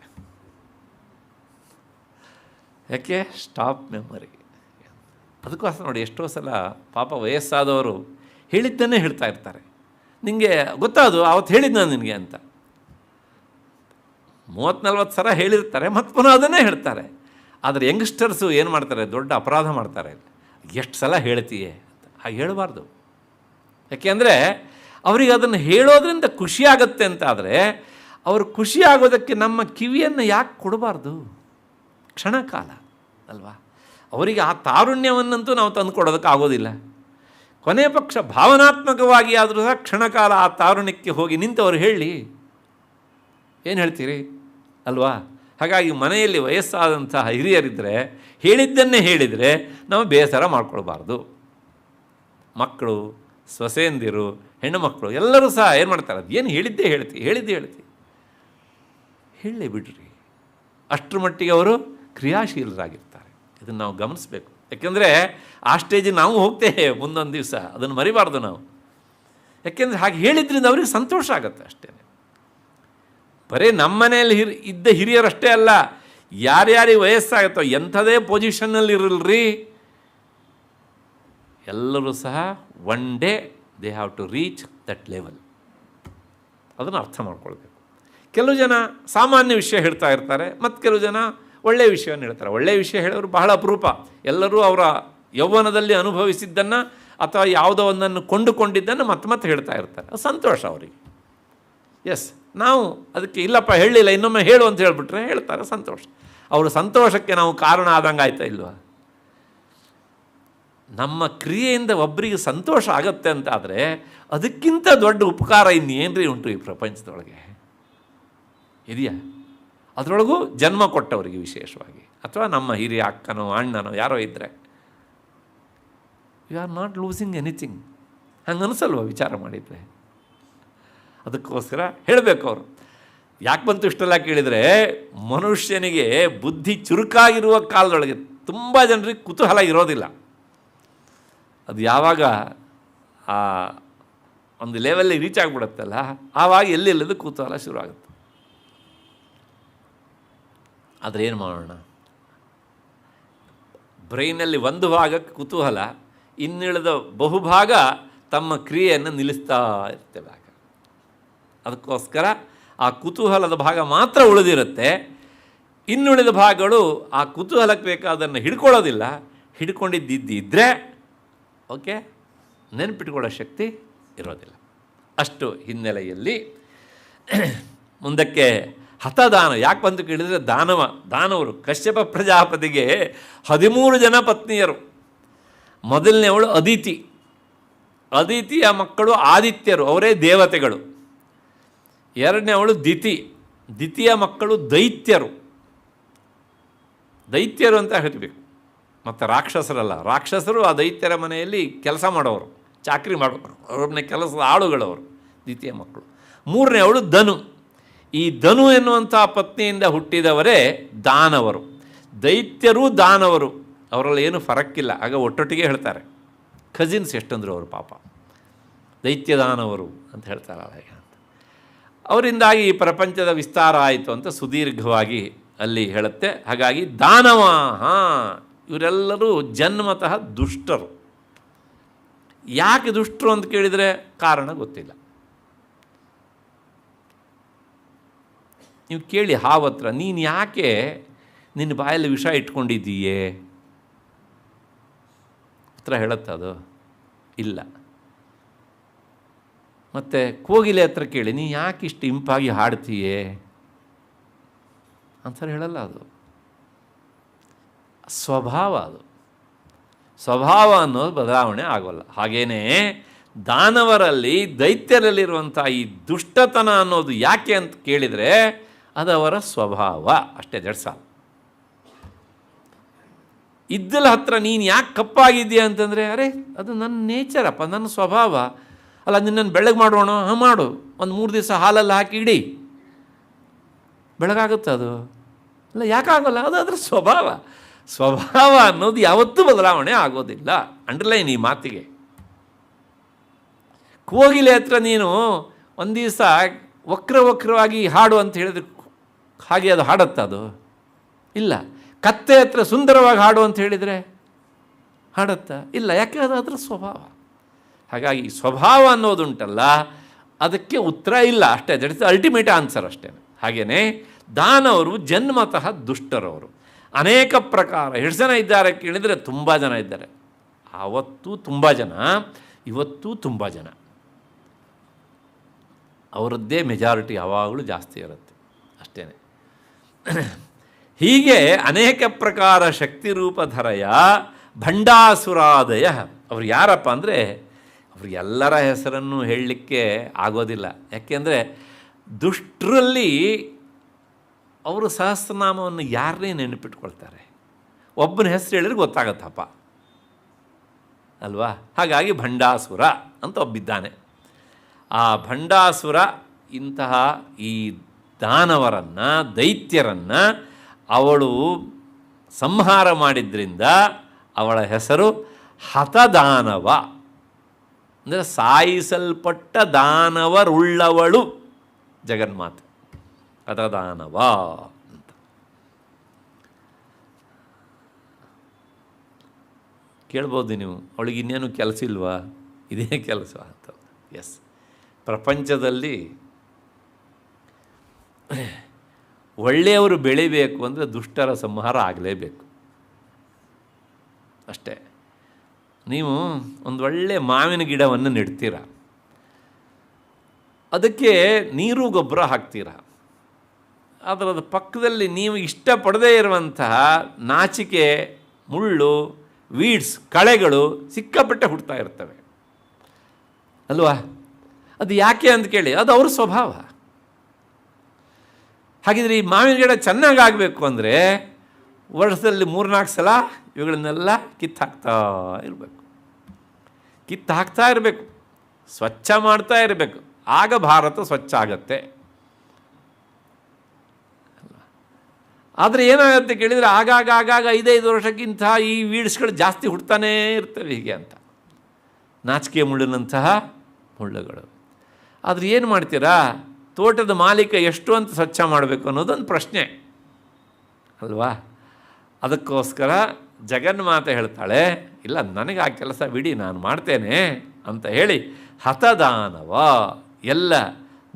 ಯಾಕೆ? Stop memory. ಅದಕ್ಕೋಸ್ಕರ ನೋಡಿ, ಎಷ್ಟೋ ಸಲ ಪಾಪ ವಯಸ್ಸಾದವರು ಹೇಳಿದ್ದನ್ನೇ ಹೇಳ್ತಾ ಇರ್ತಾರೆ. ನಿನಗೆ ಗೊತ್ತಾದು ಅವತ್ತು ಹೇಳಿದ್ದು ನಾನು ನಿನಗೆ ಅಂತ 30-40 ಸಲ ಹೇಳಿರ್ತಾರೆ, ಮತ್ತು ಪುನಃ ಅದನ್ನೇ ಹೇಳ್ತಾರೆ. ಆದರೆ ಯಂಗ್ಸ್ಟರ್ಸು ಏನು ಮಾಡ್ತಾರೆ? ದೊಡ್ಡ ಅಪರಾಧ ಮಾಡ್ತಾರೆ. ಎಷ್ಟು ಸಲ ಹೇಳ್ತೀಯೇ ಅಂತ. ಹಾಗೆ ಹೇಳಬಾರ್ದು. ಯಾಕೆಂದರೆ ಅವರಿಗೆ ಅದನ್ನು ಹೇಳೋದ್ರಿಂದ ಖುಷಿಯಾಗತ್ತೆ ಅಂತ. ಆದರೆ ಅವರು ಖುಷಿಯಾಗೋದಕ್ಕೆ ನಮ್ಮ ಕಿವಿಯನ್ನು ಯಾಕೆ ಕೊಡಬಾರ್ದು? ಕ್ಷಣಕಾಲ ಅಲ್ವಾ? ಅವರಿಗೆ ಆ ತಾರುಣ್ಯವನ್ನಂತೂ ನಾವು ತಂದು ಕೊಡೋದಕ್ಕೆ ಆಗೋದಿಲ್ಲ. ಕೊನೆ ಪಕ್ಷ ಭಾವನಾತ್ಮಕವಾಗಿ ಆದರೂ ಸಹ ಕ್ಷಣಕಾಲ ಆ ತಾರುಣ್ಯಕ್ಕೆ ಹೋಗಿ ನಿಂತವರು ಹೇಳಿ, ಏನು ಹೇಳ್ತೀರಿ ಅಲ್ವಾ? ಹಾಗಾಗಿ ಮನೆಯಲ್ಲಿ ವಯಸ್ಸಾದಂತಹ ಹಿರಿಯರಿದ್ದರೆ ಹೇಳಿದ್ದನ್ನೇ ಹೇಳಿದರೆ ನಾವು ಬೇಸರ ಮಾಡ್ಕೊಳ್ಬಾರ್ದು. ಮಕ್ಕಳು ಸೊಸೆಯಂದಿರು, ಹೆಣ್ಣುಮಕ್ಕಳು ಎಲ್ಲರೂ ಸಹ ಏನು ಮಾಡ್ತಾರೆ, ಅದು ಏನು ಹೇಳಿದ್ದೇ ಹೇಳ್ತಿ ಹೇಳಲೇ ಬಿಡ್ರಿ. ಅಷ್ಟರ ಮಟ್ಟಿಗೆ ಅವರು ಕ್ರಿಯಾಶೀಲರಾಗಿರ್ತಾರೆ. ಇದನ್ನು ನಾವು ಗಮನಿಸಬೇಕು. ಯಾಕೆಂದರೆ ಆ ಸ್ಟೇಜಿಗೆ ನಾವು ಹೋಗ್ತೇವೆ ಮುಂದೊಂದು ದಿವಸ, ಅದನ್ನು ಮರಿಬಾರ್ದು ನಾವು. ಯಾಕೆಂದರೆ ಹಾಗೆ ಹೇಳಿದ್ರಿಂದ ಅವ್ರಿಗೆ ಸಂತೋಷ ಆಗುತ್ತೆ ಅಷ್ಟೇ. ಬರೀ ನಮ್ಮ ಮನೆಯಲ್ಲಿ ಇದ್ದ ಹಿರಿಯರಷ್ಟೇ ಅಲ್ಲ, ಯಾರ್ಯಾರಿಗೆ ವಯಸ್ಸಾಗುತ್ತೋ ಎಂಥದೇ ಪೊಸಿಷನ್ನಲ್ಲಿ ಇರಲ್ರಿ, ಎಲ್ಲರೂ ಸಹ one day they have to reach that level. ಅದನ್ನು ಅರ್ಥ ಮಾಡ್ಕೊಳ್ಬೇಕು. ಕೆಲವು ಜನ ಸಾಮಾನ್ಯ ವಿಷಯ ಹೇಳ್ತಾ ಇರ್ತಾರೆ, ಮತ್ತು ಕೆಲವು ಜನ ಒಳ್ಳೆಯ ವಿಷಯವನ್ನು ಹೇಳ್ತಾರೆ. ಒಳ್ಳೆಯ ವಿಷಯ ಹೇಳೋರು ಬಹಳ ಅಪರೂಪ. ಎಲ್ಲರೂ ಅವರ ಯೌವನದಲ್ಲಿ ಅನುಭವಿಸಿದ್ದನ್ನು ಅಥವಾ ಯಾವುದೋ ಒಂದನ್ನು ಕೊಂಡುಕೊಂಡಿದ್ದನ್ನು ಮತ್ತೆ ಹೇಳ್ತಾ ಇರ್ತಾರೆ. ಅದು ಸಂತೋಷ ಅವರಿಗೆ. ಎಸ್, ನಾವು ಅದಕ್ಕೆ ಇಲ್ಲಪ್ಪ ಹೇಳಲಿಲ್ಲ ಇನ್ನೊಮ್ಮೆ ಹೇಳು ಅಂತ ಹೇಳಿಬಿಟ್ರೆ ಹೇಳ್ತಾರೆ, ಸಂತೋಷ. ಅವರ ಸಂತೋಷಕ್ಕೆ ನಾವು ಕಾರಣ ಆದಂಗೆ ಆಯ್ತಾ ಇಲ್ವಾ? ನಮ್ಮ ಕ್ರಿಯೆಯಿಂದ ಒಬ್ಬರಿಗೆ ಸಂತೋಷ ಆಗತ್ತೆ ಅಂತಾದರೆ ಅದಕ್ಕಿಂತ ದೊಡ್ಡ ಉಪಕಾರ ಇನ್ನೇನ್ರಿ ಉಂಟು ಈ ಪ್ರಪಂಚದೊಳಗೆ? ಇದೆಯಾ? ಅದರೊಳಗೂ ಜನ್ಮ ಕೊಟ್ಟವರಿಗೆ ವಿಶೇಷವಾಗಿ, ಅಥವಾ ನಮ್ಮ ಹಿರಿಯ ಅಕ್ಕನೋ ಅಣ್ಣನೋ ಯಾರೋ ಇದ್ದರೆ, you are not losing anything. ಹಂಗೆ ಅನಿಸಲ್ವ ವಿಚಾರ ಮಾಡಿದರೆ? ಅದಕ್ಕೋಸ್ಕರ ಹೇಳಬೇಕು ಅವರು. ಯಾಕೆ ಬಂತು ಇಷ್ಟೆಲ್ಲ ಕೇಳಿದರೆ, ಮನುಷ್ಯನಿಗೆ ಬುದ್ಧಿ ಚುರುಕಾಗಿರುವ ಕಾಲದೊಳಗೆ ತುಂಬ ಜನರಿಗೆ ಕುತೂಹಲ ಇರೋದಿಲ್ಲ. ಅದು ಯಾವಾಗ ಆ ಒಂದು ಲೆವೆಲ್ಲಿಗೆ ರೀಚ್ ಆಗಿಬಿಡುತ್ತಲ್ಲ, ಆವಾಗ ಎಲ್ಲೆಲ್ಲದು ಕುತೂಹಲ ಶುರು ಆಗುತ್ತೆ. ಆದರೆ ಏನು ಮಾಡೋಣ, ಬ್ರೈನಲ್ಲಿ ಒಂದು ಭಾಗಕ್ಕೆ ಕುತೂಹಲ, ಇನ್ನುಳಿದ ಬಹುಭಾಗ ತಮ್ಮ ಕ್ರಿಯೆಯನ್ನು ನಿಲ್ಲಿಸ್ತಾ ಇರ್ತೇವೆ. ಆಗ ಅದಕ್ಕೋಸ್ಕರ ಆ ಕುತೂಹಲದ ಭಾಗ ಮಾತ್ರ ಉಳಿದಿರುತ್ತೆ. ಇನ್ನುಳಿದ ಭಾಗಗಳು ಆ ಕುತೂಹಲಕ್ಕೆ ಬೇಕಾದನ್ನು ಹಿಡ್ಕೊಳ್ಳೋದಿಲ್ಲ. ಹಿಡ್ಕೊಂಡಿದ್ದಿದ್ದರೆ ಓಕೆ, ನೆನಪಿಟ್ಕೊಳ್ಳೋ ಶಕ್ತಿ ಇರೋದಿಲ್ಲ. ಅಷ್ಟು ಹಿನ್ನೆಲೆಯಲ್ಲಿ ಮುಂದಕ್ಕೆ ಹತದಾನ ಯಾಕೆ ಬಂದು ಕೇಳಿದರೆ, ದಾನವರು ಕಶ್ಯಪ ಪ್ರಜಾಪತಿಗೆ 13 ಜನ ಪತ್ನಿಯರು. ಮೊದಲನೇವಳು ಅದಿತಿ. ಅದಿತಿಯ ಮಕ್ಕಳು ಆದಿತ್ಯರು, ಅವರೇ ದೇವತೆಗಳು. ಎರಡನೇವಳು ದಿತಿಯ ಮಕ್ಕಳು ದೈತ್ಯರು ಅಂತ ಹೇಳಬೇಕು. ಮತ್ತು ರಾಕ್ಷಸರಲ್ಲ, ರಾಕ್ಷಸರು ಆ ದೈತ್ಯರ ಮನೆಯಲ್ಲಿ ಕೆಲಸ ಮಾಡೋರು, ಚಾಕರಿ ಮಾಡೋರು, ಅವ್ರನ್ನೇ ಕೆಲಸದ ಆಳುಗಳವರು ದ್ವಿತೀಯ ಮಕ್ಕಳು. ಮೂರನೇವಳು ಧನು. ಈ ಧನು ಎನ್ನುವಂಥ ಪತ್ನಿಯಿಂದ ಹುಟ್ಟಿದವರೇ ದಾನವರು. ದೈತ್ಯರು ದಾನವರು ಅವರಲ್ಲಿ ಏನು ಫರಕ್ಕಿಲ್ಲ. ಆಗ ಒಟ್ಟೊಟ್ಟಿಗೆ ಹೇಳ್ತಾರೆ, ಕಸಿನ್ಸ್ ಎಷ್ಟಂದ್ರು ಅವರು ಪಾಪ, ದೈತ್ಯ ದಾನವರು ಅಂತ ಹೇಳ್ತಾರೆ ಹಾಗೆ ಅಂತ. ಅವರಿಂದಾಗಿ ಈ ಪ್ರಪಂಚದ ವಿಸ್ತಾರ ಆಯಿತು ಅಂತ ಸುದೀರ್ಘವಾಗಿ ಅಲ್ಲಿ ಹೇಳುತ್ತೆ. ಹಾಗಾಗಿ ದಾನವ, ಇವರೆಲ್ಲರೂ ಜನ್ಮತಃ ದುಷ್ಟರು. ಯಾಕೆ ದುಷ್ಟರು ಅಂತ ಕೇಳಿದರೆ ಕಾರಣ ಗೊತ್ತಿಲ್ಲ. ನೀವು ಕೇಳಿ ಹಾವತ್ರ, ನೀನು ಯಾಕೆ ನಿನ್ನ ಬಾಯಲ್ಲಿ ವಿಷ ಇಟ್ಕೊಂಡಿದ್ದೀಯೇ? ಉತ್ತರ ಹೇಳುತ್ತದು ಇಲ್ಲ. ಮತ್ತು ಕೋಗಿಲೆ ಹತ್ರ ಕೇಳಿ, ನೀ ಯಾಕೆ ಇಷ್ಟು ಇಂಪಾಗಿ ಹಾಡ್ತೀಯೇ ಅಂತ ಹೇಳಲ್ಲ. ಅದು ಸ್ವಭಾವ. ಅದು ಸ್ವಭಾವ ಅನ್ನೋದು ಬದಲಾವಣೆ ಆಗೋಲ್ಲ. ಹಾಗೇನೇ ದಾನವರಲ್ಲಿ ದೈತ್ಯರಲ್ಲಿರುವಂಥ ಈ ದುಷ್ಟತನ ಅನ್ನೋದು ಯಾಕೆ ಅಂತ ಕೇಳಿದರೆ ಅದವರ ಸ್ವಭಾವ ಅಷ್ಟೇ, ಜಡ್ಸ. ಇದ್ದಲ ಹತ್ರ ನೀನು ಯಾಕೆ ಕಪ್ಪಾಗಿದ್ದೀಯ ಅಂತಂದರೆ, ಅರೆ ಅದು ನನ್ನ ನೇಚರಪ್ಪ, ನನ್ನ ಸ್ವಭಾವ ಅಲ್ಲ, ನಿನ್ನನ್ನು ಬೆಳಗ್ಗೆ ಮಾಡೋಣ, ಮಾಡು, ಒಂದು 3 ದಿವಸ ಹಾಲಲ್ಲಿ ಹಾಕಿ ಇಡಿ, ಬೆಳಗಾಗುತ್ತೆ. ಅದು ಅಲ್ಲ, ಯಾಕಾಗಲ್ಲ, ಅದು ಅದರ ಸ್ವಭಾವ ಅನ್ನೋದು ಯಾವತ್ತೂ ಬದಲಾವಣೆ ಆಗೋದಿಲ್ಲ. ಅಂಡರ್ಲೈನ್ ಈ ಮಾತಿಗೆ. ಕೋಗಿಲೆ ಹತ್ರ ನೀನು ಒಂದು ದಿವಸ ವಕ್ರವಾಗಿ ಹಾಡು ಅಂತ ಹೇಳಿದ್ರೆ ಹಾಗೆ ಅದು ಹಾಡುತ್ತಾ? ಅದು ಇಲ್ಲ. ಕತ್ತೆ ಹತ್ರ ಸುಂದರವಾಗಿ ಹಾಡು ಅಂತ ಹೇಳಿದರೆ ಹಾಡುತ್ತಾ? ಇಲ್ಲ. ಯಾಕೆ? ಅದು ಅದರ ಸ್ವಭಾವ. ಹಾಗಾಗಿ ಸ್ವಭಾವ ಅನ್ನೋದುಂಟಲ್ಲ, ಅದಕ್ಕೆ ಉತ್ತರ ಇಲ್ಲ ಅಷ್ಟೇ. ದಟ್ ಇಸ್ ಅಲ್ಟಿಮೇಟ್ ಆನ್ಸರ್ ಅಷ್ಟೇ. ಹಾಗೆಯೇ ದಾನವರು ಜನ್ಮತಃ ದುಷ್ಟರವರು. ಅನೇಕ ಪ್ರಕಾರ. ಎಷ್ಟು ಜನ ಇದ್ದಾರೆ ಕೇಳಿದರೆ ತುಂಬ ಜನ ಇದ್ದಾರೆ. ಆವತ್ತೂ ತುಂಬ ಜನ, ಇವತ್ತೂ ತುಂಬ ಜನ. ಅವರದ್ದೇ ಮೆಜಾರಿಟಿ ಯಾವಾಗಲೂ ಜಾಸ್ತಿ ಇರುತ್ತೆ ಅಷ್ಟೇ. ಹೀಗೆ ಅನೇಕ ಪ್ರಕಾರ ಶಕ್ತಿರೂಪಧರಯ ಭಂಡಾಸುರಾದಯ. ಅವರು ಯಾರಪ್ಪ ಅಂದರೆ, ಅವರಿಗೆಲ್ಲರ ಹೆಸರನ್ನು ಹೇಳಲಿಕ್ಕೆ ಆಗೋದಿಲ್ಲ. ಯಾಕೆಂದರೆ ದುಷ್ಟರಲ್ಲಿ ಅವರು ಸಹಸ್ರನಾಮವನ್ನು ಯಾರನ್ನೇ ನೆನಪಿಟ್ಕೊಳ್ತಾರೆ? ಒಬ್ಬನ ಹೆಸರು ಹೇಳಿದ್ರೆ ಗೊತ್ತಾಗತ್ತಪ್ಪ ಅಲ್ವಾ? ಹಾಗಾಗಿ ಭಂಡಾಸುರ ಅಂತ ಒಬ್ಬಿದ್ದಾನೆ. ಆ ಭಂಡಾಸುರ ಇಂತಹ ಈ ದಾನವರನ್ನು, ದೈತ್ಯರನ್ನು ಅವಳು ಸಂಹಾರ ಮಾಡಿದ್ರಿಂದ ಅವಳ ಹೆಸರು ಹತದಾನವ, ಅಂದರೆ ಸಾಯಿಸಲ್ಪಟ್ಟ ದಾನವರುಳ್ಳವಳು ಜಗನ್ಮಾತೆ, ಹತದಾನವ ಅಂತ. ಕೇಳ್ಬೋದು ನೀವು, ಅವಳಿಗೆ ಇನ್ನೇನು ಕೆಲಸ ಇಲ್ವಾ, ಇದೇ ಕೆಲಸ ಅಂತ. ಎಸ್, ಪ್ರಪಂಚದಲ್ಲಿ ಒಳ್ಳೆಯವರು ಬೆಳಿಬೇಕು ಅಂದರೆ ದುಷ್ಟರ ಸಂಹಾರ ಆಗಲೇಬೇಕು ಅಷ್ಟೇ. ನೀವು ಒಂದು ಒಳ್ಳೆಯ ಮಾವಿನ ಗಿಡವನ್ನು ನೆಡ್ತೀರ, ಅದಕ್ಕೆ ನೀರು ಗೊಬ್ಬರ ಹಾಕ್ತೀರ, ಅದರದ ಪಕ್ಕದಲ್ಲಿ ನೀವು ಇಷ್ಟಪಡದೇ ಇರುವಂತಹ ನಾಚಿಕೆ, ಮುಳ್ಳು, ವೀಡ್ಸ್, ಕಳೆಗಳು ಸಿಕ್ಕಾಪಟ್ಟೆ ಹುಡ್ತಾ ಇರ್ತವೆ ಅಲ್ವಾ? ಅದು ಯಾಕೆ ಅಂತ ಕೇಳಿ, ಅದು ಅವ್ರ ಸ್ವಭಾವ. ಹಾಗಿದ್ರೆ ಈ ಮಾವಿನ ಗಿಡ ಚೆನ್ನಾಗಾಗಬೇಕು ಅಂದರೆ ವರ್ಷದಲ್ಲಿ 3-4 ಸಲ ಇವುಗಳನ್ನೆಲ್ಲ ಕಿತ್ತಾಕ್ತಾ ಇರಬೇಕು, ಸ್ವಚ್ಛ ಮಾಡ್ತಾ ಇರಬೇಕು. ಆಗ ಭಾರತ ಸ್ವಚ್ಛ ಆಗತ್ತೆ. ಆದರೆ ಏನಾಗುತ್ತೆ ಕೇಳಿದರೆ ಆಗಾಗ 5 ವರ್ಷಕ್ಕಿಂತ ಈ ವೀಡ್ಸ್ಗಳು ಜಾಸ್ತಿ ಹುಡ್ತಾನೇ ಇರ್ತವೆ ಹೀಗೆ ಅಂತ, ನಾಚಿಕೆ ಮುಳ್ಳಿನಂತಹ ಮುಳ್ಳುಗಳು. ಆದರೆ ಏನು ಮಾಡ್ತೀರಾ, ತೋಟದ ಮಾಲೀಕ ಎಷ್ಟು ಅಂತ ಸ್ವಚ್ಛ ಮಾಡಬೇಕು ಅನ್ನೋದೊಂದು ಪ್ರಶ್ನೆ ಅಲ್ವಾ? ಅದಕ್ಕೋಸ್ಕರ ಜಗನ್ಮಾತೆ ಹೇಳ್ತಾಳೆ, ಇಲ್ಲ ನನಗೆ ಆ ಕೆಲಸ ಬಿಡಿ, ನಾನು ಮಾಡ್ತೇನೆ ಅಂತ ಹೇಳಿ ಹತದಾನವ, ಎಲ್ಲ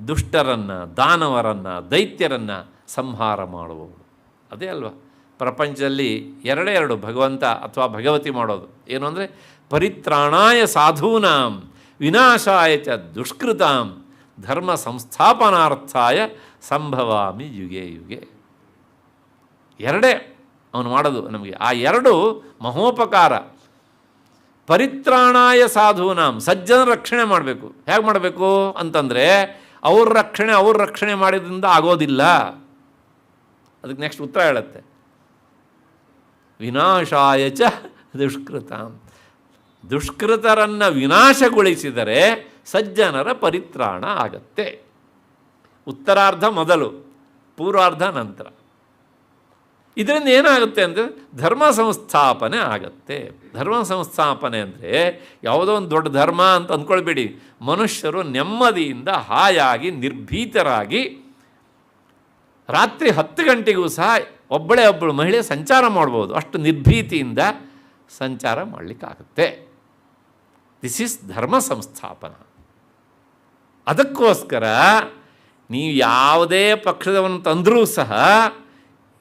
ದುಷ್ಟರನ್ನು, ದಾನವರನ್ನು, ದೈತ್ಯರನ್ನು ಸಂಹಾರ ಮಾಡುವವಳು. ಅದೇ ಅಲ್ವಾ ಪ್ರಪಂಚದಲ್ಲಿ 2 ಭಗವಂತ ಅಥವಾ ಭಗವತಿ ಮಾಡೋದು. ಏನು ಅಂದರೆ ಪರಿತ್ರಾಣಾಯ ಸಾಧೂನಾಂ ವಿನಾಶಾಯ ಚ ದುಷ್ಕೃತಾಂ ಧರ್ಮ ಸಂಸ್ಥಾಪನಾರ್ಥಾಯ ಸಂಭವಾಮಿ ಯುಗೆ ಯುಗೆ. 2 ಅವನು ಮಾಡೋದು ನಮಗೆ. ಆ 2 ಮಹೋಪಕಾರ. ಪರಿತ್ರಾಣಾಯ ಸಾಧೂನಾಂ, ಸಜ್ಜನ ರಕ್ಷಣೆ ಮಾಡಬೇಕು. ಹೇಗೆ ಮಾಡಬೇಕು ಅಂತಂದರೆ ಅವ್ರ ರಕ್ಷಣೆ ಮಾಡಿದ್ರಿಂದ ಆಗೋದಿಲ್ಲ. ಅದಕ್ಕೆ ನೆಕ್ಸ್ಟ್ ಉತ್ತರ ಹೇಳುತ್ತೆ, ವಿನಾಶಾಯ ಚ ದುಷ್ಕೃತಾಂ, ದುಷ್ಕೃತರನ್ನು ವಿನಾಶಗೊಳಿಸಿದರೆ ಸಜ್ಜನರ ಪರಿತ್ರಾಣ ಆಗತ್ತೆ. ಉತ್ತರಾರ್ಧ ಮೊದಲು, ಪೂರ್ವಾರ್ಧ ನಂತರ. ಇದರಿಂದ ಏನಾಗುತ್ತೆ ಅಂದರೆ ಧರ್ಮ ಸಂಸ್ಥಾಪನೆ ಆಗತ್ತೆ. ಧರ್ಮ ಸಂಸ್ಥಾಪನೆ ಅಂದರೆ ಯಾವುದೋ ಒಂದು ದೊಡ್ಡ ಧರ್ಮ ಅಂತ ಅಂದ್ಕೊಳ್ಬೇಡಿ. ಮನುಷ್ಯರು ನೆಮ್ಮದಿಯಿಂದ ಹಾಯಾಗಿ ನಿರ್ಭೀತರಾಗಿ ರಾತ್ರಿ 10 ಗಂಟೆಗೂ ಸಹ ಒಬ್ಬಳು ಮಹಿಳೆ ಸಂಚಾರ ಮಾಡ್ಬೋದು. ಅಷ್ಟು ನಿರ್ಭೀತಿಯಿಂದ ಸಂಚಾರ ಮಾಡಲಿಕ್ಕಾಗುತ್ತೆ. ದಿಸ್ ಈಸ್ ಧರ್ಮ ಸಂಸ್ಥಾಪನ. ಅದಕ್ಕೋಸ್ಕರ ನೀವು ಯಾವುದೇ ಪಕ್ಷದವನ್ನು ತಂದರೂ ಸಹ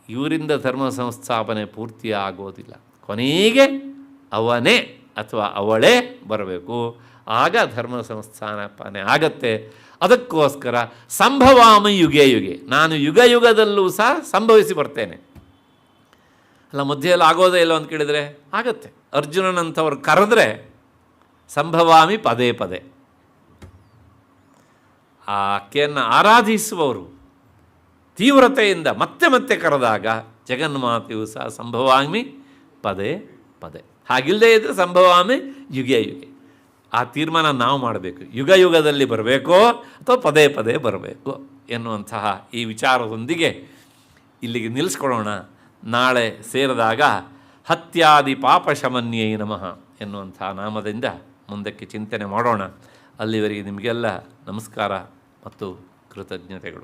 ಇವರಿಂದ ಧರ್ಮ ಸಂಸ್ಥಾಪನೆ ಪೂರ್ತಿ ಆಗೋದಿಲ್ಲ. ಕೊನೆಗೆ ಅವನೇ ಅಥವಾ ಅವಳೇ ಬರಬೇಕು, ಆಗ ಧರ್ಮ ಸಂಸ್ಥಾಪನೆ ಆಗತ್ತೆ. ಅದಕ್ಕೋಸ್ಕರ ಸಂಭವಾಮಿ ಯುಗೆ ಯುಗೆ, ನಾನು ಯುಗ ಯುಗದಲ್ಲೂ ಸಹ ಸಂಭವಿಸಿ ಬರ್ತೇನೆ. ಅಲ್ಲ ಮಧ್ಯೆಯಲ್ಲಿ ಆಗೋದೇ ಇಲ್ಲ ಅಂತ ಕೇಳಿದರೆ ಆಗತ್ತೆ. ಅರ್ಜುನನಂಥವ್ರು ಕರೆದ್ರೆ ಸಂಭವಾಮಿ ಪದೇ ಪದೇ. ಆಕೆಯನ್ನು ಆರಾಧಿಸುವವರು ತೀವ್ರತೆಯಿಂದ ಮತ್ತೆ ಮತ್ತೆ ಕರೆದಾಗ ಜಗನ್ಮಾತೆಯು ಸಹ ಸಂಭವಾಮಿ ಪದೇ ಪದೇ. ಹಾಗಿಲ್ಲದೆ ಇದ್ದರೆ ಸಂಭವಾಮಿ ಯುಗೆ ಯುಗೆ. ಆ ತೀರ್ಮಾನ ನಾವು ಮಾಡಬೇಕು. ಯುಗ ಯುಗದಲ್ಲಿ ಬರಬೇಕೋ ಅಥವಾ ಪದೇ ಪದೇ ಬರಬೇಕು ಎನ್ನುವಂತಹ ಈ ವಿಚಾರದೊಂದಿಗೆ ಇಲ್ಲಿಗೆ ನಿಲ್ಲಿಸ್ಕೊಳ್ಳೋಣ. ನಾಳೆ ಸೇರಿದಾಗ ಹತ್ಯಾದಿ ಪಾಪ ಶಮನ್ಯೈ ನಮಃ ಎನ್ನುವಂಥ ನಾಮದಿಂದ ಮುಂದಕ್ಕೆ ಚಿಂತನೆ ಮಾಡೋಣ. ಅಲ್ಲಿವರೆಗೆ ನಿಮಗೆಲ್ಲ ನಮಸ್ಕಾರ ಮತ್ತು ಕೃತಜ್ಞತೆಗಳು.